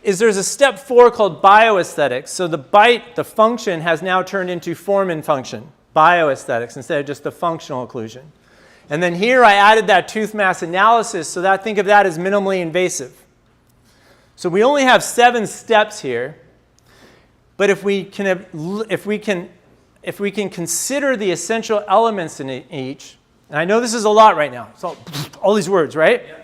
Speaker 3: there's a step 4 called bioaesthetics. So the bite, the function, has now turned into form and function. Bioaesthetics instead of just the functional occlusion. And then here I added that tooth mass analysis, so that think of that as minimally invasive. So we only have 7 steps here, but if we can consider the essential elements in each, and I know this is a lot right now, so all these words, right? Yeah.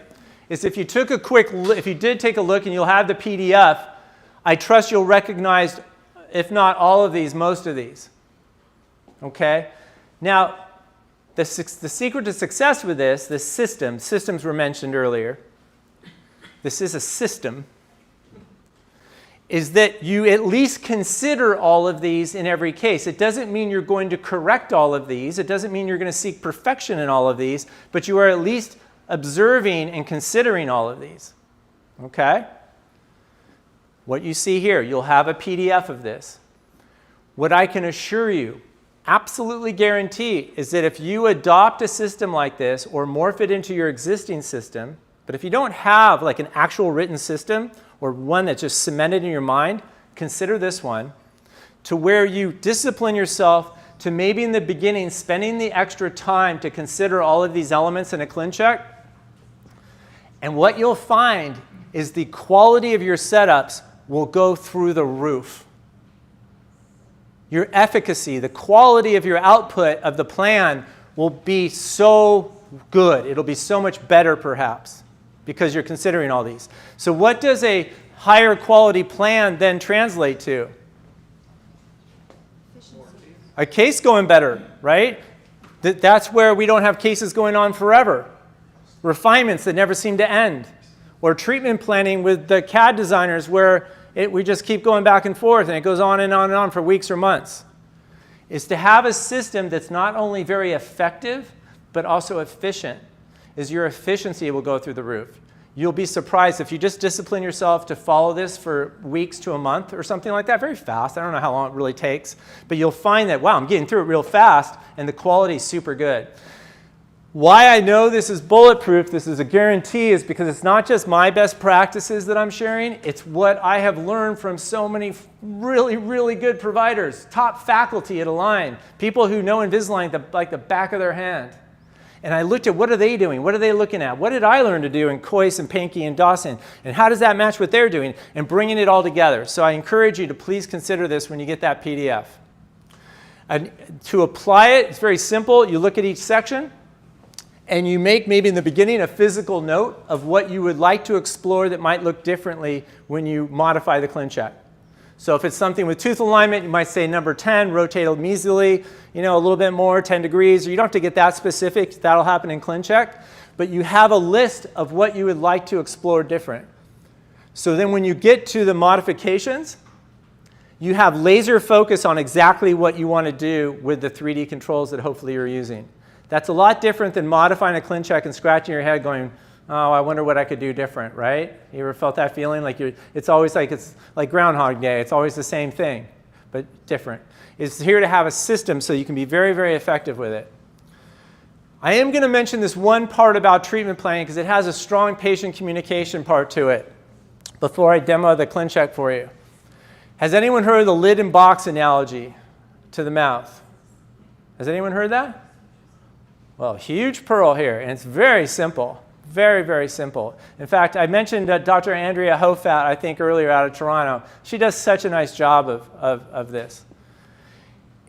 Speaker 3: Is if you did take a look, and you'll have the PDF, I trust you'll recognize, if not all of these, most of these. Okay? Now, the secret to success with this systems were mentioned earlier, this is a system, is that you at least consider all of these in every case. It doesn't mean you're going to correct all of these. It doesn't mean you're going to seek perfection in all of these, but you are at least observing and considering all of these. Okay? What you see here, you'll have a PDF of this. What I can assure you, absolutely guarantee, is that if you adopt a system like this or morph it into your existing system, but if you don't have like an actual written system or one that's just cemented in your mind, consider this one, to where you discipline yourself to maybe in the beginning spending the extra time to consider all of these elements in a ClinCheck. And what you'll find is the quality of your setups will go through the roof. Your efficacy, the quality of your output of the plan will be so good. It'll be so much better perhaps because you're considering all these. So what does a higher quality plan then translate to? A case going better, right? That's where we don't have cases going on forever. Refinements that never seem to end. Or treatment planning with the CAD designers where we just keep going back and forth and it goes on and on and on for weeks or months. Is to have a system that's not only very effective, but also efficient, is your efficiency will go through the roof. You'll be surprised if you just discipline yourself to follow this for weeks to a month or something like that, very fast. I don't know how long it really takes, but you'll find that, wow, I'm getting through it real fast and the quality is super good. Why I know this is bulletproof, this is a guarantee, is because it's not just my best practices that I'm sharing, it's what I have learned from so many really, really good providers, top faculty at Align, people who know Invisalign like the back of their hand. And I looked at what are they doing, what are they looking at, what did I learn to do in Coyce and Pankey and Dawson, and how does that match what they're doing, and bringing it all together. So I encourage you to please consider this when you get that PDF. And to apply it, it's very simple. You look at each section, and you make maybe in the beginning a physical note of what you would like to explore that might look differently when you modify the ClinCheck. So if it's something with tooth alignment, you might say number 10, rotate mesially, a little bit more, 10 degrees. Or you don't have to get that specific. That'll happen in ClinCheck. But you have a list of what you would like to explore different. So then when you get to the modifications, you have laser focus on exactly what you want to do with the 3D controls that hopefully you're using. That's a lot different than modifying a ClinCheck and scratching your head going, oh, I wonder what I could do different, right? You ever felt that feeling? It's always like it's like Groundhog Day. It's always the same thing, but different. It's here to have a system so you can be very, very effective with it. I am going to mention this one part about treatment planning because it has a strong patient communication part to it before I demo the ClinCheck for you. Has anyone heard of the lid and box analogy to the mouth? Has anyone heard that? Well, huge pearl here, and it's very simple. Very, very simple. In fact, I mentioned Dr. Andrea Hofat, I think, earlier out of Toronto. She does such a nice job of this.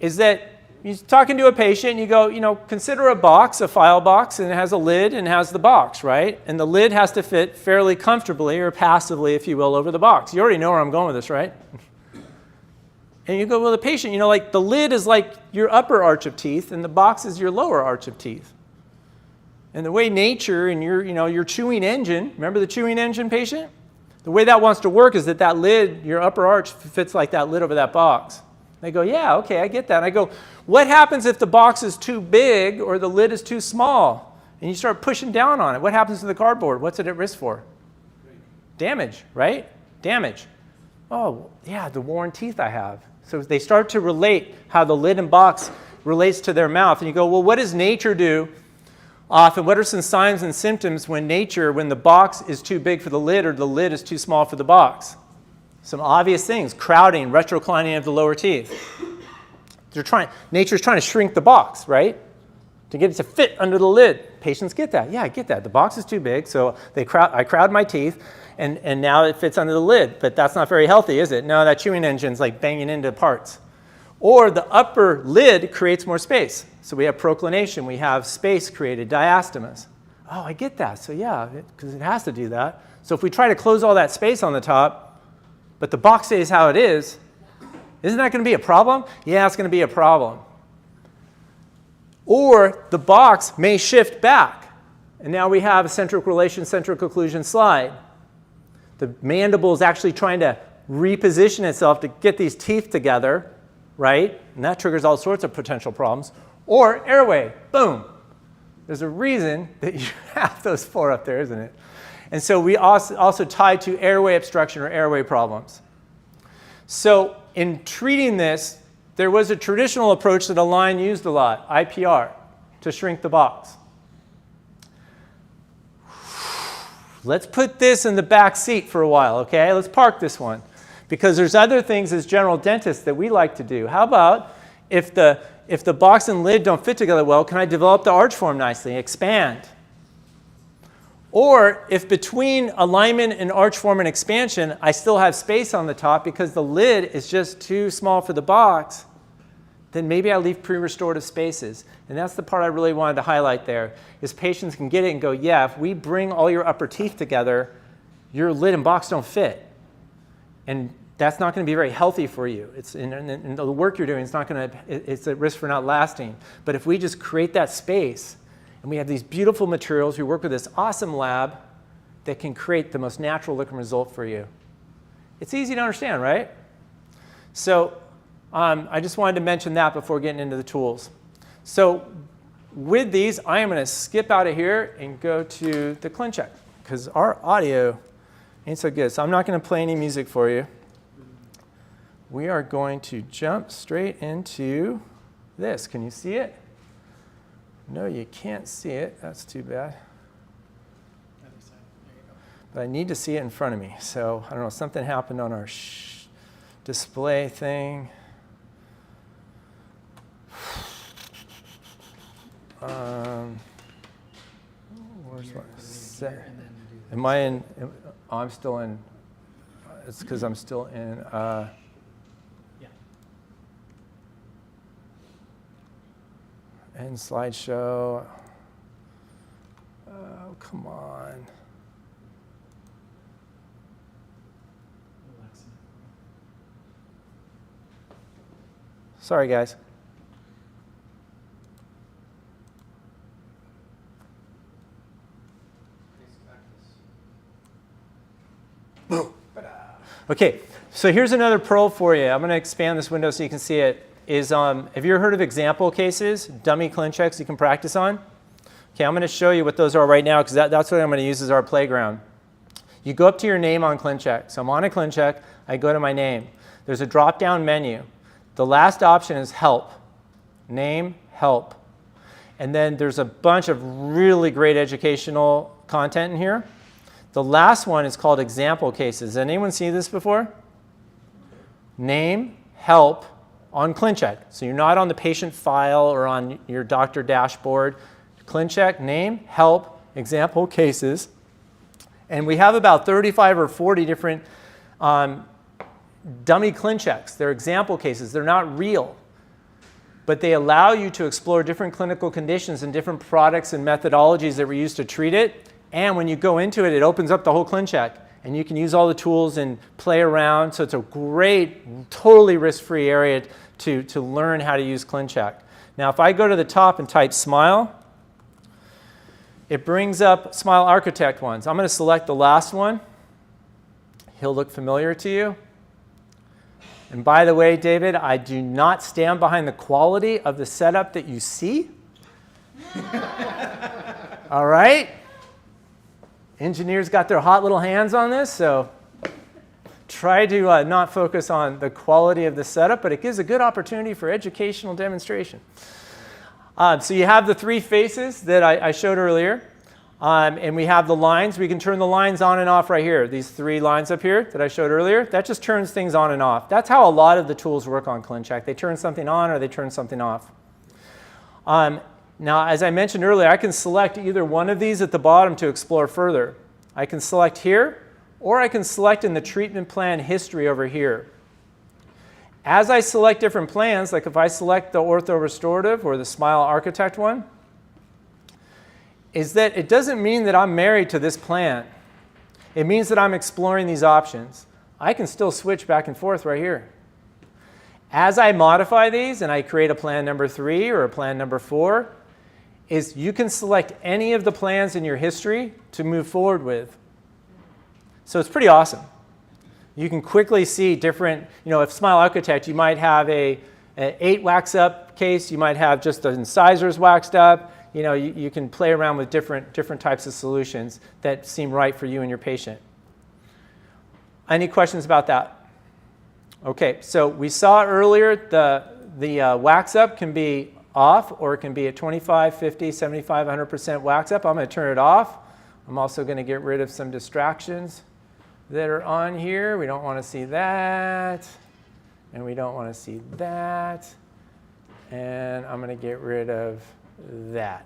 Speaker 3: Is that you're talking to a patient, and you go, you know, consider a box, a file box, and it has a lid and it has the box, right? And the lid has to fit fairly comfortably or passively, if you will, over the box. You already know where I'm going with this, right? And you go, well, the patient, you know, like the lid is like your upper arch of teeth, and the box is your lower arch of teeth. And the way nature and your chewing engine, remember the chewing engine patient? The way that wants to work is that that lid, your upper arch, fits like that lid over that box. They go, yeah, okay, I get that. And I go, what happens if the box is too big or the lid is too small? And you start pushing down on it. What happens to the cardboard? What's it at risk for? Damage, right? Damage. Oh, yeah, the worn teeth I have. So they start to relate how the lid and box relates to their mouth. And you go, well, what does nature do? Often, what are some signs and symptoms when the box is too big for the lid or the lid is too small for the box? Some obvious things: crowding, retroclining of the lower teeth. Nature's trying to shrink the box, right? To get it to fit under the lid. Patients get that. Yeah, I get that. The box is too big, so I crowd my teeth, and now it fits under the lid. But that's not very healthy, is it? No, that chewing engine's like banging into parts. Or the upper lid creates more space. So we have proclination, we have space created, diastemas. Oh, I get that. So yeah, because it has to do that. So if we try to close all that space on the top, but the box stays how it is, isn't that going to be a problem? Yeah, it's going to be a problem. Or the box may shift back. And now we have a centric relation, centric occlusion slide. The mandible is actually trying to reposition itself to get these teeth together, right? And that triggers all sorts of potential problems. Or airway, boom. There's a reason that you have those four up there, isn't it? And so we also tied to airway obstruction or airway problems. So in treating this, there was a traditional approach that Align used a lot, IPR, to shrink the box. Let's put this in the back seat for a while, okay? Let's park this one. Because there's other things as general dentists that we like to do. How about if the box and lid don't fit together well, can I develop the arch form nicely, expand? Or if between alignment and arch form and expansion, I still have space on the top because the lid is just too small for the box, then maybe I leave pre-restorative spaces. And that's the part I really wanted to highlight there, is patients can get it and go, yeah, if we bring all your upper teeth together, your lid and box don't fit. And that's not going to be very healthy for you. It's in the work you're doing, it's at risk for not lasting. But if we just create that space, and we have these beautiful materials, we work with this awesome lab that can create the most natural looking result for you. It's easy to understand, right? So I just wanted to mention that before getting into the tools. So with these, I am going to skip out of here and go to the ClinCheck, because our audio ain't so good. So I'm not going to play any music for you. We are going to jump straight into this. Can you see it? No, you can't see it. That's too bad. But I need to see it in front of me. So I don't know, something happened on our display thing. Where's my set? Am I in? Oh, I'm still in. It's because I'm still in. End slideshow. Oh, come on. Sorry, guys. Okay, so here's another pearl for you. I'm going to expand this window so you can see it. Have you ever heard of example cases, dummy ClinChecks you can practice on? Okay, I'm going to show you what those are right now because that's what I'm going to use as our playground. You go up to your name on ClinCheck. So I'm on a ClinCheck, I go to my name. There's a drop-down menu. The last option is help. Name, help. And then there's a bunch of really great educational content in here. The last one is called example cases. Has anyone seen this before? Name, help on ClinCheck. So you're not on the patient file or on your doctor dashboard. ClinCheck, name, help, example cases. And we have about 35 or 40 different dummy ClinChecks. They're example cases. They're not real. But they allow you to explore different clinical conditions and different products and methodologies that were used to treat it. And when you go into it, it opens up the whole ClinCheck. And you can use all the tools and play around. So it's a great, totally risk-free area to learn how to use ClinCheck. Now, if I go to the top and type SMILE, it brings up SMILE Architect ones. I'm going to select the last one. He'll look familiar to you. And by the way, David, I do not stand behind the quality of the setup that you see. All right? Engineers got their hot little hands on this, so try to not focus on the quality of the setup, but it gives a good opportunity for educational demonstration. So you have the three faces that I showed earlier, and we have the lines. We can turn the lines on and off right here. These three lines up here that I showed earlier, that just turns things on and off. That's how a lot of the tools work on ClinCheck. They turn something on or they turn something off. Now, as I mentioned earlier, I can select either one of these at the bottom to explore further. I can select here, or I can select in the treatment plan history over here. As I select different plans, like if I select the ortho restorative or the SMILE Architect one, is that it doesn't mean that I'm married to this plan. It means that I'm exploring these options. I can still switch back and forth right here. As I modify these and I create a plan number 3 or a plan number 4, is you can select any of the plans in your history to move forward with. So it's pretty awesome. You can quickly see different, if SMILE Architect, you might have an 8 wax up case, you might have just the incisors waxed up. You can play around with different types of solutions that seem right for you and your patient. Any questions about that? Okay, so we saw earlier the wax up can be off, or it can be at 25, 50, 75, 100% wax up. I'm going to turn it off. I'm also going to get rid of some distractions that are on here. We don't want to see that, and we don't want to see that, and I'm going to get rid of that.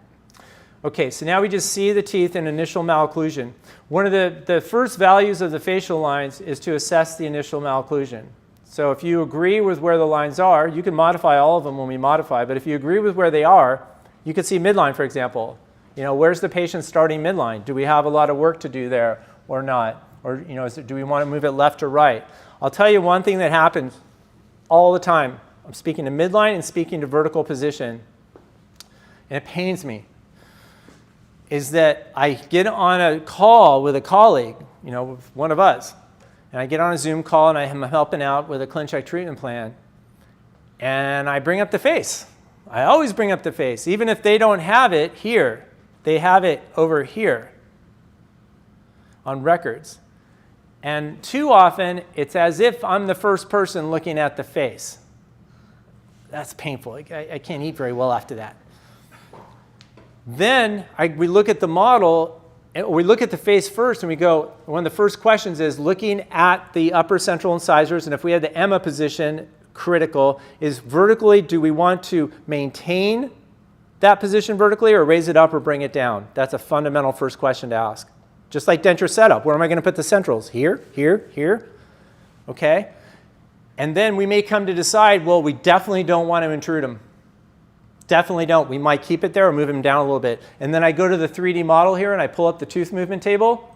Speaker 3: Okay, so now we just see the teeth in initial malocclusion. One of the first values of the facial lines is to assess the initial malocclusion. So if you agree with where the lines are, you can modify all of them when we modify, but if you agree with where they are, you can see midline, for example. Where's the patient starting midline? Do we have a lot of work to do there or not? Or do we want to move it left or right? I'll tell you one thing that happens all the time. I'm speaking to midline and speaking to vertical position, and it pains me, is that I get on a call with a colleague, with one of us, and I get on a Zoom call and I'm helping out with a ClinCheck treatment plan, and I bring up the face. I always bring up the face. Even if they don't have it here, they have it over here on records. And too often, it's as if I'm the first person looking at the face. That's painful. I can't eat very well after that. Then we look at the model, and we look at the face first, and we go, one of the first questions is looking at the upper central incisors, and if we have the EMMA position critical, is vertically, do we want to maintain that position vertically or raise it up or bring it down? That's a fundamental first question to ask. Just like denture setup, where am I going to put the centrals? Here, here, here, okay? And then we may come to decide, well, we definitely don't want to intrude them. Definitely don't. We might keep it there or move them down a little bit. And then I go to the 3D model here and I pull up the tooth movement table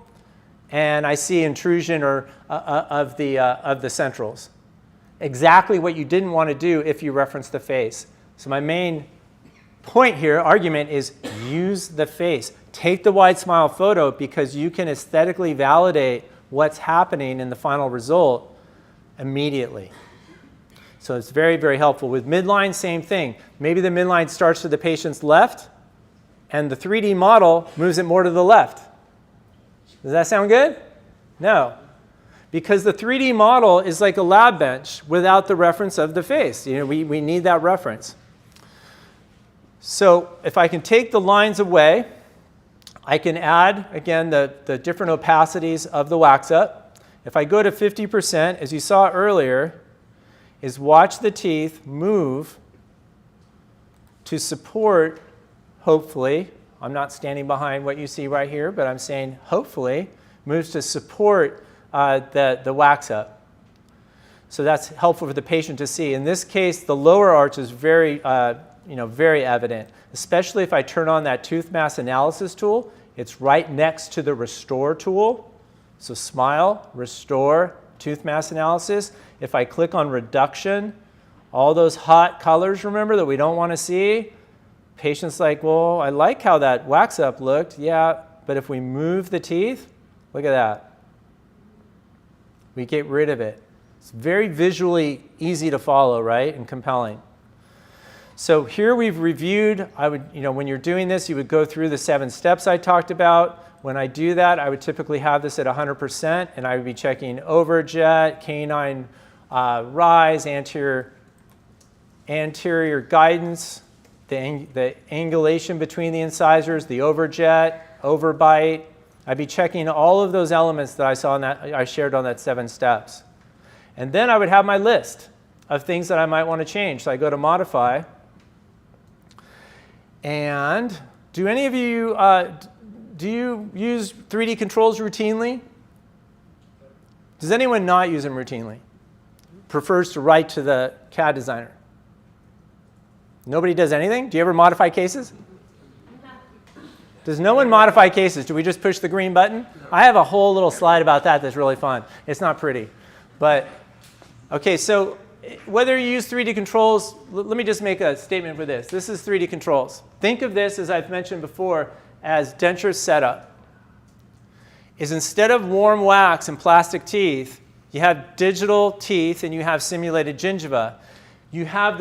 Speaker 3: and I see intrusion of the centrals. Exactly what you didn't want to do if you reference the face. So my main point here, argument, is use the face. Take the wide smile photo because you can aesthetically validate what's happening in the final result immediately. So it's very, very helpful. With midline, same thing. Maybe the midline starts to the patient's left, and the 3D model moves it more to the left. Does that sound good? No. Because the 3D model is like a lab bench without the reference of the face. We need that reference. So if I can take the lines away, I can add, again, the different opacities of the WAXUP. If I go to 50%, as you saw earlier, is watch the teeth move to support, hopefully, I'm not standing behind what you see right here, but I'm saying hopefully, moves to support the WAXUP. So that's helpful for the patient to see. In this case, the lower arch is very, very evident, especially if I turn on that tooth mass analysis tool. It's right next to the restore tool. So smile, restore, tooth mass analysis. If I click on reduction, all those hot colors, remember, that we don't want to see, patient's like, well, I like how that WAXUP looked. Yeah, but if we move the teeth, look at that. We get rid of it. It's very visually easy to follow, right, and compelling. So here we've reviewed, when you're doing this, you would go through the 7 steps I talked about. When I do that, I would typically have this at 100%, and I would be checking overjet, canine rise, anterior guidance, the angulation between the incisors, the overjet, overbite. I'd be checking all of those elements that I shared on that 7 steps. And then I would have my list of things that I might want to change. So I go to modify. And do any of you, do you use 3D controls routinely? Does anyone not use them routinely? Prefers to write to the CAD designer? Nobody does anything? Do you ever modify cases? Does no one modify cases? Do we just push the green button? I have a whole little slide about that that's really fun. It's not pretty. But, OK, so whether you use 3D controls, let me just make a statement for this. This is 3D controls. Think of this, as I've mentioned before, as denture setup. Is instead of warm wax and plastic teeth, you have digital teeth and you have simulated gingiva. You have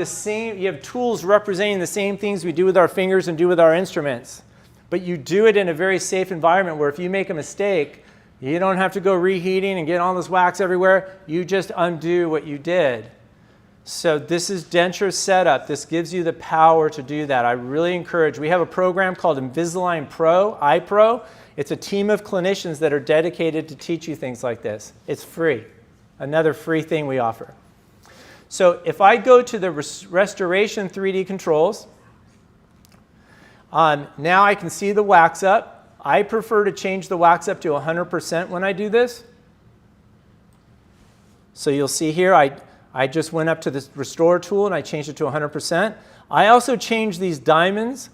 Speaker 3: tools representing the same things we do with our fingers and do with our instruments. But you do it in a very safe environment where if you make a mistake, you don't have to go reheating and get all this wax everywhere. You just undo what you did. So this is denture setup. This gives you the power to do that. I really encourage. We have a program called Invisalign Pro, iPro. It's a team of clinicians that are dedicated to teach you things like this. It's free. Another free thing we offer. So if I go to the restoration 3D controls, now I can see the WAXUP. I prefer to change the WAXUP to 100% when I do this. So you'll see here, I just went up to the restore tool and I changed it to 100%. I also changed these diamonds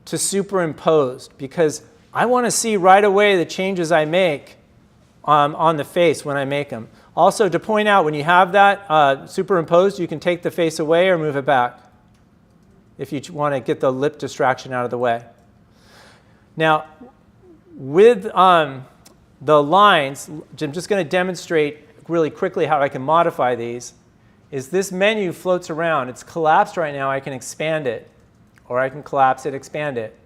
Speaker 3: to superimposed because I want to see right away the changes I make on the face when I make them. Also, to point out, when you have that superimposed, you can take the face away or move it back if you want to get the lip distraction out of the way. Now, with the lines, I'm just going to demonstrate really quickly how I can modify these. Is this menu floats around. It's collapsed right now. I can expand it, or I can collapse it, expand it.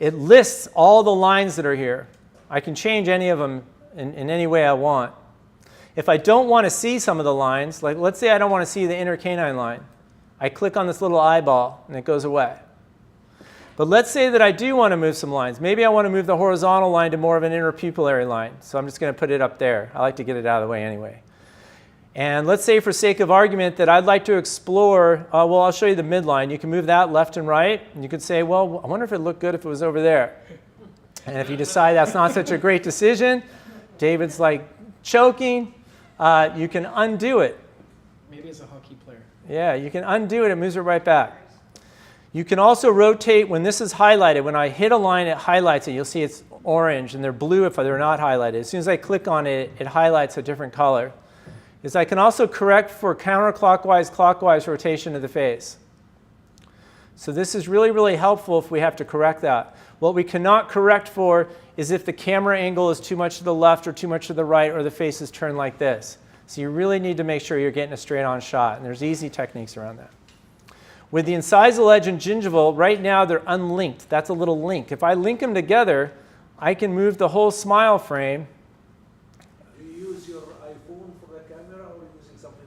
Speaker 3: It lists all the lines that are here. I can change any of them in any way I want. If I don't want to see some of the lines, like let's say I don't want to see the inner canine line, I click on this little eyeball and it goes away. But let's say that I do want to move some lines. Maybe I want to move the horizontal line to more of an interpupillary line. So I'm just going to put it up there. I like to get it out of the way anyway. And let's say for sake of argument that I'd like to explore, well, I'll show you the midline. You can move that left and right. And you could say, well, I wonder if it looked good if it was over there. And if you decide that's not such a great decision, David's like choking, you can undo it.
Speaker 2: Maybe as a hockey player.
Speaker 3: Yeah, you can undo it. It moves it right back. You can also rotate when this is highlighted. When I hit a line, it highlights it. You'll see it's orange, and they're blue if they're not highlighted. As soon as I click on it, it highlights a different color. I can also correct for counterclockwise, clockwise rotation of the face. So this is really, really helpful if we have to correct that. What we cannot correct for is if the camera angle is too much to the left or too much to the right, or the face is turned like this. So you really need to make sure you're getting a straight-on shot, and there's easy techniques around that. With the incisal edge and gingival, right now they're unlinked. That's a little link. If I link them together, I can move the whole smile frame.
Speaker 8: Do you use your iPhone for the camera or using something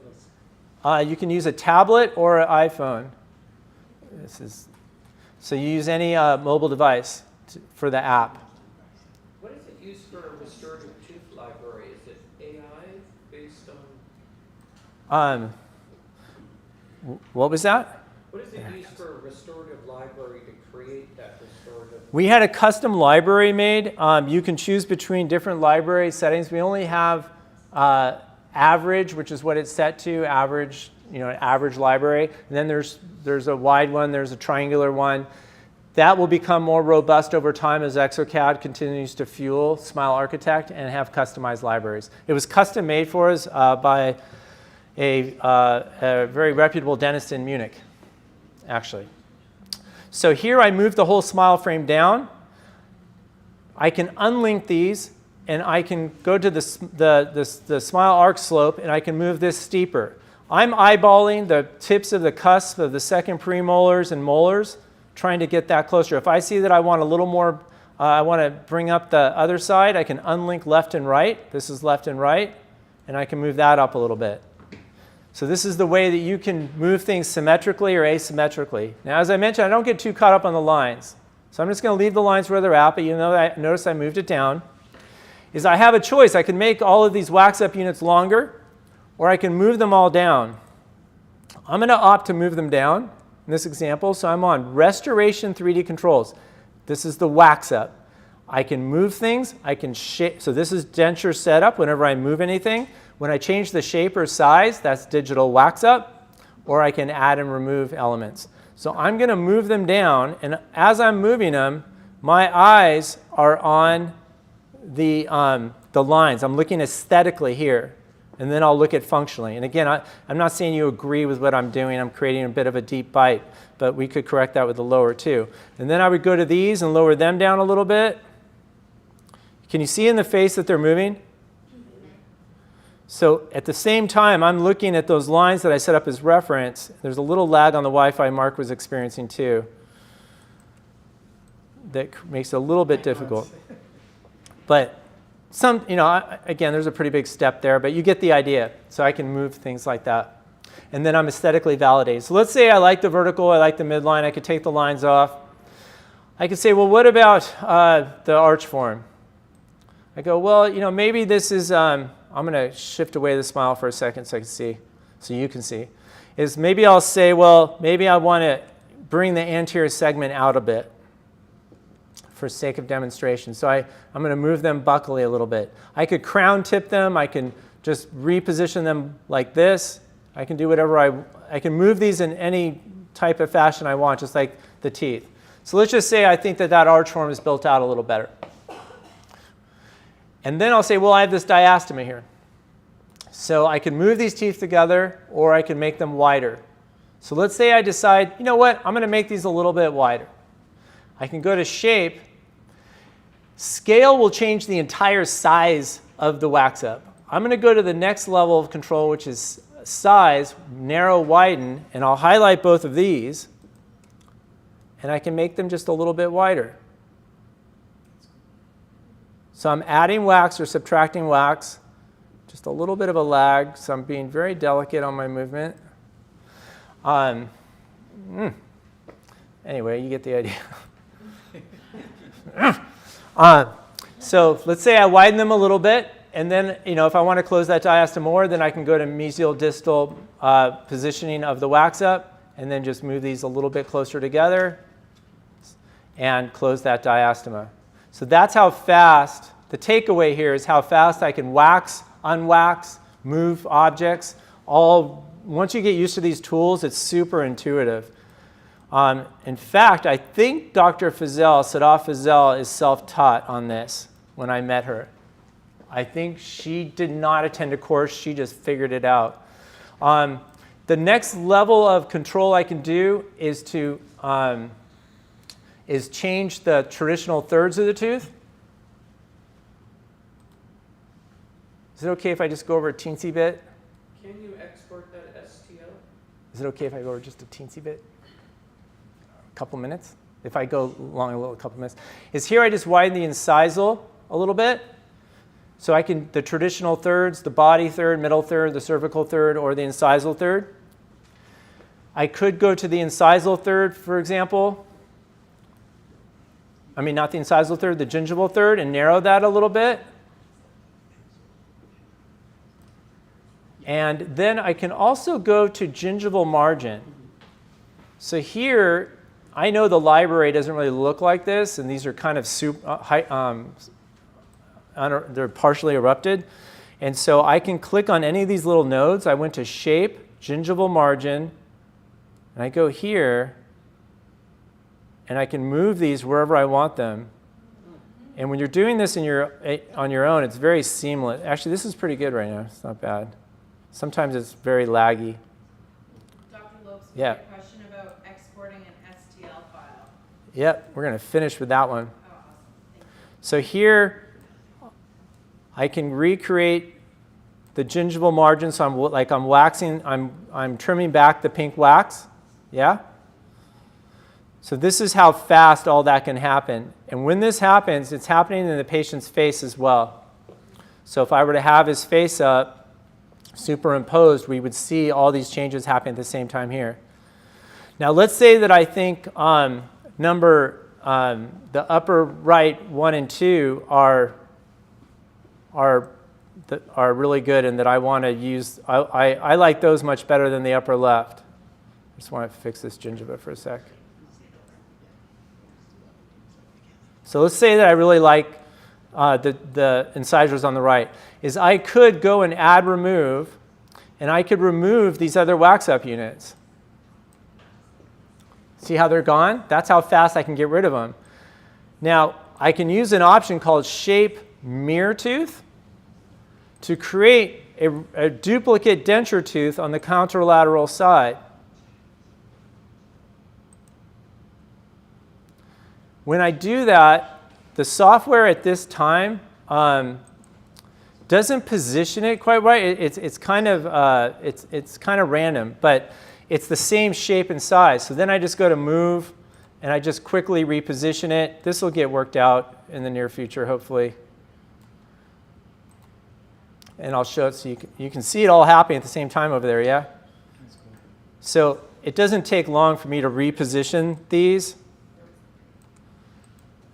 Speaker 8: else?
Speaker 3: You can use a tablet or an iPhone. This is So you use any mobile device for the app.
Speaker 8: What is it used for a restorative tooth library? Is it AI based on?
Speaker 3: What was that?
Speaker 8: What is it used for a restorative library to create that restorative?
Speaker 3: We had a custom library made. You can choose between different library settings. We only have average, which is what it's set to, average, average library. And then there's a wide one, there's a triangular one. That will become more robust over time as exocad continues to fuel Smile Architect and have customized libraries. It was custom made for us by a very reputable dentist in Munich, actually. So here I move the whole smile frame down. I can unlink these, and I can go to the smile arc slope, and I can move this steeper. I'm eyeballing the tips of the cusp of the second premolars and molars, trying to get that closer. If I see that I want a little more, I want to bring up the other side, I can unlink left and right. This is left and right, and I can move that up a little bit. So this is the way that you can move things symmetrically or asymmetrically. Now, as I mentioned, I don't get too caught up on the lines. So I'm just going to leave the lines where they're at, but notice I moved it down. Is I have a choice. I can make all of these wax up units longer, or I can move them all down. I'm going to opt to move them down in this example. So I'm on Restoration 3D Controls. This is the wax up. I can move things. I can shape. So this is denture setup whenever I move anything. When I change the shape or size, that's digital wax up, or I can add and remove elements. So I'm going to move them down, and as I'm moving them, my eyes are on the lines. I'm looking aesthetically here, and then I'll look at functionally. And again, I'm not saying you agree with what I'm doing. I'm creating a bit of a deep bite, but we could correct that with the lower too. And then I would go to these and lower them down a little bit. Can you see in the face that they're moving? So at the same time, I'm looking at those lines that I set up as reference. There's a little lag on the Wi-Fi Mark was experiencing too. That makes it a little bit difficult. But again, there's a pretty big step there, but you get the idea. So I can move things like that. And then I'm aesthetically validated. So let's say I like the vertical, I like the midline, I could take the lines off. I could say, well, what about the arch form? I go, well, maybe this is, I'm going to shift away the smile for a second so I can see, so you can see. Is maybe I'll say, well, maybe I want to bring the anterior segment out a bit for sake of demonstration. So I'm going to move them buccally a little bit. I could crown tip them. I can just reposition them like this. I can do whatever I can move these in any type of fashion I want, just like the teeth. So let's just say I think that arch form is built out a little better. And then I'll say, well, I have this diastema here. So I can move these teeth together, or I can make them wider. So let's say I decide, you know what, I'm going to make these a little bit wider. I can go to shape. Scale will change the entire size of the wax up. I'm going to go to the next level of control, which is size, narrow, widen, and I'll highlight both of these, and I can make them just a little bit wider. So I'm adding wax or subtracting wax, just a little bit of a lag, so I'm being very delicate on my movement. Anyway, you get the idea. So let's say I widen them a little bit, and then if I want to close that diastema more, then I can go to mesial distal positioning of the wax up, and then just move these a little bit closer together and close that diastema. So that's how fast, the takeaway here is how fast I can wax, unwax, move objects. Once you get used to these tools, it's super intuitive. In fact, I think Dr. Sadaf Fazel is self-taught on this when I met her. I think she did not attend a course, she just figured it out. The next level of control I can do is to change the traditional thirds of the tooth. Is it okay if I just go over a teensy bit?
Speaker 8: Can you export that STL?
Speaker 3: Is it okay if I go over just a teensy bit? A couple minutes? If I go along a couple minutes. Is here I just widen the incisal a little bit. So I can, the traditional thirds, the body third, middle third, the cervical third, or the incisal third. I could go to the incisal third, for example, I mean, not the incisal third, the gingival third, and narrow that a little bit. And then I can also go to gingival margin. So here, I know the library doesn't really look like this, and these are kind of they're partially erupted. And so I can click on any of these little nodes. I went to shape, gingival margin, and I go here, and I can move these wherever I want them. And when you're doing this on your own, it's very seamless. Actually, this is pretty good right now. It's not bad. Sometimes it's very laggy.
Speaker 11: Dr. Lopes,
Speaker 3: yeah.
Speaker 11: A question about exporting an STL file.
Speaker 3: Yep, we're going to finish with that one.
Speaker 11: Oh, awesome. Thank you.
Speaker 3: So here, I can recreate the gingival margin. So I'm waxing, I'm trimming back the pink wax. Yeah? So this is how fast all that can happen. And when this happens, it's happening in the patient's face as well. So if I were to have his face up, superimposed, we would see all these changes happen at the same time here. Now let's say that I think the upper right 1 and 2 are really good, and that I want to use, I like those much better than the upper left. I just want to fix this gingiva for a sec. So let's say that I really like the incisors on the right, is I could go and add remove, and I could remove these other wax up units. See how they're gone? That's how fast I can get rid of them. Now, I can use an option called shape mirror tooth to create a duplicate denture tooth on the contralateral side. When I do that, the software at this time doesn't position it quite right. It's kind of random, but it's the same shape and size. So then I just go to move, and I just quickly reposition it. This will get worked out in the near future, hopefully. And I'll show it so you can see it all happening at the same time over there, yeah? So it doesn't take long for me to reposition these.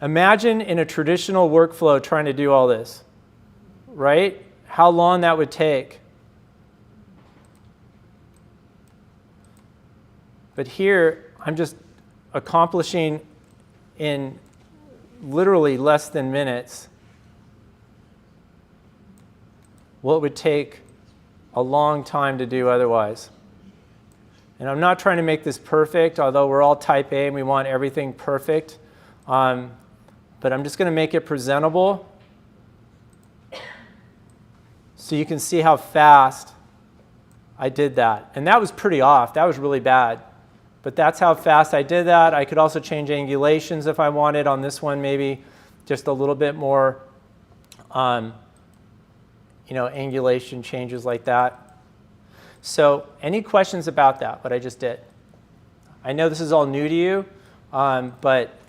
Speaker 3: Imagine in a traditional workflow trying to do all this, right? How long that would take. But here, I'm just accomplishing in literally less than minutes what would take a long time to do otherwise. And I'm not trying to make this perfect, although we're all type A and we want everything perfect. But I'm just going to make it presentable so you can see how fast I did that. And that was pretty off. That was really bad. But that's how fast I did that. I could also change angulations if I wanted on this one, maybe just a little bit more angulation changes like that. So any questions about that, what I just did? I know this is all new to you, but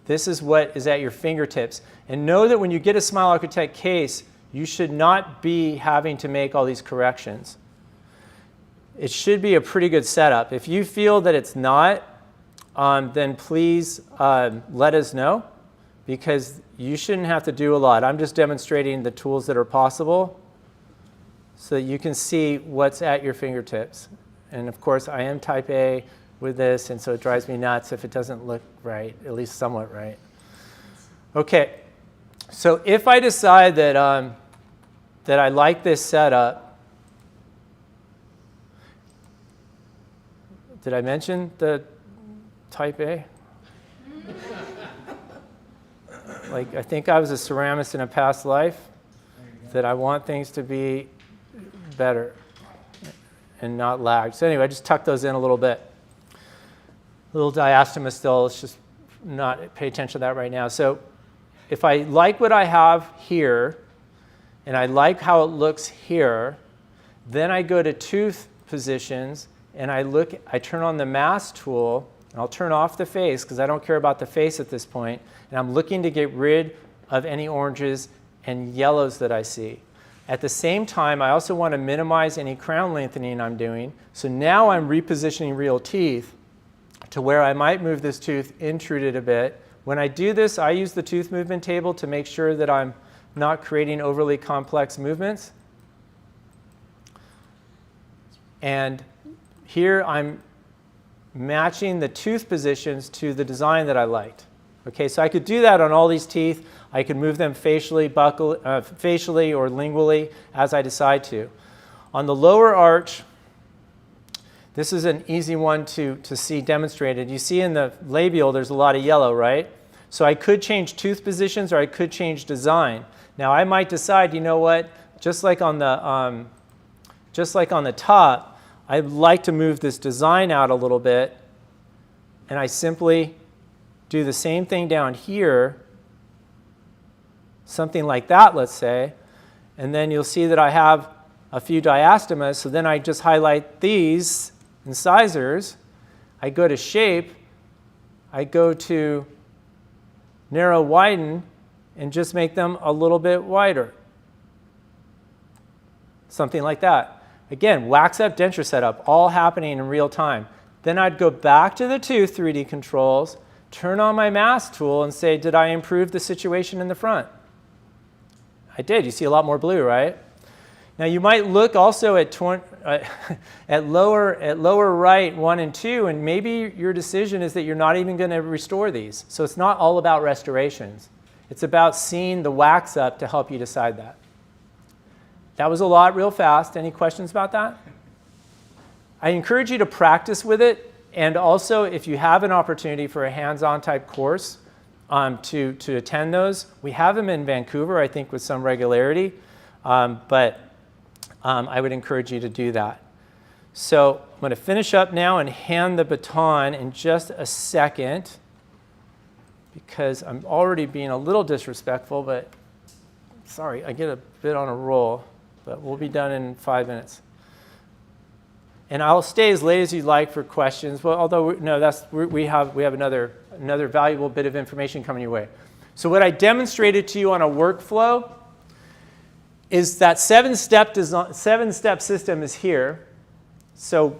Speaker 3: this is what is at your fingertips. And know that when you get a Smile Architect case, you should not be having to make all these corrections. It should be a pretty good setup. If you feel that it's not, then please let us know, because you shouldn't have to do a lot. I'm just demonstrating the tools that are possible so that you can see what's at your fingertips. And of course, I am type A with this, and so it drives me nuts if it doesn't look right, at least somewhat right. Okay, so if I decide that, that I like this setup, did I mention the type A? Like, I think I was a ceramist in a past life, that I want things to be better and not lag. So anyway, I just tucked those in a little bit. A little diastema still, let's just not pay attention to that right now. So if I like what I have here, and I like how it looks here, then I go to tooth positions, and I turn on the mask tool, and I'll turn off the face, because I don't care about the face at this point, and I'm looking to get rid of any oranges and yellows that I see. At the same time, I also want to minimize any crown lengthening I'm doing. So now I'm repositioning real teeth to where I might move this tooth intruded a bit, When I do this, I use the tooth movement table to make sure that I'm not creating overly complex movements. And here I'm matching the tooth positions to the design that I liked. Okay, so I could do that on all these teeth. I could move them facially, facially or lingually as I decide to. On the lower arch, this is an easy one to see demonstrated. You see in the labial there's a lot of yellow, right? So I could change tooth positions or I could change design. Now I might decide, you know what, just like on the top, I'd like to move this design out a little bit, and I simply do the same thing down here, something like that, let's say, and then you'll see that I have a few diastemas, so then I just highlight these incisors. I go to shape, I go to narrow widen, and just make them a little bit wider. Something like that. Again, wax up, denture setup, all happening in real time. Then I'd go back to the tooth 3D controls, turn on my mask tool, and say, did I improve the situation in the front? I did. You see a lot more blue, right? Now you might look also at lower right 1 and 2, and maybe your decision is that you're not even going to restore these. So it's not all about restorations. It's about seeing the wax up to help you decide that. That was a lot real fast. Any questions about that? I encourage you to practice with it, and also if you have an opportunity for a hands-on type course to attend those. We have them in Vancouver, I think, with some regularity, but I would encourage you to do that. So I'm going to finish up now and hand the baton in just a second, because I'm already being a little disrespectful, but sorry, I get a bit on a roll. But we'll be done in 5 minutes. And I'll stay as late as you'd like for questions. Well, although we have another valuable bit of information coming your way. So what I demonstrated to you on a workflow is that seven-step system is here. So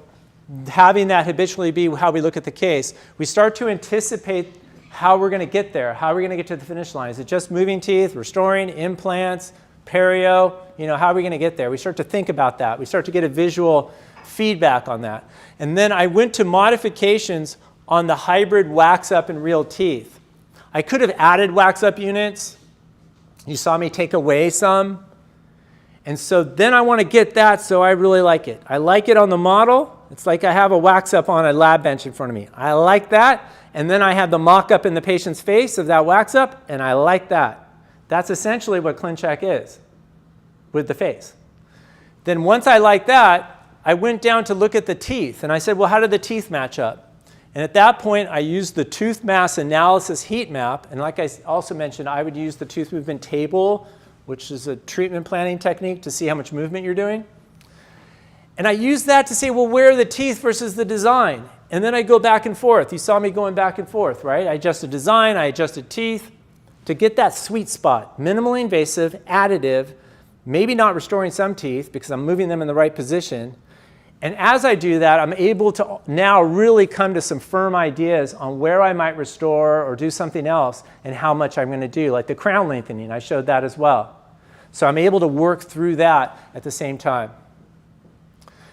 Speaker 3: having that habitually be how we look at the case, we start to anticipate how we're going to get there. How are we going to get to the finish line? Is it just moving teeth, restoring, implants, perio? How are we going to get there? We start to think about that. We start to get a visual feedback on that. And then I went to modifications on the hybrid wax up and real teeth. I could have added wax up units. You saw me take away some. And so then I want to get that, so I really like it. I like it on the model. It's like I have a wax up on a lab bench in front of me. I like that. And then I have the mock-up in the patient's face of that wax up, and I like that. That's essentially what ClinCheck is with the face. Then once I liked that, I went down to look at the teeth, and I said, well, how did the teeth match up? And at that point, I used the tooth mass analysis heat map, and like I also mentioned, I would use the tooth movement table, which is a treatment planning technique to see how much movement you're doing. And I used that to say, well, where are the teeth versus the design? And then I go back and forth. You saw me going back and forth, right? I adjusted design, I adjusted teeth to get that sweet spot, minimally invasive, additive, maybe not restoring some teeth because I'm moving them in the right position. And as I do that, I'm able to now really come to some firm ideas on where I might restore or do something else and how much I'm going to do, like the crown lengthening. I showed that as well. So I'm able to work through that at the same time.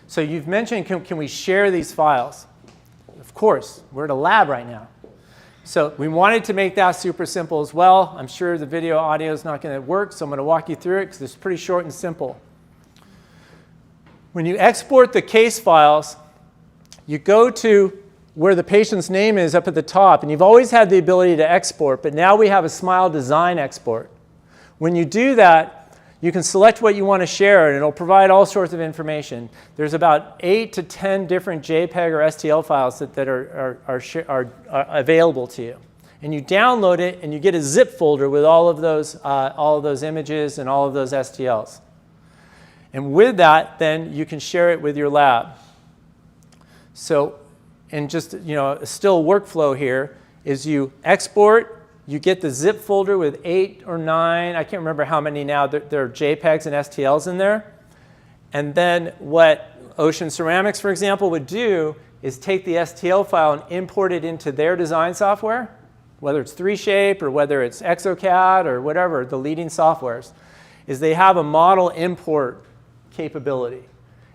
Speaker 3: So you've mentioned, can we share these files? Of course, we're at a lab right now. So we wanted to make that super simple as well. I'm sure the video audio is not going to work, so I'm going to walk you through it because it's pretty short and simple. When you export the case files, you go to where the patient's name is up at the top, and you've always had the ability to export, but now we have a Smile Design export. When you do that, you can select what you want to share, and it'll provide all sorts of information. There's about 8 to 10 different JPEG or STL files that are available to you. And you download it, and you get a zip folder with all of those images and all of those STLs. And with that, then you can share it with your lab. So, and just a still workflow here is you export. You get the zip folder with 8 or 9, I can't remember how many now, there are JPEGs and STLs in there. And then what Ocean Ceramics, for example, would do is take the STL file and import it into their design software. whether it's 3Shape or whether it's ExoCAD or whatever, the leading softwares, is they have a model import capability.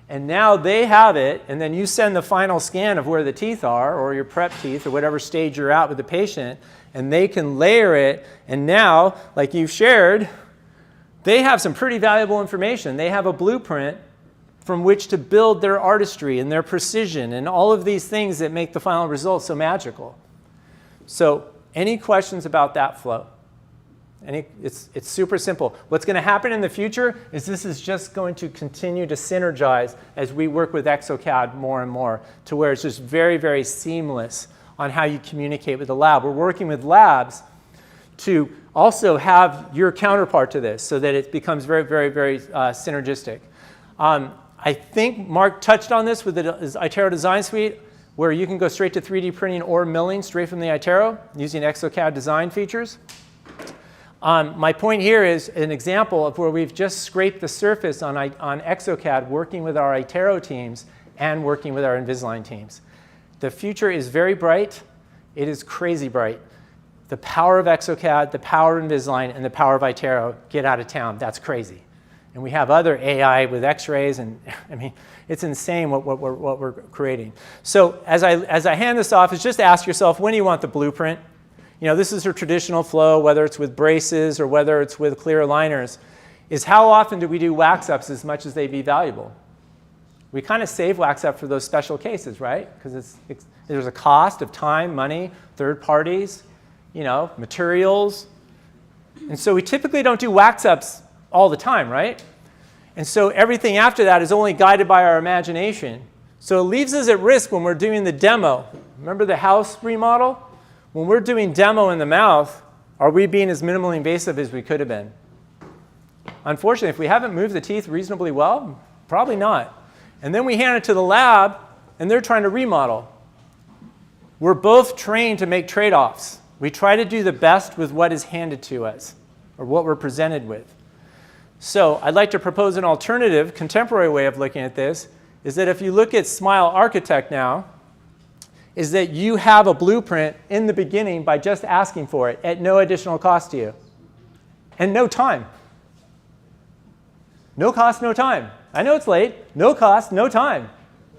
Speaker 3: And now they have it, and then you send the final scan of where the teeth are, or your prep teeth, or whatever stage you're at with the patient, and they can layer it. And now, like you've shared, they have some pretty valuable information. They have a blueprint from which to build their artistry and their precision and all of these things that make the final result so magical. So any questions about that flow? It's super simple. What's going to happen in the future is this is just going to continue to synergize as we work with ExoCAD more and more to where it's just very, very seamless on how you communicate with the lab. We're working with labs to also have your counterpart to this so that it becomes very, very, very synergistic. I think Mark touched on this with his iTero Design Suite, where you can go straight to 3D printing or milling straight from the iTero using ExoCAD design features. My point here is an example of where we've just scraped the surface on ExoCAD working with our iTero teams and working with our Invisalign teams. The future is very bright. It is crazy bright. The power of ExoCAD, the power of Invisalign, and the power of iTero, get out of town. That's crazy. And we have other AI with x-rays, and I mean, it's insane what we're creating. So as I hand this off, is just ask yourself, when do you want the blueprint? You know, this is a traditional flow, whether it's with braces or whether it's with clear aligners, is how often do we do WAXUPS as much as they be valuable? We kind of save WAXUP for those special cases, right? Because there's a cost of time, money, third parties, you know, materials. And so we typically don't do WAXUPS all the time, right? And so everything after that is only guided by our imagination. So it leaves us at risk when we're doing the demo. Remember the house remodel? When we're doing demo in the mouth, are we being as minimally invasive as we could have been? Unfortunately, if we haven't moved the teeth reasonably well, probably not. And then we hand it to the lab, and they're trying to remodel. We're both trained to make trade-offs. We try to do the best with what is handed to us, or what we're presented with. So I'd like to propose an alternative, contemporary way of looking at this, is that if you look at Smile Architect now, is that you have a blueprint in the beginning by just asking for it at no additional cost to you. And no time. No cost, no time. I know it's late. No cost, no time.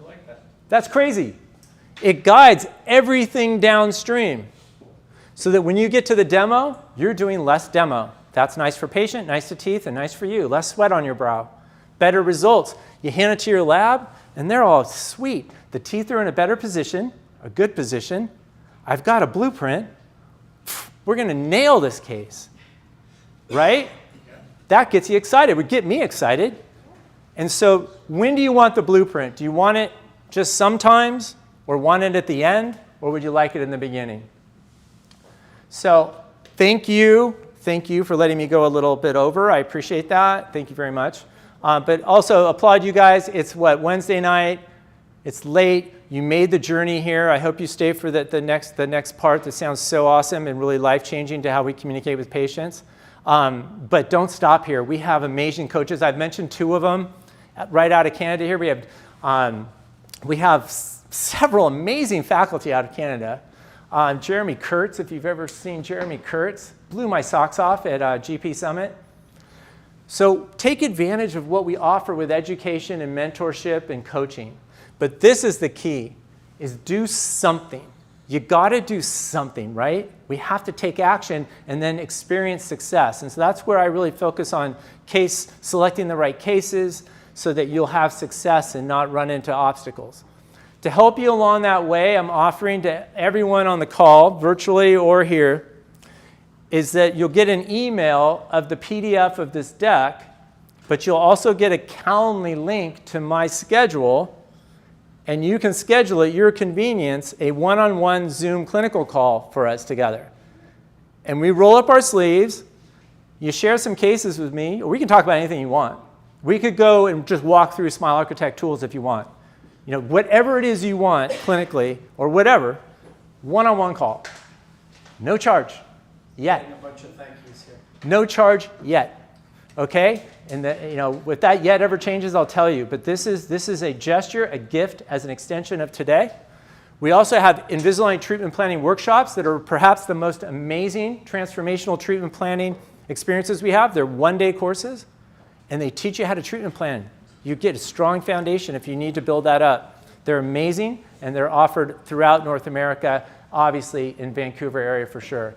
Speaker 1: I like that.
Speaker 3: That's crazy. It guides everything downstream so that when you get to the demo, you're doing less demo. That's nice for patient, nice to teeth, and nice for you. Less sweat on your brow. Better results. You hand it to your lab, and they're all sweet. The teeth are in a better position, a good position. I've got a blueprint. We're going to nail this case, right? That gets you excited. Would get me excited. And so when do you want the blueprint? Do you want it just sometimes, or want it at the end, or would you like it in the beginning? So thank you. Thank you for letting me go a little bit over. I appreciate that. Thank you very much. But also applaud you guys. It's what, Wednesday night? It's late. You made the journey here. I hope you stay for the next part that sounds so awesome and really life-changing to how we communicate with patients. But don't stop here. We have amazing coaches. I've mentioned two of them right out of Canada here. We have several amazing faculty out of Canada. Jeremy Kurtz, if you've ever seen Jeremy Kurtz, blew my socks off at GP Summit. So take advantage of what we offer with education and mentorship and coaching. But this is the key, is do something. You got to do something, right? We have to take action and then experience success. And so that's where I really focus on selecting the right cases so that you'll have success and not run into obstacles. To help you along that way, I'm offering to everyone on the call, virtually or here, is that you'll get an email of the PDF of this deck, but you'll also get a Calendly link to my schedule, and you can schedule at your convenience a one-on-one Zoom clinical call for us together. And we roll up our sleeves, you share some cases with me, or we can talk about anything you want. We could go and just walk through Smile Architect tools if you want. You know, whatever it is you want clinically, or whatever, one-on-one call. No charge yet.
Speaker 1: A bunch of thank yous here.
Speaker 3: No charge yet. Okay? And if that yet ever changes, I'll tell you. But this is a gesture, a gift as an extension of today, We also have Invisalign treatment planning workshops that are perhaps the most amazing transformational treatment planning experiences we have. They're one-day courses, and they teach you how to treatment plan. You get a strong foundation if you need to build that up. They're amazing, and they're offered throughout North America, obviously in Vancouver area for sure.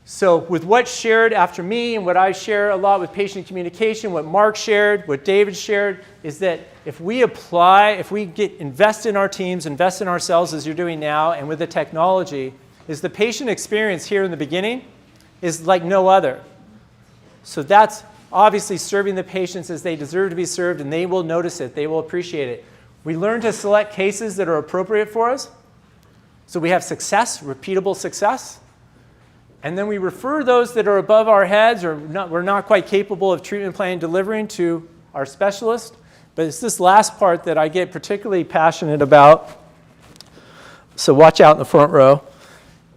Speaker 3: So with what's shared after me and what I share a lot with patient communication, what Mark shared, what David shared, is that if we apply, if we invest in our teams, invest in ourselves as you're doing now, and with the technology, is the patient experience here in the beginning is like no other. So that's obviously serving the patients as they deserve to be served, and they will notice it, they will appreciate it. We learn to select cases that are appropriate for us. So we have success, repeatable success. And then we refer those that are above our heads or we're not quite capable of treatment planning delivering to our specialist. But it's this last part that I get particularly passionate about. So watch out in the front row.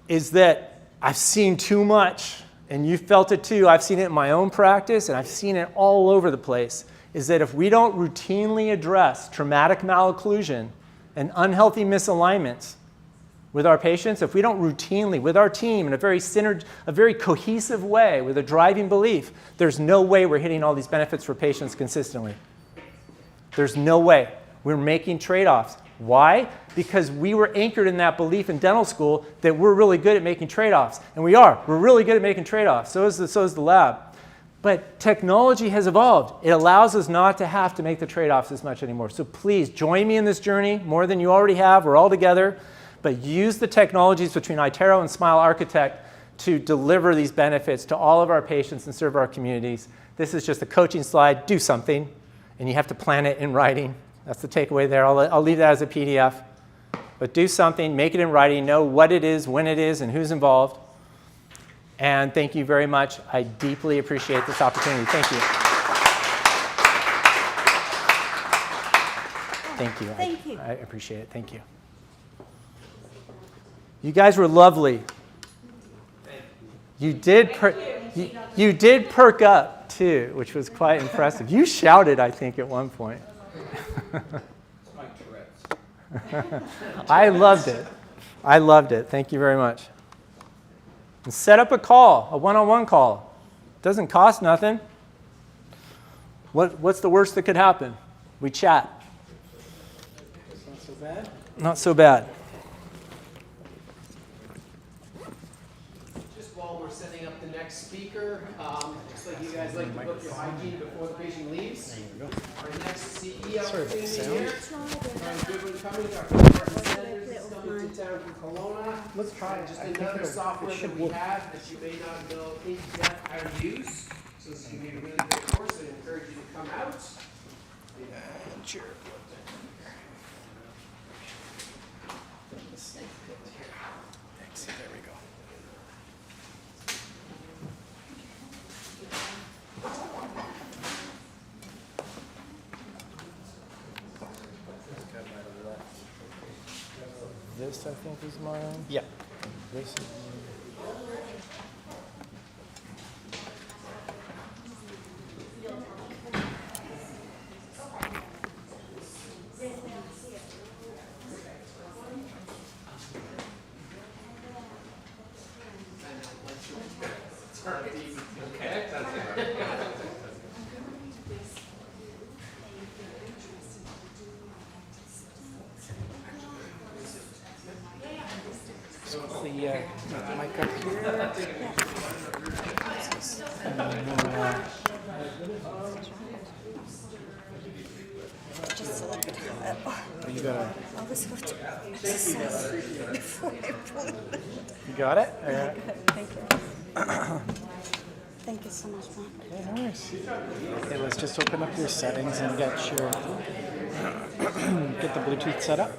Speaker 3: Is that I've seen too much, and you felt it too. I've seen it in my own practice, and I've seen it all over the place. Is that if we don't routinely address traumatic malocclusion and unhealthy misalignments with our patients, if we don't routinely, with our team in a very cohesive way, with a driving belief, there's no way we're hitting all these benefits for patients consistently. There's no way. We're making trade-offs. Why? Because we were anchored in that belief in dental school that we're really good at making trade-offs. And we are. We're really good at making trade-offs. So is the lab. But technology has evolved. It allows us not to have to make the trade-offs as much anymore. So please join me in this journey more than you already have. We're all together. But use the technologies between iTero and Smile Architect to deliver these benefits to all of our patients and serve our communities. This is just a coaching slide. Do something. And you have to plan it in writing. That's the takeaway there. I'll leave that as a PDF. But do something. Make it in writing. Know what it is, when it is, and who's involved. And thank you very much. I deeply appreciate this opportunity. Thank you. Thank you.
Speaker 6: Thank you.
Speaker 3: I appreciate it. Thank you. You guys were lovely. You did perk up too, which was quite impressive. You shouted, I think, at one point. I loved it. I loved it. Thank you very much. And set up a call, a one-on-one call. Doesn't cost nothing. What's the worst that could happen? We chat.
Speaker 2: Not so bad.
Speaker 3: Not so bad.
Speaker 7: Just while we're setting up the next speaker, just like you guys like to book your hygiene before the patient leaves. Our next CE opportunity here. Good one coming. Dr. Martin Sanders is coming to town from Kelowna.
Speaker 2: Let's try it.
Speaker 7: Just
Speaker 2: I think
Speaker 7: another
Speaker 2: it
Speaker 7: software
Speaker 2: should
Speaker 7: that we
Speaker 2: work.
Speaker 7: have that you may not know in depth how to use. So this is going to be a really good course. I encourage you to come out.
Speaker 2: Sure. There we go.
Speaker 3: This, I think, is mine.
Speaker 2: Yeah.
Speaker 3: This is
Speaker 2: The mic up here.
Speaker 6: Just so that
Speaker 2: You got it.
Speaker 6: I'll just have to exercise before I pull it.
Speaker 3: You got it? All right.
Speaker 6: Thank you. Thank you so much, Mark.
Speaker 2: Yeah, no worries. Okay, let's just open up your settings and get your get the Bluetooth set up.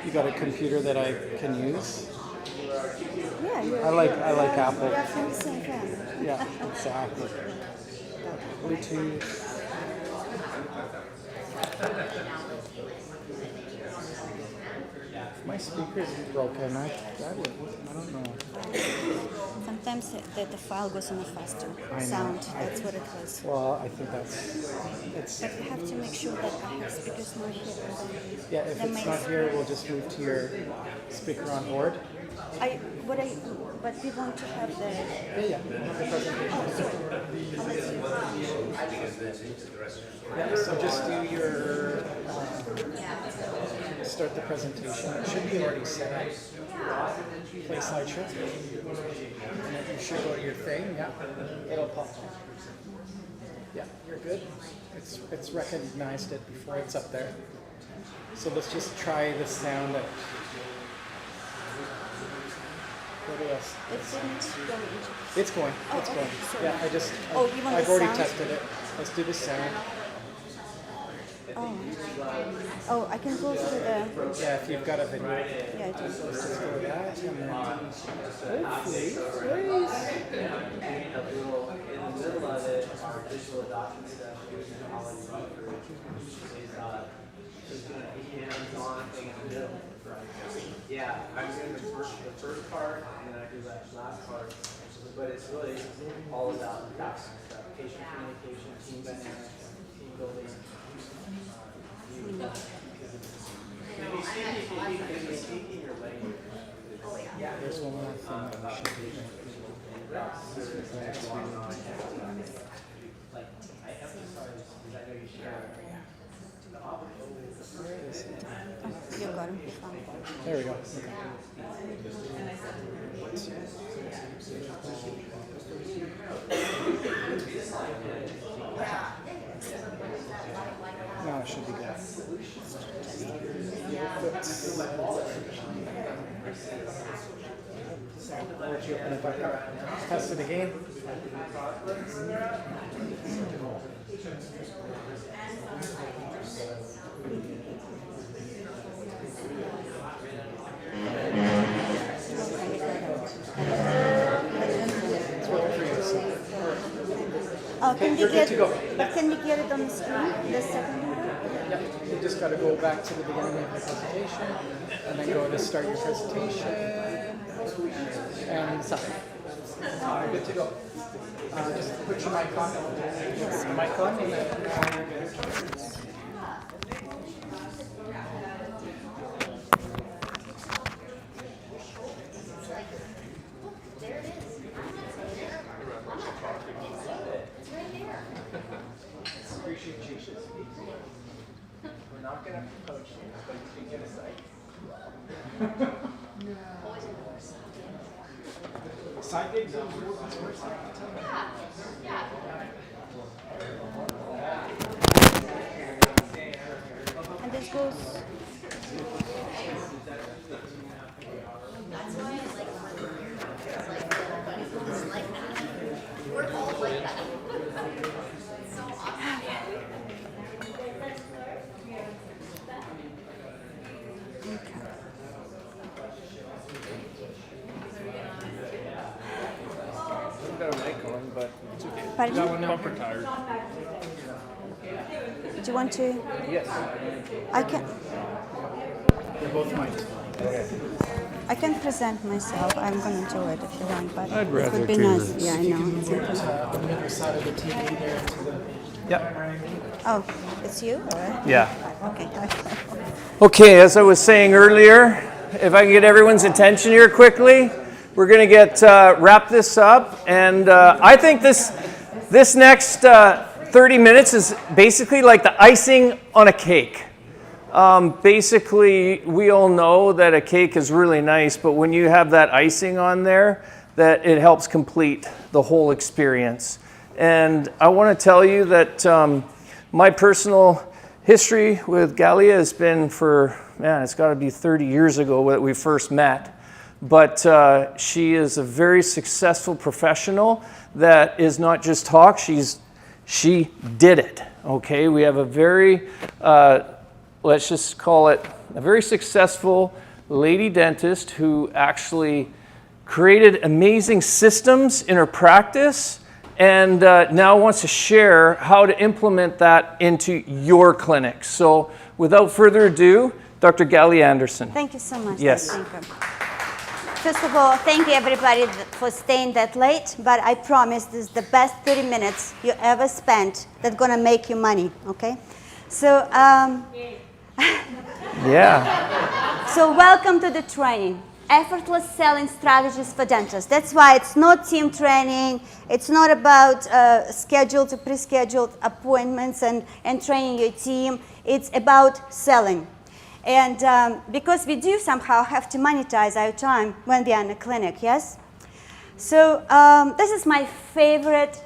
Speaker 2: You got a computer that I can use?
Speaker 6: Yeah,
Speaker 2: I like Apple.
Speaker 6: we are from the same family.
Speaker 2: Yeah, exactly. Bluetooth. My speaker's broken. I don't know.
Speaker 6: Sometimes the file goes on a faster sound. That's what it was.
Speaker 2: Well, I think it's.
Speaker 6: But you have to make sure that the speaker's not here.
Speaker 2: Yeah, if it's not here, we'll just move to your speaker on board.
Speaker 6: But we want to have the.
Speaker 2: Yeah. The presentation. Yeah, so just do your. Start the presentation. It should be already set up. Play slideshow. And then you should go to your thing. Yeah. It'll pop up. Yeah, you're good. It's recognized it before it's up there. So let's just try the sound that. What else?
Speaker 6: It's going into.
Speaker 2: It's going. It's
Speaker 6: okay.
Speaker 2: going.
Speaker 6: Sorry.
Speaker 2: Yeah, I've already tested it. Let's do the sound.
Speaker 6: Oh, I can go through the.
Speaker 2: Yeah, if you've got a video.
Speaker 6: Yeah, I do.
Speaker 2: Let's just go with that. And then hopefully,
Speaker 1: In the middle of it, our visual adoption stuff is already run through. Just doing a hands-on thing in the middle. Yeah, I'm doing the first part, and then I do that last part. But it's really all about that stuff: patient communication, team dynamics, team building.
Speaker 2: there's one more thing that we should do.
Speaker 6: You got him.
Speaker 2: There we go. Now it should be good. I'll let you open it back up. Test it again.
Speaker 6: Can we
Speaker 2: you're good to go.
Speaker 6: But can we get it on the screen? The second one?
Speaker 2: Yeah, you just got to go back to the beginning of the presentation, and then go to start your presentation, and stop. Good to go. Just put your mic on. Mic on, and then you're good.
Speaker 1: We're not going to coach you, but you can get a site. Side gigs?
Speaker 6: And this goes.
Speaker 5: That's why I like working here, because like everybody's like that. We're all like that. It's so awesome.
Speaker 4: I've got a mic on, but it's okay.
Speaker 6: Pardon?
Speaker 4: Bumper tired.
Speaker 6: Do you want to?
Speaker 4: Yes.
Speaker 6: I can.
Speaker 2: They're both mics.
Speaker 6: I can present myself. I'm going to do it if you want, but
Speaker 4: I'd
Speaker 6: it
Speaker 4: rather
Speaker 6: would be
Speaker 4: do
Speaker 6: nice.
Speaker 4: this.
Speaker 6: Yeah, I know. It's okay.
Speaker 2: On the other side of the TV there to the.
Speaker 4: Yep.
Speaker 6: Oh, it's you? Or?
Speaker 4: Yeah.
Speaker 6: Okay.
Speaker 4: Okay, as I was saying earlier, if I can get everyone's attention here quickly, we're going to get wrap this up, and I think this next 30 minutes is basically like the icing on a cake. Basically, we all know that a cake is really nice, but when you have that icing on there, that it helps complete the whole experience. And I want to tell you that my personal history with Galia has been for, man, it's got to be 30 years ago that we first met. But she is a very successful professional that is not just talk, she did it, okay? We have a very, let's just call it a very successful lady dentist who actually created amazing systems in her practice and now wants to share how to implement that into your clinic. So without further ado, Dr. Galli Anderson.
Speaker 6: Thank you so much.
Speaker 4: Yes.
Speaker 6: Thank you. First of all, thank you everybody for staying that late, but I promise this is the best 30 minutes you ever spent that's gonna make you money, okay? So,
Speaker 4: Yeah.
Speaker 6: so welcome to the training. Effortless selling strategies for dentists. That's why it's not team training. It's not about scheduled or pre-scheduled appointments and training your team. It's about selling. And because we do somehow have to monetize our time when we are in a clinic, yes? So this is my favorite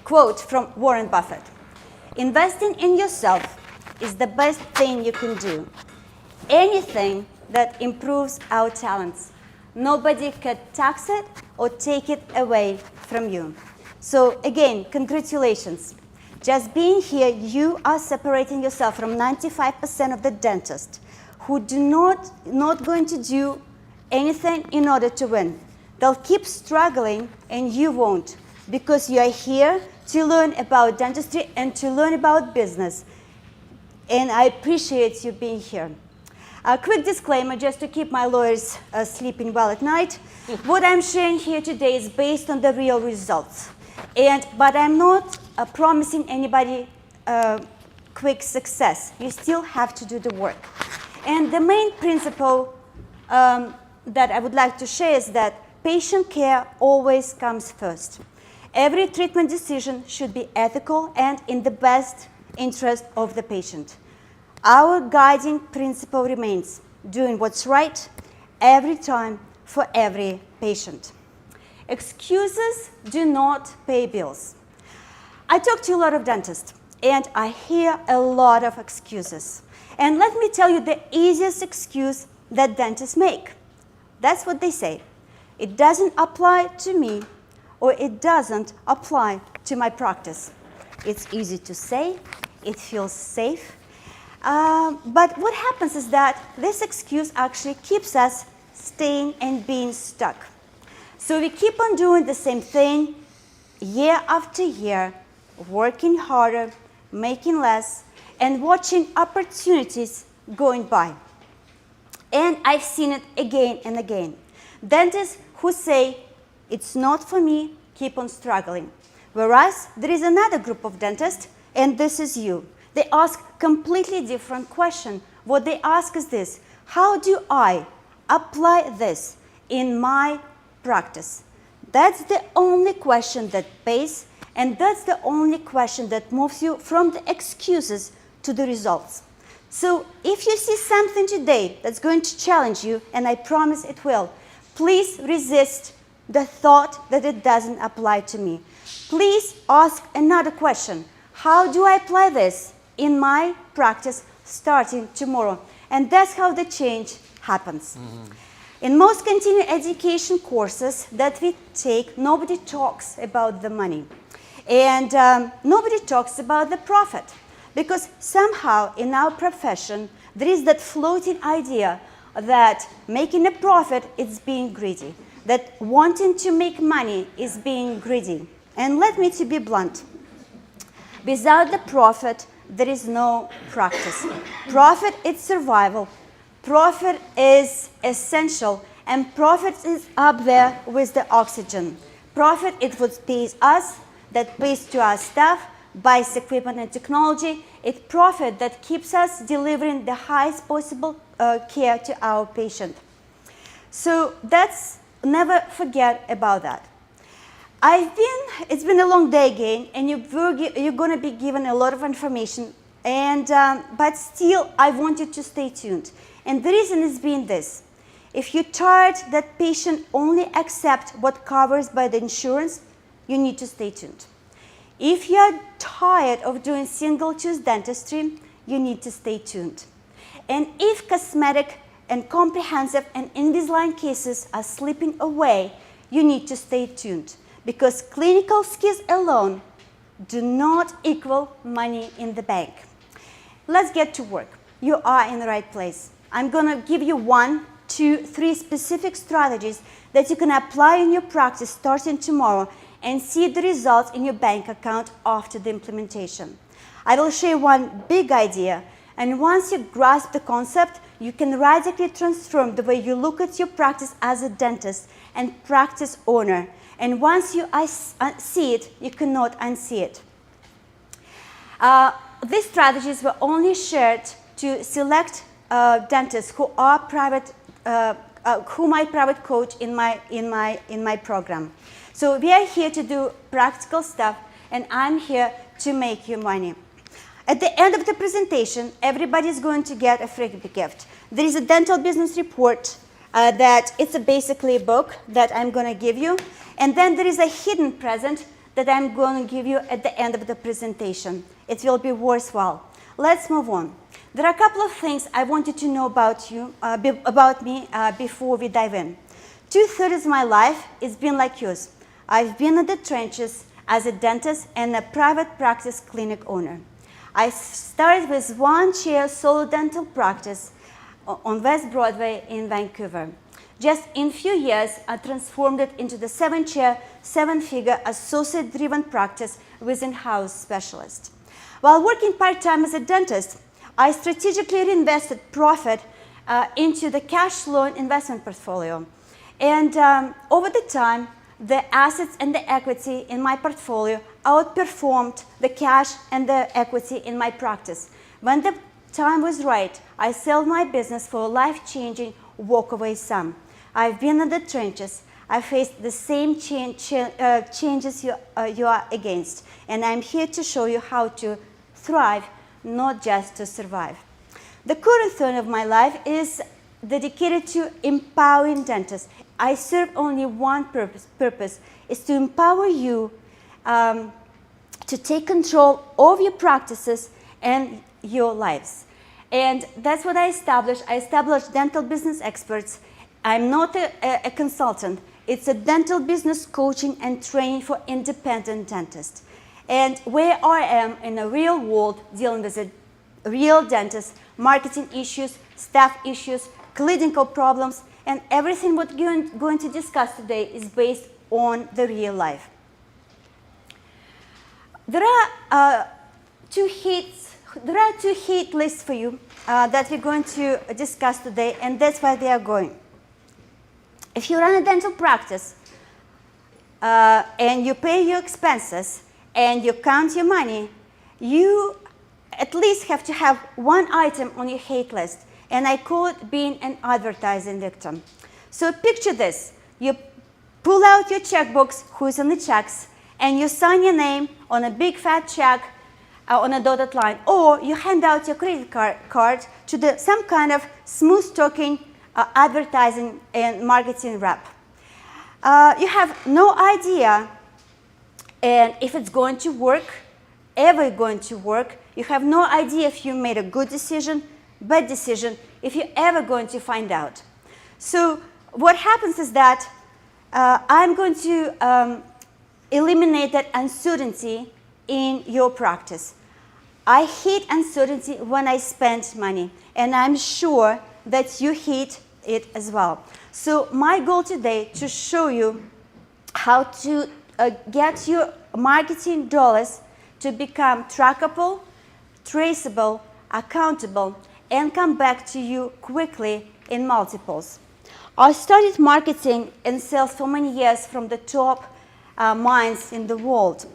Speaker 6: quote from Warren Buffett. Investing in yourself is the best thing you can do. Anything that improves our talents. Nobody can tax it or take it away from you. So again, congratulations. Just being here, you are separating yourself from 95% of the dentists who do not going to do anything in order to win. They'll keep struggling and you won't, because you are here to learn about dentistry and to learn about business. And I appreciate you being here. A quick disclaimer, just to keep my lawyers sleeping well at night. What I'm sharing here today is based on the real results. But I'm not promising anybody quick success. You still have to do the work. And the main principle that I would like to share is that patient care always comes first. Every treatment decision should be ethical and in the best interest of the patient. Our guiding principle remains doing what's right every time for every patient. Excuses do not pay bills. I talk to a lot of dentists and I hear a lot of excuses. And let me tell you the easiest excuse that dentists make. That's what they say. It doesn't apply to me, or it doesn't apply to my practice. It's easy to say, it feels safe. But what happens is that this excuse actually keeps us staying and being stuck. So we keep on doing the same thing year after year, working harder, making less, and watching opportunities going by. And I've seen it again and again. Dentists who say, it's not for me, keep on struggling. Whereas there is another group of dentists, and this is you. They ask completely different question. What they ask is this: how do I apply this in my practice? That's the only question that pays, and that's the only question that moves you from the excuses to the results. So if you see something today that's going to challenge you, and I promise it will, please resist the thought that it doesn't apply to me. Please ask another question. How do I apply this in my practice starting tomorrow? And that's how the change happens. In most continuing education courses that we take, nobody talks about the money. And nobody talks about the profit. Because somehow in our profession, there is that floating idea that making a profit is being greedy. That wanting to make money is being greedy. And let me to be blunt. Without the profit, there is no practice. Profit is survival. Profit is essential. And profit is up there with the oxygen. Profit is what pays us, that pays to our staff, buys equipment and technology. It's profit that keeps us delivering the highest possible care to our patient. So never forget about that. It's been a long day again, and you're going to be given a lot of information, but still I want you to stay tuned. And the reason is being this: if you're tired that patient only accept what covers by the insurance, you need to stay tuned. If you're tired of doing single-choice dentistry, you need to stay tuned. And if cosmetic and comprehensive and Invisalign cases are slipping away, you need to stay tuned. Because clinical skills alone do not equal money in the bank. Let's get to work. You are in the right place. I'm going to give you 1, 2, 3 specific strategies that you can apply in your practice starting tomorrow and see the results in your bank account after the implementation. I will share one big idea And once you grasp the concept, you can radically transform the way you look at your practice as a dentist and practice owner. And once you see it, you cannot unsee it. These strategies were only shared to select dentists who are whom I private coach in my program. So we are here to do practical stuff, and I'm here to make you money. At the end of the presentation, everybody is going to get a free gift. There is a dental business report that it's basically a book that I'm going to give you. And then there is a hidden present that I'm going to give you at the end of the presentation. It will be worthwhile. Let's move on. There are a couple of things I wanted to know about me before we dive in. 2/3 of my life has been like yours. I've been in the trenches as a dentist and a private practice clinic owner. I started with 1-chair solo dental practice on West Broadway in Vancouver. Just in a few years, I transformed it into the 7-chair, 7-figure associate-driven practice with in-house specialist. While working part-time as a dentist, I strategically reinvested profit into the cash loan investment portfolio. And over the time, the assets and the equity in my portfolio outperformed the cash and the equity in my practice. When the time was right, I sold my business for a life-changing walkaway sum. I've been in the trenches. I faced the same changes you are against. And I'm here to show you how to thrive, not just to survive. The current third of my life is dedicated to empowering dentists. I serve only one purpose is to empower you to take control of your practices and your lives. And that's what I established. I established dental business experts. I'm not a consultant. It's a dental business coaching and training for independent dentists. And where I am in a real world dealing with a real dentist, marketing issues, staff issues, clinical problems, and everything what we're going to discuss today is based on the real life. There are two heat lists for you that we're going to discuss today, and that's where they are going. If you run a dental practice and you pay your expenses and you count your money, you at least have to have one item on your hate list, and I call it being an advertising victim. So picture this. You pull out your checkbooks, who's on the checks, and you sign your name on a big fat check on a dotted line, or you hand out your credit card to some kind of smooth-talking advertising and marketing rep. You have no idea and if it's going to work, ever going to work. You have no idea if you made a good decision, bad decision, if you're ever going to find out. So what happens is that I'm going to eliminate that uncertainty in your practice. I hate uncertainty when I spend money, and I'm sure that you hate it as well. So my goal today to show you how to get your marketing dollars to become trackable, traceable, accountable, and come back to you quickly in multiples. I studied marketing and sales for many years from the top minds in the world.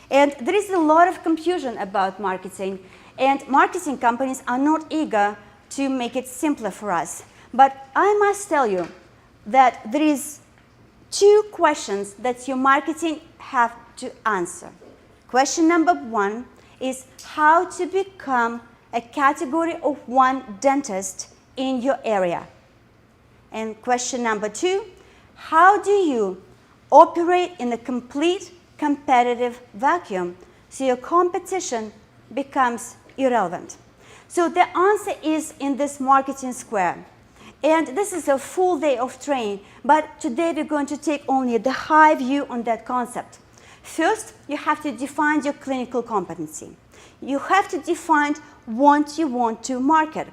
Speaker 6: And there is a lot of confusion about marketing, and marketing companies are not eager to make it simpler for us. But I must tell you that there is 2 questions that your marketing have to answer. Question number 1 is how to become a category of 1 dentist in your area. And question number 2, how do you operate in a complete competitive vacuum so your competition becomes irrelevant? So the answer is in this marketing square. And this is a full day of training, but today we're going to take only the high view on that concept. First, you have to define your clinical competency. You have to define what you want to market.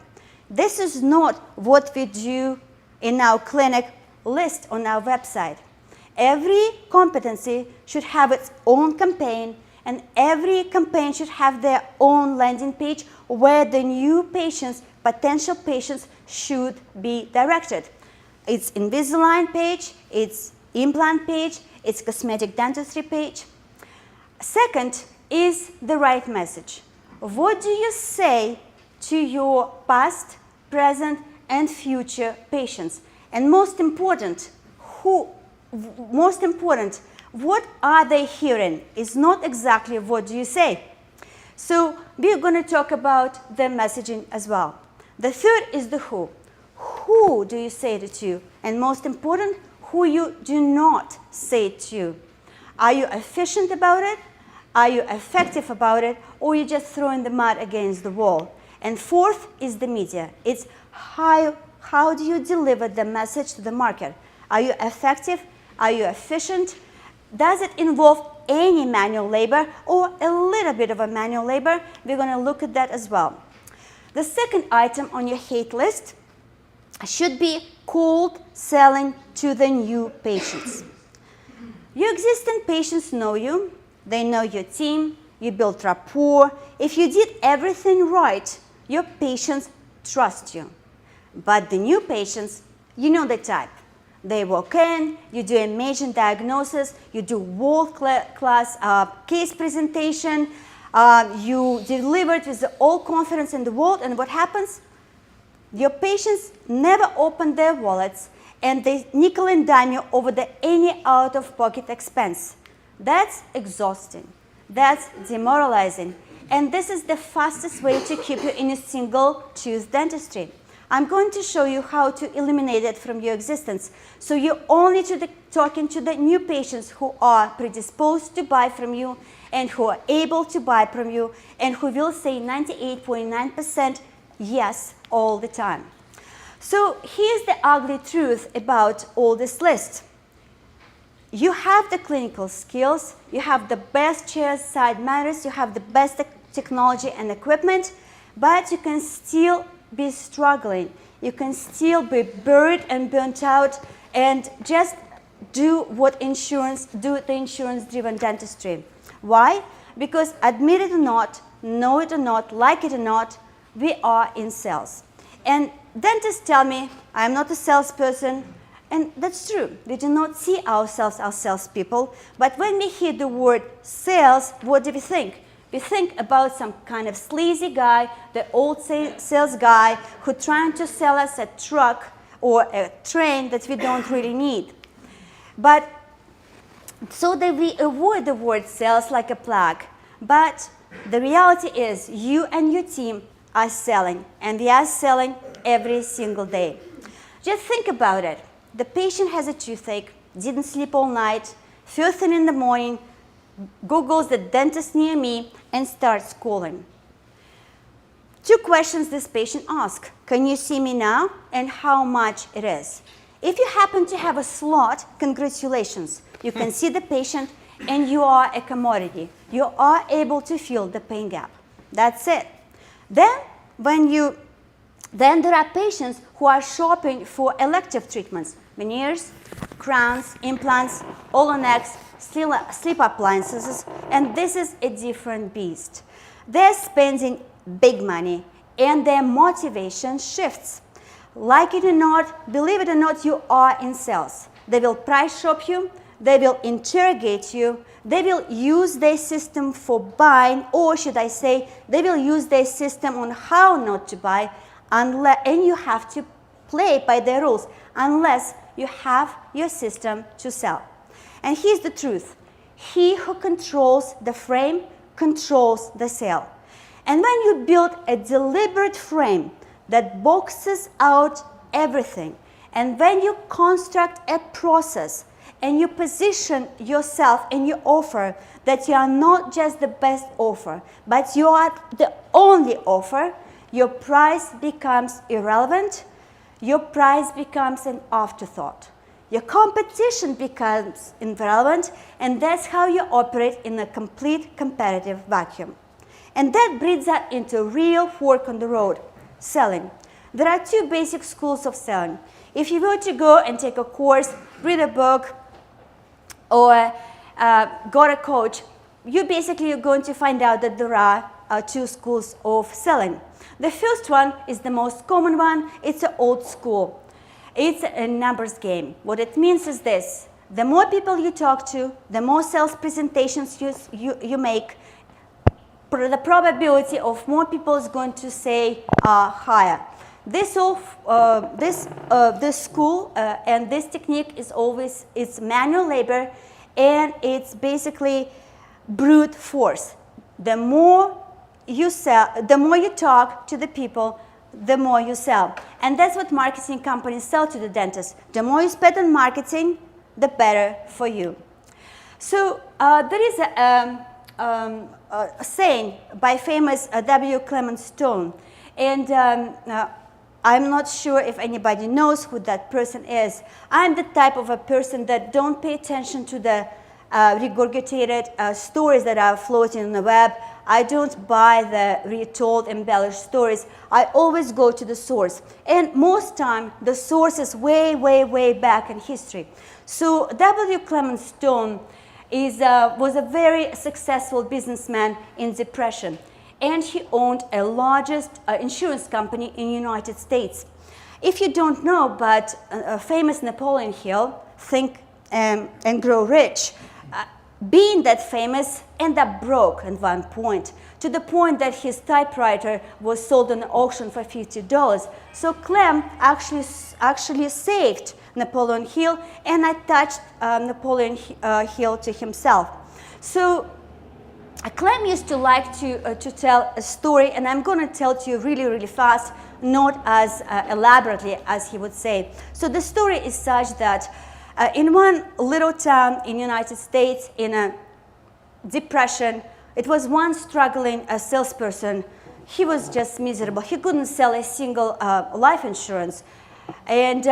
Speaker 6: This is not what we do in our clinic list on our website. Every competency should have its own campaign And every campaign should have their own landing page where the new patients, potential patients, should be directed. It's Invisalign page, it's implant page, it's cosmetic dentistry page. Second is the right message. What do you say to your past, present, and future patients? And most important, what are they hearing? Is not exactly what do you say. So we're going to talk about the messaging as well. The third is the who. Who do you say it to? And most important, who you do not say it to. Are you efficient about it? Are you effective about it? Or you just throwing the mud against the wall? And fourth is the media. It's how do you deliver the message to the market? Are you effective? Are you efficient? Does it involve any manual labor or a little bit of a manual labor? We're going to look at that as well. The second item on your hate list should be cold selling to the new patients. Your existing patients know you. They know your team. You build rapport. If you did everything right, your patients trust you. But the new patients, you know the type. They walk in, you do a major diagnosis, you do world-class case presentation, you deliver it with all confidence in the world, and what happens? Your patients never open their wallets, and they nickel and dime you over any out-of-pocket expense. That's exhausting. That's demoralizing. And this is the fastest way to keep you in a single-tooth dentistry. I'm going to show you how to eliminate it from your existence. So you're only talking to the new patients who are predisposed to buy from you and who are able to buy from you and who will say 98.9% yes all the time. So here's the ugly truth about all this list. You have the clinical skills, you have the best chairs, side manners, you have the best technology and equipment, but you can still be struggling. You can still be buried and burnt out and just do the insurance-driven dentistry. Why? Because admit it or not, know it or not, like it or not, we are in sales. And dentists tell me, I'm not a salesperson, and that's true. We do not see ourselves as salespeople, but when we hear the word sales, what do we think? We think about some kind of sleazy guy, the old sales guy who's trying to sell us a truck or a train that we don't really need. But so that we avoid the word sales like a plague. But the reality is you and your team are selling, and we are selling every single day. Just think about it. The patient has a toothache, didn't sleep all night, first thing in the morning, Googles the dentist near me and starts calling. Two questions this patient asks. Can you see me now? And how much it is? If you happen to have a slot, congratulations. You can see the patient and you are a commodity. You are able to fill the pain gap. That's it. Then there are patients who are shopping for elective treatments, veneers, crowns, implants, Olonex, sleep appliances, and this is a different beast. They're spending big money and their motivation shifts. Like it or not, believe it or not, you are in sales. They will price shop you, they will interrogate you, they will use their system for buying, or should I say, they will use their system on how not to buy, and you have to play by their rules unless you have your system to sell. And here's the truth. He who controls the frame controls the sale. And when you build a deliberate frame that boxes out everything, and when you construct a process and you position yourself and you offer that you are not just the best offer, but you are the only offer, your price becomes irrelevant, your price becomes an afterthought. Your competition becomes irrelevant, and that's how you operate in a complete competitive vacuum. And that brings us into real work on the road, selling. There are two basic schools of selling. If you were to go and take a course, read a book, or got a coach, you basically are going to find out that there are two schools of selling. The first one is the most common one. It's an old school. It's a numbers game. What it means is this: the more people you talk to, the more sales presentations you make, the probability of more people is going to say higher. This school and this technique is always, it's manual labor, and it's basically brute force. The more you sell, the more you talk to the people, the more you sell. And that's what marketing companies sell to the dentist. The more you spend on marketing, the better for you. So there is a saying by famous W. Clement Stone, and I'm not sure if anybody knows who that person is. I'm the type of a person that don't pay attention to the regurgitated stories that are floating on the web. I don't buy the retold, embellished stories. I always go to the source. And most time, the source is way, way, way back in history. So W. Clement Stone was a very successful businessman in Depression. And he owned a largest insurance company in the United States. If you don't know, but famous Napoleon Hill, Think and Grow Rich, being that famous, ended up broke at one point, to the point that his typewriter was sold on auction for $50. So Clem actually saved Napoleon Hill and attached Napoleon Hill to himself. So Clem used to like to tell a story, and I'm going to tell it to you really, really fast, not as elaborately as he would say. So the story is such that in one little town in the United States, in a depression, it was one struggling salesperson. He was just miserable. He couldn't sell a single life insurance. And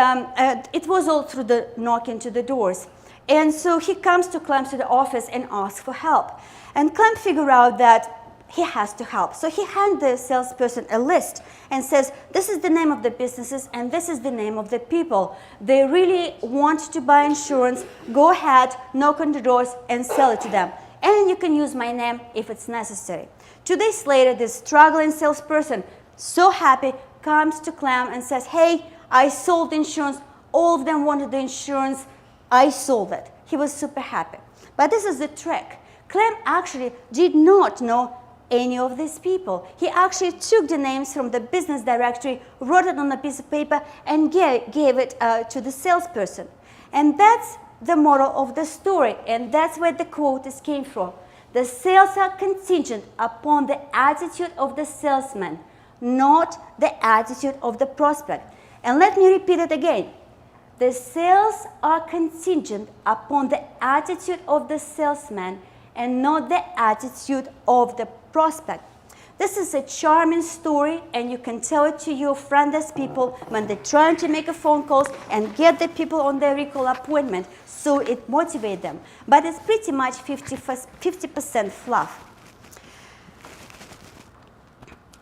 Speaker 6: it was all through the knocking to the doors. And so he comes to Clem to the office and asks for help. And Clem figured out that he has to help. So he hands the salesperson a list and says, this is the name of the businesses and this is the name of the people. They really want to buy insurance. Go ahead, knock on the doors and sell it to them. And you can use my name if it's necessary. 2 days later, this struggling salesperson, so happy, comes to Clem and says, hey, I sold insurance. All of them wanted the insurance. I sold it. He was super happy. But this is the trick. Clem actually did not know any of these people. He actually took the names from the business directory, wrote it on a piece of paper, and gave it to the salesperson. And that's the moral of the story, and that's where the quote came from. The sales are contingent upon the attitude of the salesman, not the attitude of the prospect. And let me repeat it again. The sales are contingent upon the attitude of the salesman and not the attitude of the prospect. This is a charming story, and you can tell it to your friendless people when they're trying to make a phone calls and get the people on their recall appointment, so it motivates them. But it's pretty much 50% fluff.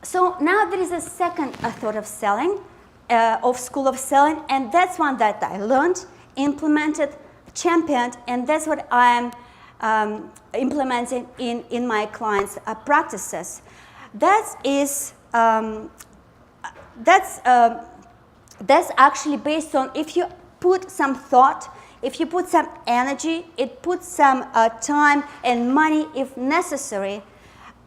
Speaker 6: So now there is a second thought of selling, of school of selling, and that's one that I learned, implemented, championed, and that's what I am implementing in my clients' practices. That's actually based on, if you put some thought, if you put some energy, it puts some time and money if necessary.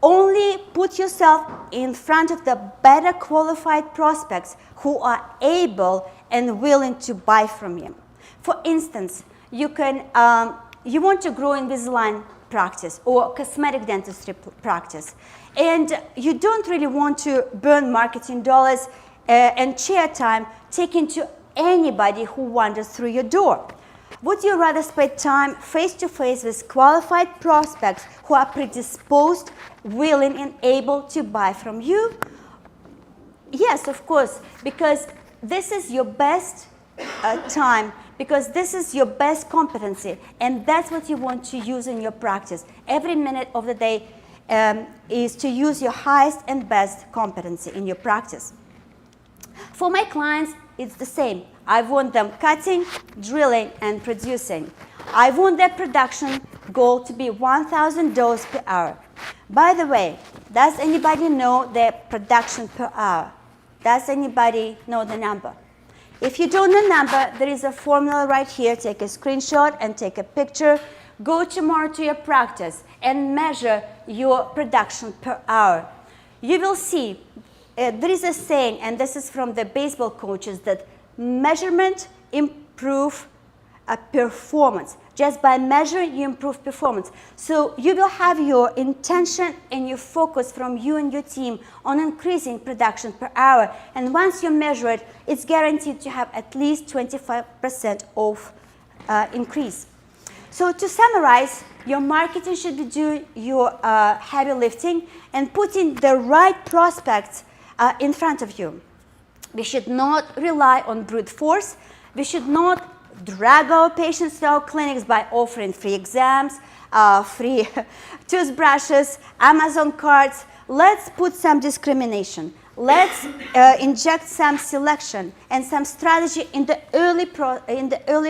Speaker 6: Only put yourself in front of the better qualified prospects who are able and willing to buy from you. For instance, you want to grow Invisalign practice or cosmetic dentistry practice, and you don't really want to burn marketing dollars and chair time taken to anybody who wanders through your door. Would you rather spend time face-to-face with qualified prospects who are predisposed, willing, and able to buy from you? Yes, of course, because this is your best time, because this is your best competency, and that's what you want to use in your practice. Every minute of the day is to use your highest and best competency in your practice. For my clients, it's the same. I want them cutting, drilling, and producing. I want their production goal to be 1,000 doses per hour. By the way, does anybody know the production per hour? Does anybody know the number? If you don't know the number, there is a formula right here. Take a screenshot and take a picture. Go tomorrow to your practice and measure your production per hour. You will see, there is a saying, and this is from the baseball coaches, that measurement improves performance. Just by measuring, you improve performance. So you will have your intention and your focus from you and your team on increasing production per hour. And once you measure it, it's guaranteed to have at least 25% of increase. So to summarize, your marketing should be doing your heavy lifting and putting the right prospects in front of you. We should not rely on brute force. We should not drag our patients to our clinics by offering free exams, free toothbrushes, Amazon cards. Let's put some discrimination. Let's inject some selection and some strategy in the early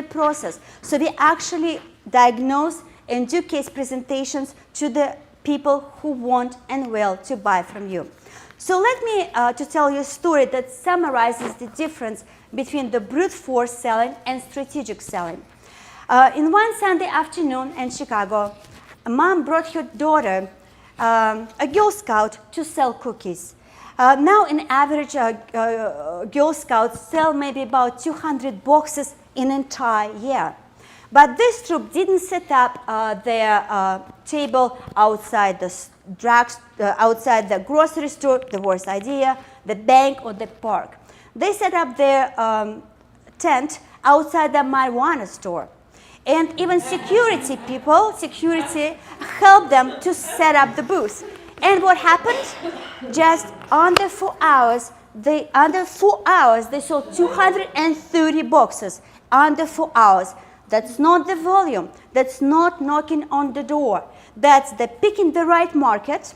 Speaker 6: process, so we actually diagnose and do case presentations to the people who want and will to buy from you. So let me to tell you a story that summarizes the difference between the brute force selling and strategic selling. In one Sunday afternoon in Chicago, a mom brought her daughter, a Girl Scout, to sell cookies. Now, in average, Girl Scouts sell maybe about 200 boxes in an entire year. But this troop didn't set up their table outside the outside the grocery store, the worst idea, the bank, or the park. They set up their tent outside the marijuana store. And even security helped them to set up the booth. And what happened? Just under 4 hours, they sold 230 boxes under 4 hours. That's not the volume. That's not knocking on the door. That's the picking the right market,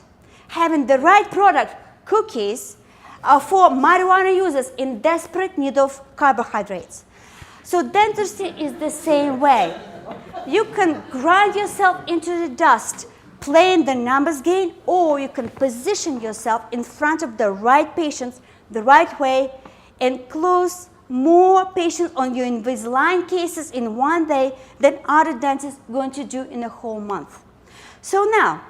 Speaker 6: having the right product, cookies, for marijuana users in desperate need of carbohydrates. So dentistry is the same way. You can grind yourself into the dust, playing the numbers game, or you can position yourself in front of the right patients the right way and close more patients on your Invisalign cases in one day than other dentists are going to do in a whole month. So now,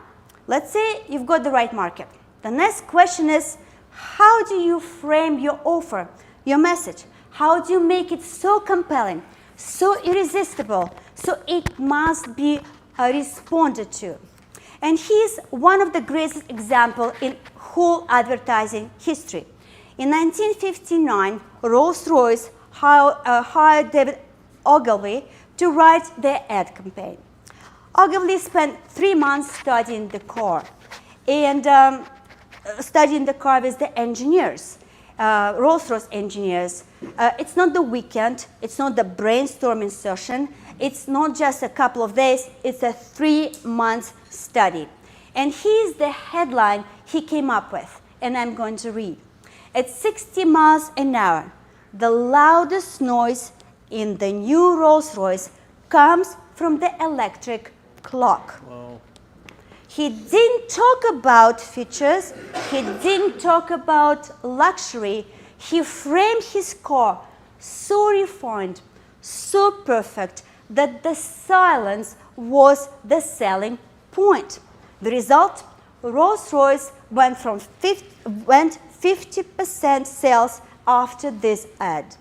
Speaker 6: let's say you've got the right market. The next question is, how do you frame your offer, your message? How do you make it so compelling, so irresistible, so it must be responded to? And here's one of the greatest examples in whole advertising history. In 1959, Rolls-Royce hired David Ogilvy to write their ad campaign. Ogilvy spent 3 months studying the car, and studying the car with the engineers, Rolls-Royce engineers. It's not the weekend, it's not the brainstorming session, it's not just a couple of days, it's a 3-month study. And here's the headline he came up with, and I'm going to read. At 60 miles an hour, the loudest noise in the new Rolls-Royce comes from the electric clock.
Speaker 4: Wow.
Speaker 6: He didn't talk about features, he didn't talk about luxury. He framed his car so refined, so perfect, that the silence was the selling point. The result, Rolls-Royce went 50% sales after this ad.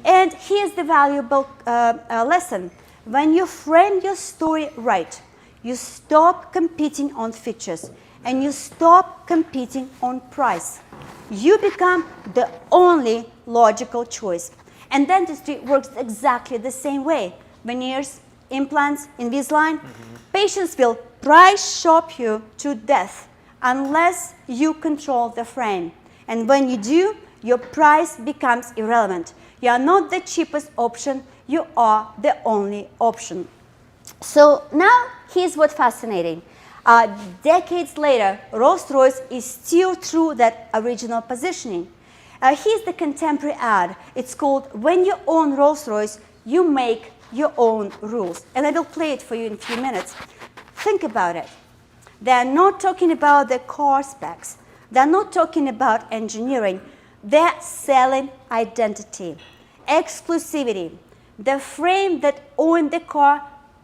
Speaker 6: And here's the valuable lesson. When you frame your story right, you stop competing on features and you stop competing on price. You become the only logical choice. And dentistry works exactly the same way. Veneers, implants, Invisalign, patients will price shop you to death unless you control the frame. And when you do, your price becomes irrelevant. You are not the cheapest option, you are the only option. So now here's what's fascinating. Decades later, Rolls-Royce is still true that original positioning. Here's the contemporary ad. It's called "When you own Rolls-Royce, you make your own rules." And I will play it for you in a few minutes. think about it. They're not talking about the car specs. They're not talking about engineering. They're selling identity, exclusivity, the frame that owning the car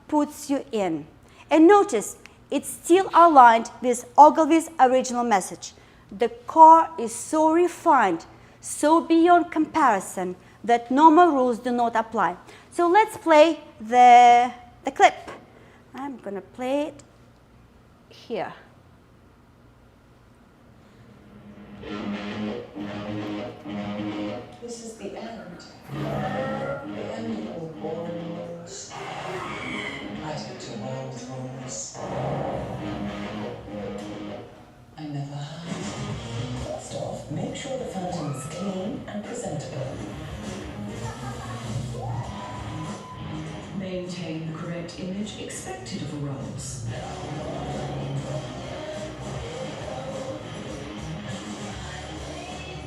Speaker 6: puts you in. And notice, it's still aligned with Ogilvy's original message. The car is so refined, so beyond comparison, that normal rules do not apply. So let's play the clip. I'm going to play it here.
Speaker 12: This is the end. The end of all boring rules. I took to world rules. I never have. First off, make sure the fountain is clean and presentable. Maintain the correct image expected of rolls.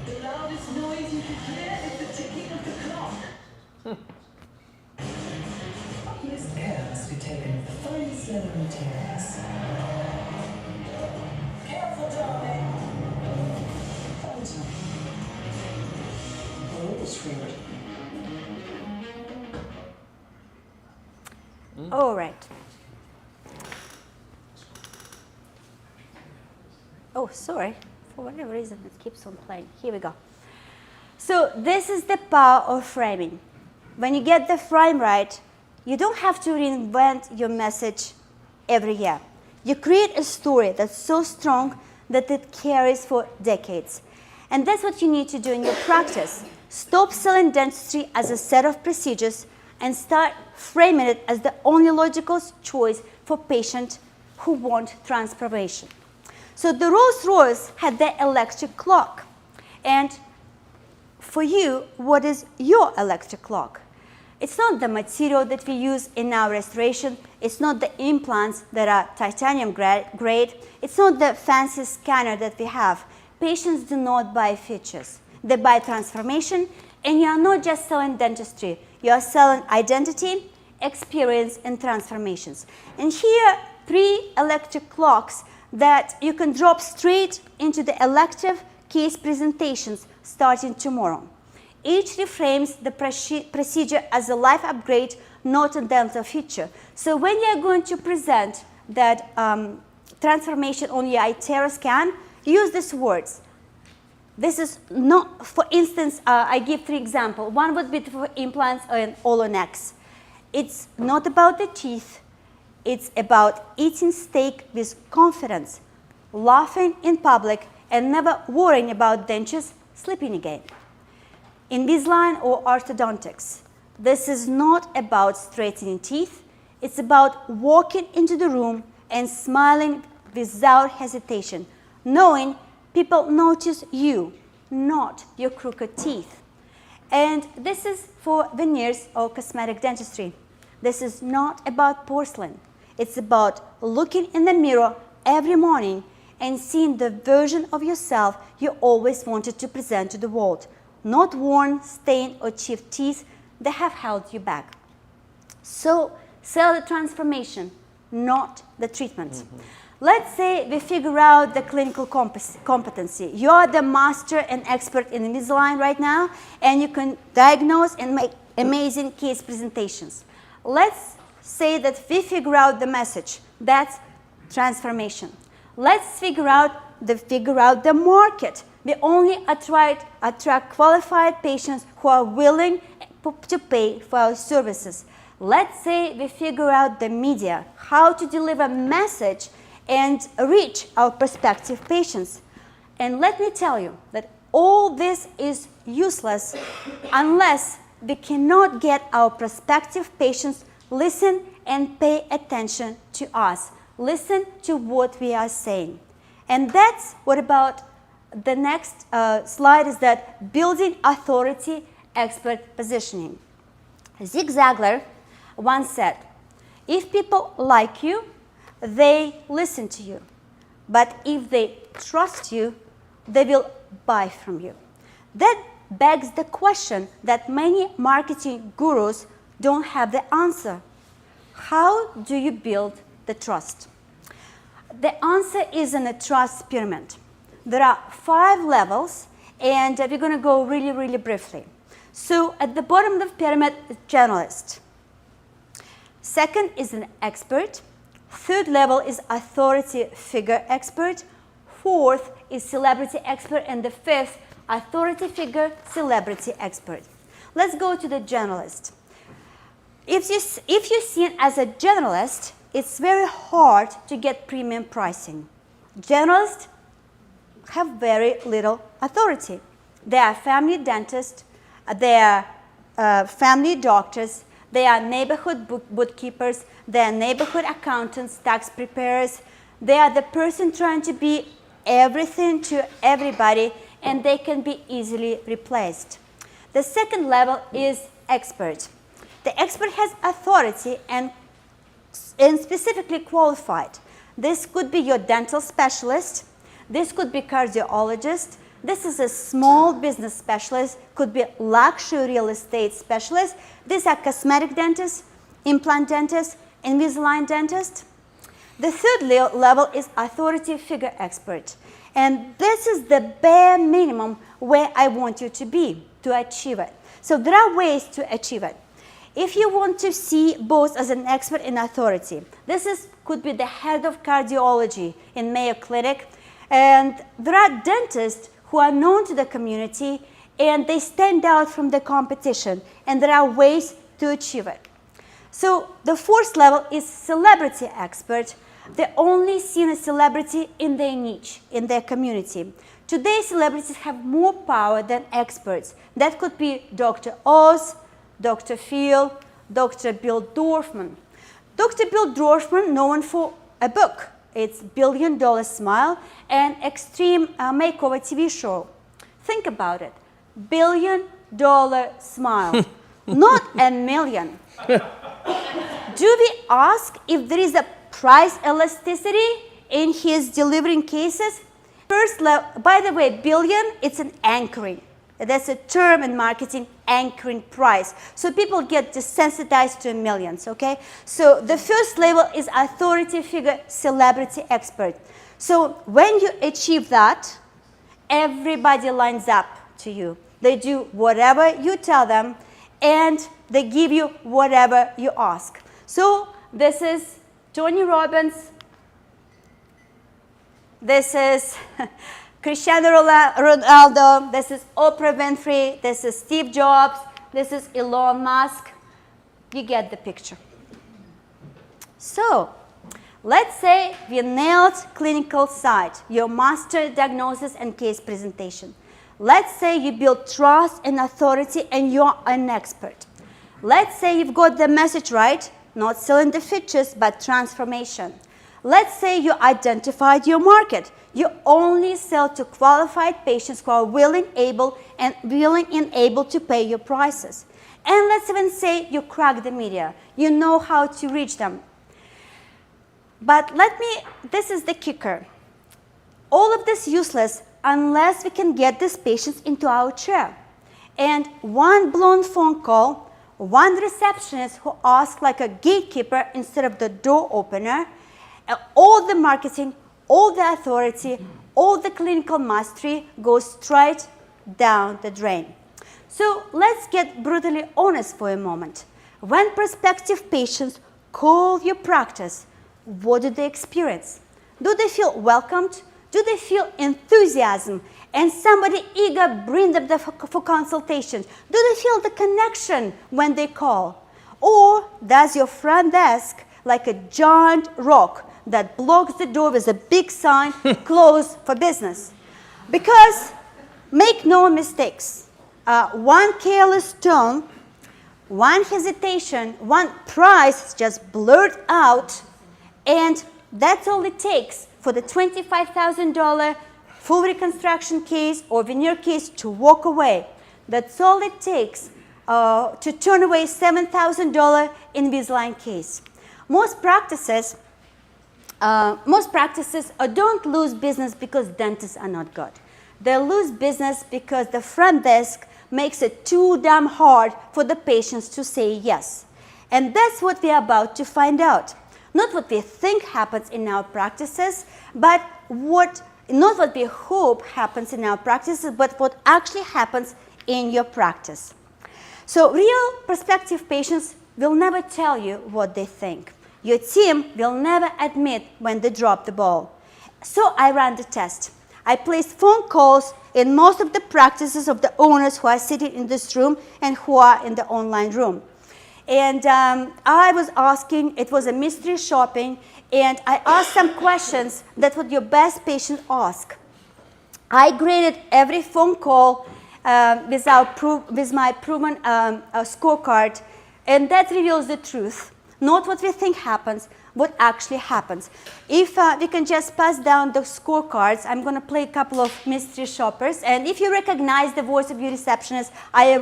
Speaker 12: The loudest noise you can hear is the ticking of the clock. Utmost care must be taken of the finest leather materials. Careful, darling. Fountain. Always read.
Speaker 6: All right. Oh, sorry. For whatever reason, it keeps on playing. Here we go. So this is the power of framing. When you get the frame right, you don't have to reinvent your message every year. You create a story that's so strong that it carries for decades. And that's what you need to do in your practice. Stop selling dentistry as a set of procedures and start framing it as the only logical choice for patients who want transformation. So the Rolls-Royce had their electric clock. And for you, what is your electric clock? It's not the material that we use in our restoration. It's not the implants that are titanium grade. It's not the fancy scanner that we have. Patients do not buy features. They buy transformation, and you are not just selling dentistry. You are selling identity, experience, and transformations. And here, 3 electric clocks that you can drop straight into the elective case presentations starting tomorrow. Each reframes the procedure as a life upgrade, not a dental feature. So when you're going to present that transformation on your iTero scan, use these words. This is not, for instance, I give 3 examples. One would be for implants and Olo-Nex. It's not about the teeth. It's about eating steak with confidence, laughing in public, and never worrying about dentures sleeping again. Invisalign or orthodontics. This is not about straightening teeth. It's about walking into the room and smiling without hesitation, knowing people notice you, not your crooked teeth. And this is for veneers or cosmetic dentistry. This is not about porcelain. It's about looking in the mirror every morning and seeing the version of yourself you always wanted to present to the world. Not worn, stained, or chipped teeth that have held you back. So sell the transformation, not the treatment. Mm-hmm. Let's say we figure out the clinical competency. You are the master and expert in Invisalign right now, and you can diagnose and make amazing case presentations. Let's say that we figure out the message. That's transformation. Let's figure out the market. We only attract qualified patients who are willing to pay for our services. Let's say we figure out the media, how to deliver message and reach our prospective patients. And let me tell you that all this is useless unless we cannot get our prospective patients listen and pay attention to us. Listen to what we are saying. And that's what about the next slide is that building authority, expert positioning. Zig Ziglar once said, if people like you, they listen to you. But if they trust you, they will buy from you. That begs the question that many marketing gurus don't have the answer. How do you build the trust? The answer is in a trust pyramid. There are 5 levels, and we're going to go really, really briefly. So at the bottom of the pyramid is generalist. Second is an expert. Third level is authority figure expert. Fourth is celebrity expert. And the fifth, authority figure celebrity expert. Let's go to the generalist. If you're seen as a generalist, it's very hard to get premium pricing. Generalists have very little authority. They are family dentists, they are family doctors, they are neighborhood bookkeepers, they are neighborhood accountants, tax preparers. They are the person trying to be everything to everybody, and they can be easily replaced. The second level is expert. The expert has authority and specifically qualified. This could be your dental specialist. This could be cardiologist. This is a small business specialist, could be luxury real estate specialist. These are cosmetic dentists, implant dentists, Invisalign dentists. The third level is authority figure expert. And this is the bare minimum where I want you to be to achieve it. So there are ways to achieve it. If you want to see both as an expert and authority, could be the head of cardiology in Mayo Clinic. And there are dentists who are known to the community and they stand out from the competition, and there are ways to achieve it. So the fourth level is celebrity expert. They only seen a celebrity in their niche, in their community. Today, celebrities have more power than experts. That could be Dr. Oz, Dr. Phil, Dr. Bill Dorfman. Dr. Bill Dorfman, known for a book. It's $1 Billion Smile and Extreme Makeover TV show. Think about it. $1 billion smile, not a million. Do we ask if there is a price elasticity in his delivering cases? First level, by the way, billion, it's an anchoring. That's a term in marketing, anchoring price. So people get desensitized to millions, okay? So the first level is authority figure, celebrity expert. So when you achieve that, everybody lines up to you. They do whatever you tell them, and they give you whatever you ask. So this is Tony Robbins. This is Cristiano Ronaldo. This is Oprah Winfrey. This is Steve Jobs. This is Elon Musk. You get the picture. So let's say we nailed clinical side, your master diagnosis and case presentation. Let's say you build trust and authority and you're an expert. Let's say you've got the message right, not selling the features, but transformation. Let's say you identified your market. You only sell to qualified patients who are willing and able to pay your prices. And let's even say you crack the media. You know how to reach them. But this is the kicker. All of this useless unless we can get these patients into our chair. And one blown phone call, one receptionist who asks like a gatekeeper instead of the door opener, all the marketing, all the authority, all the clinical mastery goes straight down the drain. So let's get brutally honest for a moment. When prospective patients call your practice, what do they experience? Do they feel welcomed? Do they feel enthusiasm and somebody eager bring them for consultations? Do they feel the connection when they call? Or does your front desk like a giant rock that blocks the door with a big sign, closed for business? Because make no mistakes, one careless tone, one hesitation, one price just blurred out, and that's all it takes for the $25,000 full reconstruction case or veneer case to walk away. That's all it takes to turn away $7,000 Invisalign case. Most practices don't lose business because dentists are not good. They lose business because the front desk makes it too damn hard for the patients to say yes. And that's what we are about to find out. Not what we think happens in our practices, but not what we hope happens in our practices, but what actually happens in your practice. So real prospective patients will never tell you what they think. Your team will never admit when they drop the ball. So I ran the test. I placed phone calls in most of the practices of the owners who are sitting in this room and who are in the online room. And I was asking, it was a mystery shopping, and I asked some questions that would your best patient ask. I graded every phone call with my proven scorecard, and that reveals the truth. Not what we think happens, what actually happens. If we can just pass down the scorecards, I'm going to play a couple of mystery shoppers. And if you recognize the voice of your receptionist, I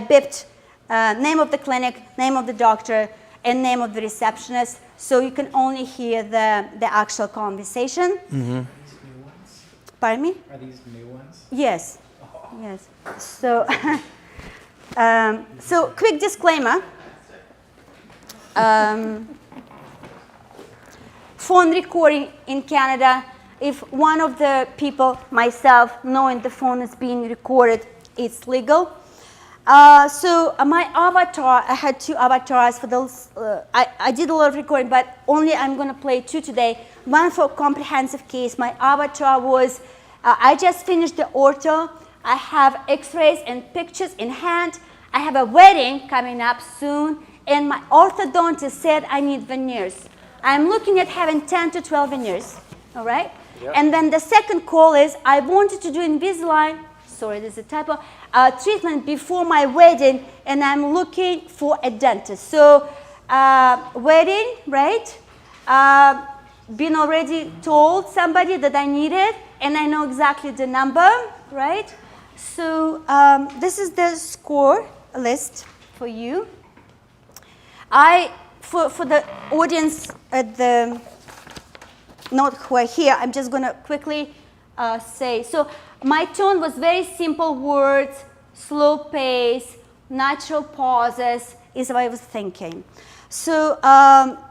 Speaker 6: bipped name of the clinic, name of the doctor, and name of the receptionist, so you can only hear the actual conversation.
Speaker 3: Mm-hmm.
Speaker 2: Are these new ones?
Speaker 6: Pardon me?
Speaker 2: Are these new ones?
Speaker 6: Yes. Yes. So, so quick disclaimer. Phone recording in Canada, if one of the people, myself, knowing the phone is being recorded, it's legal. So my avatar, I had 2 avatars for those. I did a lot of recording, but only I'm going to play 2 today. One for comprehensive case. My avatar was, I just finished the ortho. I have x-rays and pictures in hand. I have a wedding coming up soon, and my orthodontist said I need veneers. I'm looking at having 10 to 12 veneers, all right? Yep. And then the second call is, I wanted to do Invisalign, sorry, there's a typo, treatment before my wedding, and I'm looking for a dentist. So wedding, right? Been already told somebody that I need it, and I know exactly the number, right? So this is the score list for you. For the audience at the, not who are here, I'm just going to quickly say. So my tone was very simple words, slow pace, natural pauses is what I was thinking. So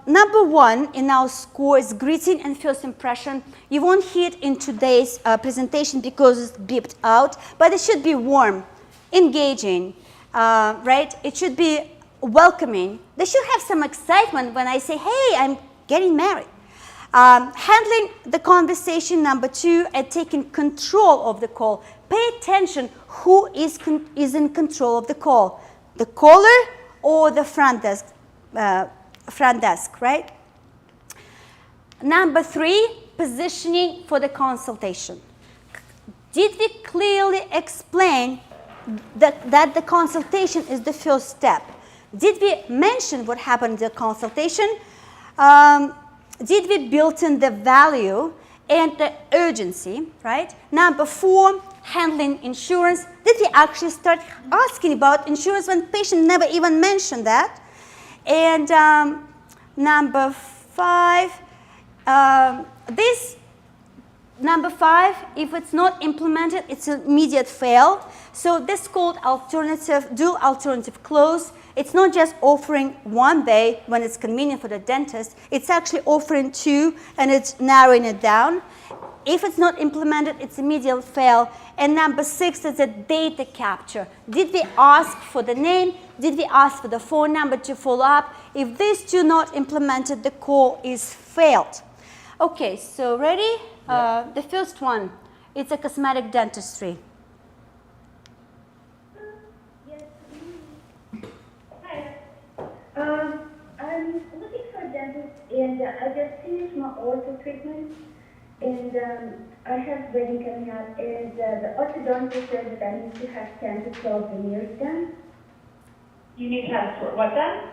Speaker 6: number 1 in our score is greeting and first impression. You won't hear it in today's presentation because it's beeped out, but it should be warm, engaging, right? It should be welcoming. They should have some excitement when I say, hey, I'm getting married. Handling the conversation, number 2, and taking control of the call. Pay attention who is in control of the call, the caller or the front desk, right? Number 3, positioning for the consultation. Did we clearly explain that the consultation is the first step? Did we mention what happened in the consultation? Did we build in the value and the urgency, right? Number 4, handling insurance. Did we actually start asking about insurance when patient never even mentioned that? And number 5, number 5, if it's not implemented, it's an immediate fail. So this is called dual alternative close. It's not just offering one day when it's convenient for the dentist. It's actually offering 2, and it's narrowing it down. If it's not implemented, it's immediate fail. And number 6 is a data capture. Did we ask for the name? Did we ask for the phone number to follow up? If these 2 not implemented, the call is failed. Okay, so ready? The first one, it's a cosmetic dentistry.
Speaker 13: I'm looking for a dentist, and I just finished my ortho treatment, and I have wedding coming up, and the orthodontist said that I need to have 10 to 12 veneers done.
Speaker 11: You need to have what done?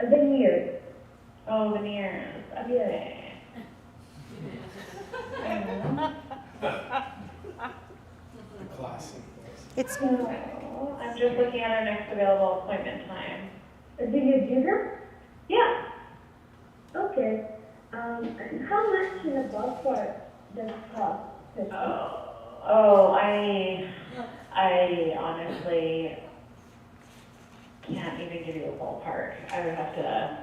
Speaker 13: Veneers.
Speaker 11: Oh, veneers. Okay.
Speaker 2: Classic.
Speaker 6: It's.
Speaker 11: I'm just looking at our next available appointment time.
Speaker 13: Do you do them?
Speaker 11: Yeah.
Speaker 13: Okay. And how much in a ballpark does it cost?
Speaker 11: I honestly can't even give you a ballpark. I would have to.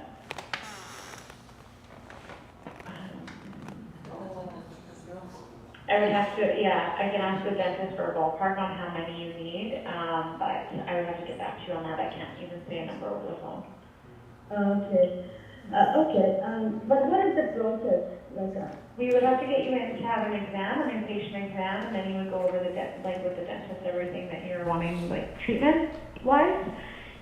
Speaker 11: I would have to, yeah, I can ask the dentist for a ballpark on how many you need, but I would have to get back to you on that. I can't even say a number over the phone.
Speaker 13: Okay. But what is the process like that?
Speaker 11: We would have to get you in to have an exam, an inpatient exam, and then you would go over with the dentist, everything that you're wanting, like treatment-wise.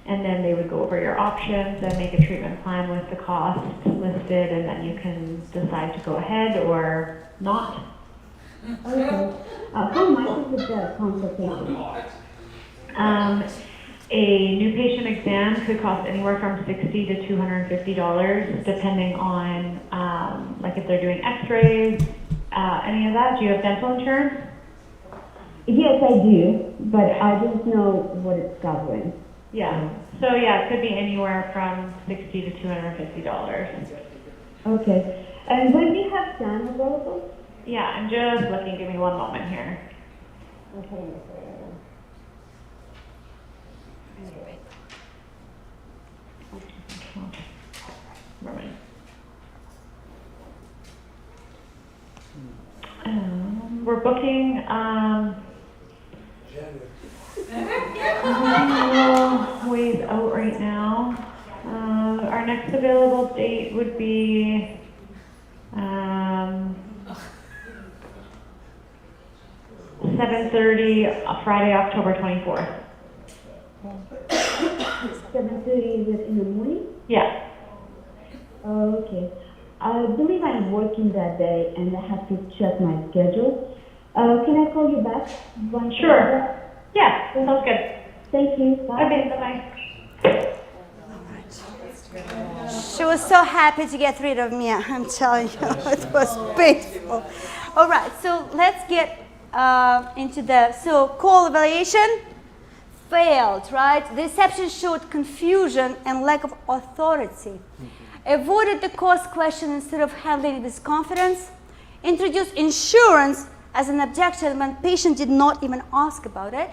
Speaker 11: And then they would go over your options and make a treatment plan with the costs listed, and then you can decide to go ahead or not.
Speaker 13: Okay. How much is the consultation?
Speaker 11: A new patient exam could cost anywhere from $60 to $250, depending on like if they're doing X-rays, any of that. Do you have dental insurance?
Speaker 13: Yes, I do, but I don't know what it's covering.
Speaker 11: Yeah. So yeah, it could be anywhere from $60 to $250.
Speaker 13: Okay. And when do you have time available?
Speaker 11: Yeah, I'm just looking. Give me one moment here.
Speaker 13: Okay.
Speaker 11: We're booking ways out right now. Our next available date would be 7:30 Friday, October 24th.
Speaker 13: 7:30 in the morning?
Speaker 11: Yeah.
Speaker 13: Okay. I believe I'm working that day and I have to check my schedule. Can I call you back?
Speaker 11: Sure. Yeah, sounds good.
Speaker 13: Thank you. Bye.
Speaker 11: Okay, bye-bye.
Speaker 6: She was so happy to get rid of me, I'm telling you. It was painful. All right, so let's get into call evaluation failed, right? The reception showed confusion and lack of authority. Avoided the cost question instead of handling it with confidence. Introduced insurance as an objection when patient did not even ask about it.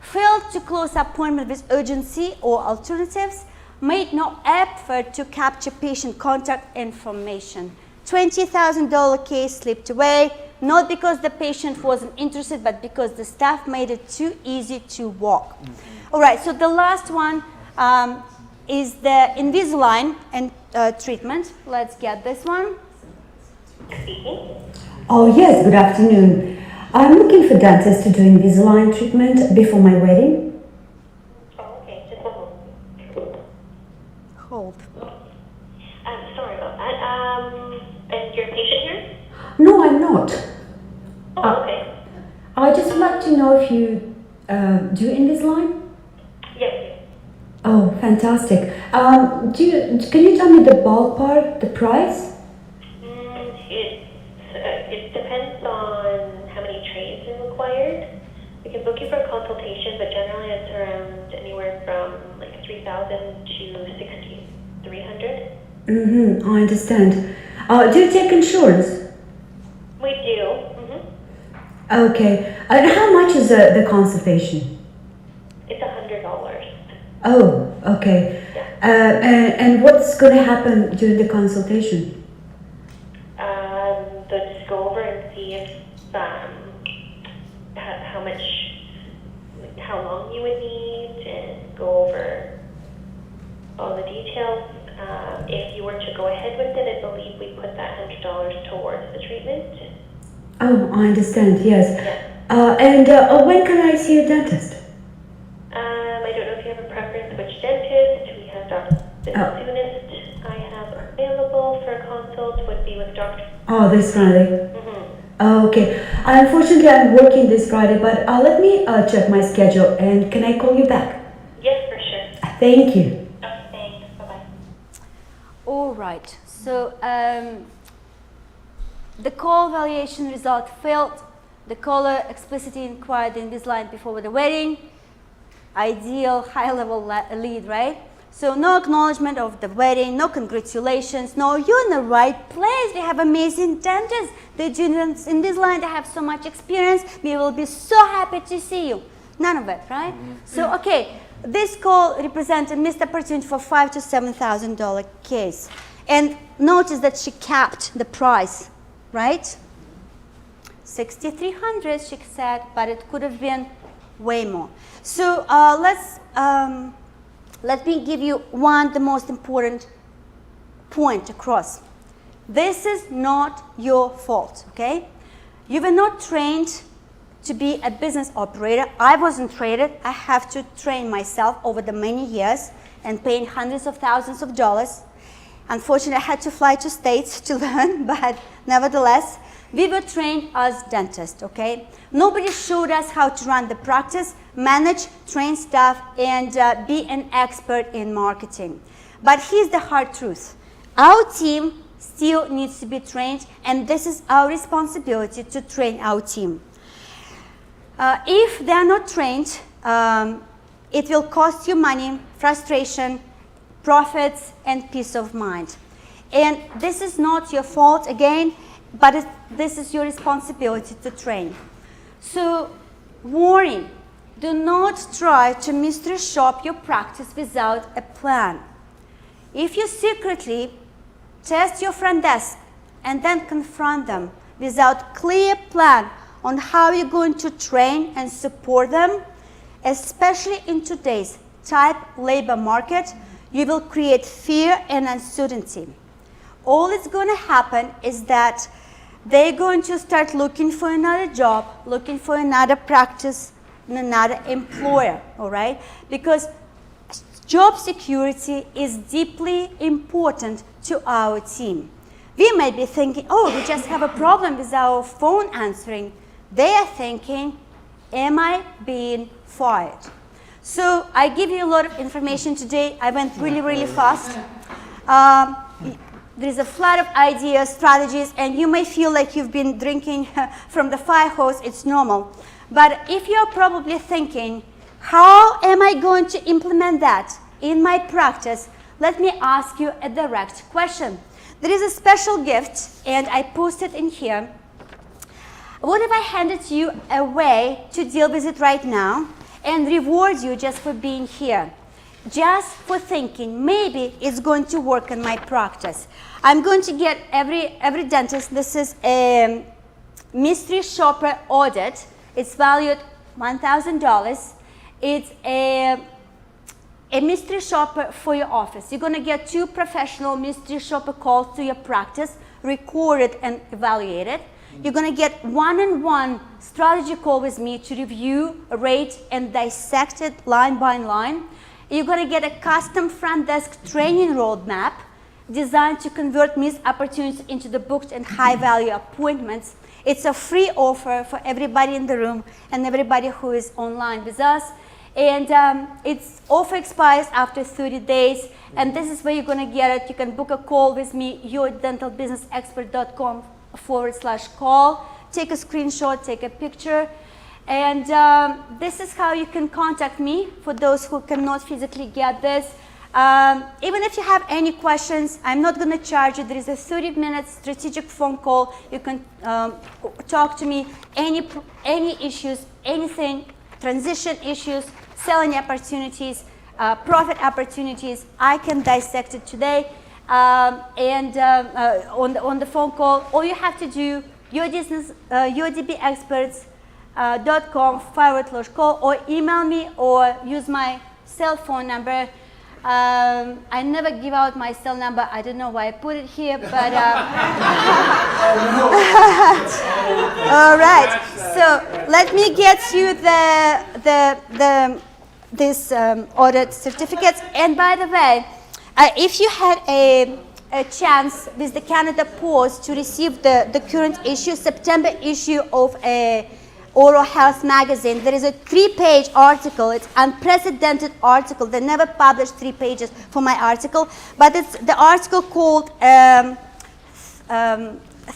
Speaker 6: Failed to close appointment with urgency or alternatives. Made no effort to capture patient contact information. $20,000 case slipped away, not because the patient wasn't interested, but because the staff made it too easy to walk. All right, so the last one is the Invisalign and treatment. Let's get this one.
Speaker 14: Oh yes, good afternoon. I'm looking for dentists to do Invisalign treatment before my wedding.
Speaker 15: Oh, okay, just one moment.
Speaker 6: Hold.
Speaker 15: Sorry about that. And you're a patient here?
Speaker 14: No, I'm not.
Speaker 15: Oh, okay.
Speaker 14: I'd just like to know if you do Invisalign?
Speaker 15: Yes.
Speaker 14: Oh, fantastic. Can you tell me the ballpark, the price?
Speaker 15: It depends on how many trays are required. We can book you for a consultation, but generally it's around anywhere from like 3,000 to 6,300.
Speaker 14: Mm-hmm, I understand. Do you take insurance?
Speaker 15: We do. Mm-hmm.
Speaker 14: Okay. And how much is the consultation?
Speaker 15: It's $100.
Speaker 14: Oh, okay. And what's going to happen during the consultation?
Speaker 15: They'll just go over and see if how long you would need, and go over all the details. If you were to go ahead with it, I believe we put that $100 towards the treatment.
Speaker 14: Oh, I understand, yes. And when can I see a dentist?
Speaker 15: I don't know if you have a preference which dentist. We have the soonest I have available for a consult would be with Dr.
Speaker 14: Oh, this Friday.
Speaker 15: Mm-hmm.
Speaker 14: Okay. Unfortunately, I'm working this Friday, but let me check my schedule, and can I call you back?
Speaker 15: Yes, for sure.
Speaker 14: Thank you.
Speaker 15: Okay, thanks. Bye-bye.
Speaker 6: All right, so the call evaluation result failed. The caller explicitly inquired the Invisalign before the wedding. Ideal high-level lead, right? So no acknowledgement of the wedding, no congratulations, no, you're in the right place. We have amazing dentists. They're doing Invisalign, they have so much experience. We will be so happy to see you. None of it, right? So, okay, this call represents a missed opportunity for $5,000 to $7,000 case. And notice that she capped the price, right? $6,300, she said, but it could have been way more. So let me give you the most important point across. This is not your fault, okay? You were not trained to be a business operator. I wasn't trained. I have to train myself over the many years and paying hundreds of thousands of dollars. Unfortunately, I had to fly to States to learn, but nevertheless, we were trained as dentists, okay? Nobody showed us how to run the practice, manage, train staff, and be an expert in marketing. But here's the hard truth. Our team still needs to be trained, and this is our responsibility to train our team. If they are not trained, it will cost you money, frustration, profits, and peace of mind. And this is not your fault, again, but this is your responsibility to train. So, warning, do not try to mystery shop your practice without a plan. If you secretly test your front desk and then confront them without clear plan on how you're going to train and support them, especially in today's tight labor market, you will create fear and uncertainty. All that's going to happen is that they're going to start looking for another job, looking for another practice, and another employer, all right? Because job security is deeply important to our team. We may be thinking, oh, we just have a problem with our phone answering. They are thinking, am I being fired? So I give you a lot of information today. I went really, really fast. There's a flood of ideas, strategies, and you may feel like you've been drinking from the fire hose. It's normal. But if you're probably thinking, how am I going to implement that in my practice? Let me ask you a direct question. There is a special gift, and I posted in here. What if I handed you a way to deal with it right now and reward you just for being here? Just for thinking, maybe it's going to work in my practice. I'm going to get every dentist. This is a mystery shopper audit. It's valued $1,000. It's a mystery shopper for your office. You're going to get 2 professional mystery shopper calls to your practice, recorded and evaluated. You're going to get one-on-one strategy call with me to review, rate, and dissect it line by line. You're going to get a custom front desk training roadmap designed to convert missed opportunities into the booked and high-value appointments. It's a free offer for everybody in the room and everybody who is online with us. And its offer expires after 30 days. And this is where you're going to get it. You can book a call with me, yourdentalbusinessexpert.com/call. Take a screenshot, take a picture. And this is how you can contact me for those who cannot physically get this. Even if you have any questions, I'm not going to charge you. There is a 30-minute strategic phone call. You can talk to me, any issues, anything, transition issues, selling opportunities, profit opportunities. I can dissect it today. On the phone call, all you have to do, yourdbexperts.com/call, or email me or use my cell phone number. I never give out my cell number. I don't know why I put it here, but all right. So let me get you this audit certificates. And by the way, if you had a chance with the Canada Post to receive the current issue, September issue of a Oral Health magazine, there is a 3-page article. It's unprecedented article. They never published 3 pages for my article, but it's the article called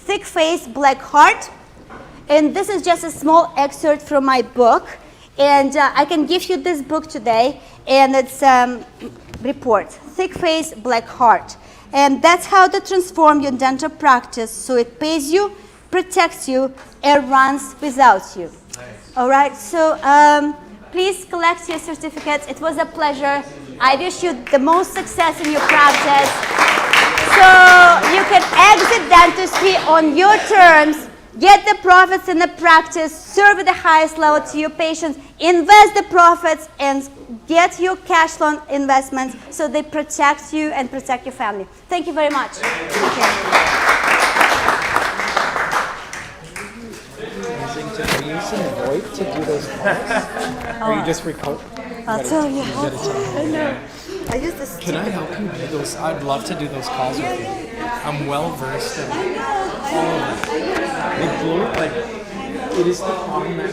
Speaker 6: Thick Face, Black Heart. And this is just a small excerpt from my book. And I can give you this book today, and it's report, Thick Face, Black Heart. And that's how to transform your dental practice so it pays you, protects you, and runs without you. Nice. All right, so please collect your certificates. It was a pleasure. I wish you the most success in your practice. So you can exit dentistry on your terms Get the profits in the practice, serve at the highest level to your patients, invest the profits, and get your cash loan investments so they protect you and protect your family. Thank you very much.
Speaker 2: Are you using VoIP to do those calls? Or you just record?
Speaker 6: I'll tell you how to. I know. I use this.
Speaker 2: Can I help you do those? I'd love to do those calls with you. I'm well versed in all of them. It blew like it is the problem that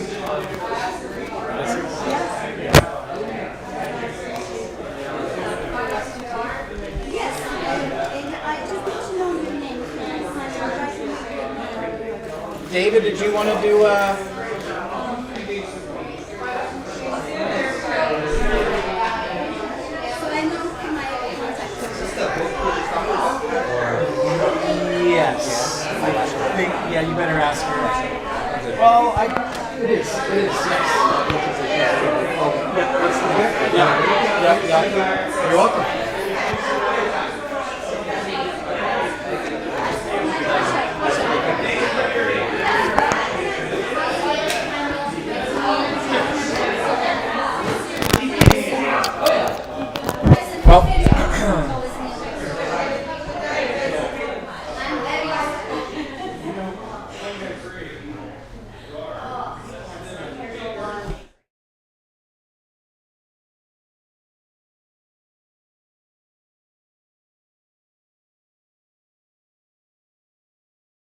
Speaker 2: David, did you want to do Yes. I think, yeah, you better ask her. Well, it is, yes. Yeah. You're welcome.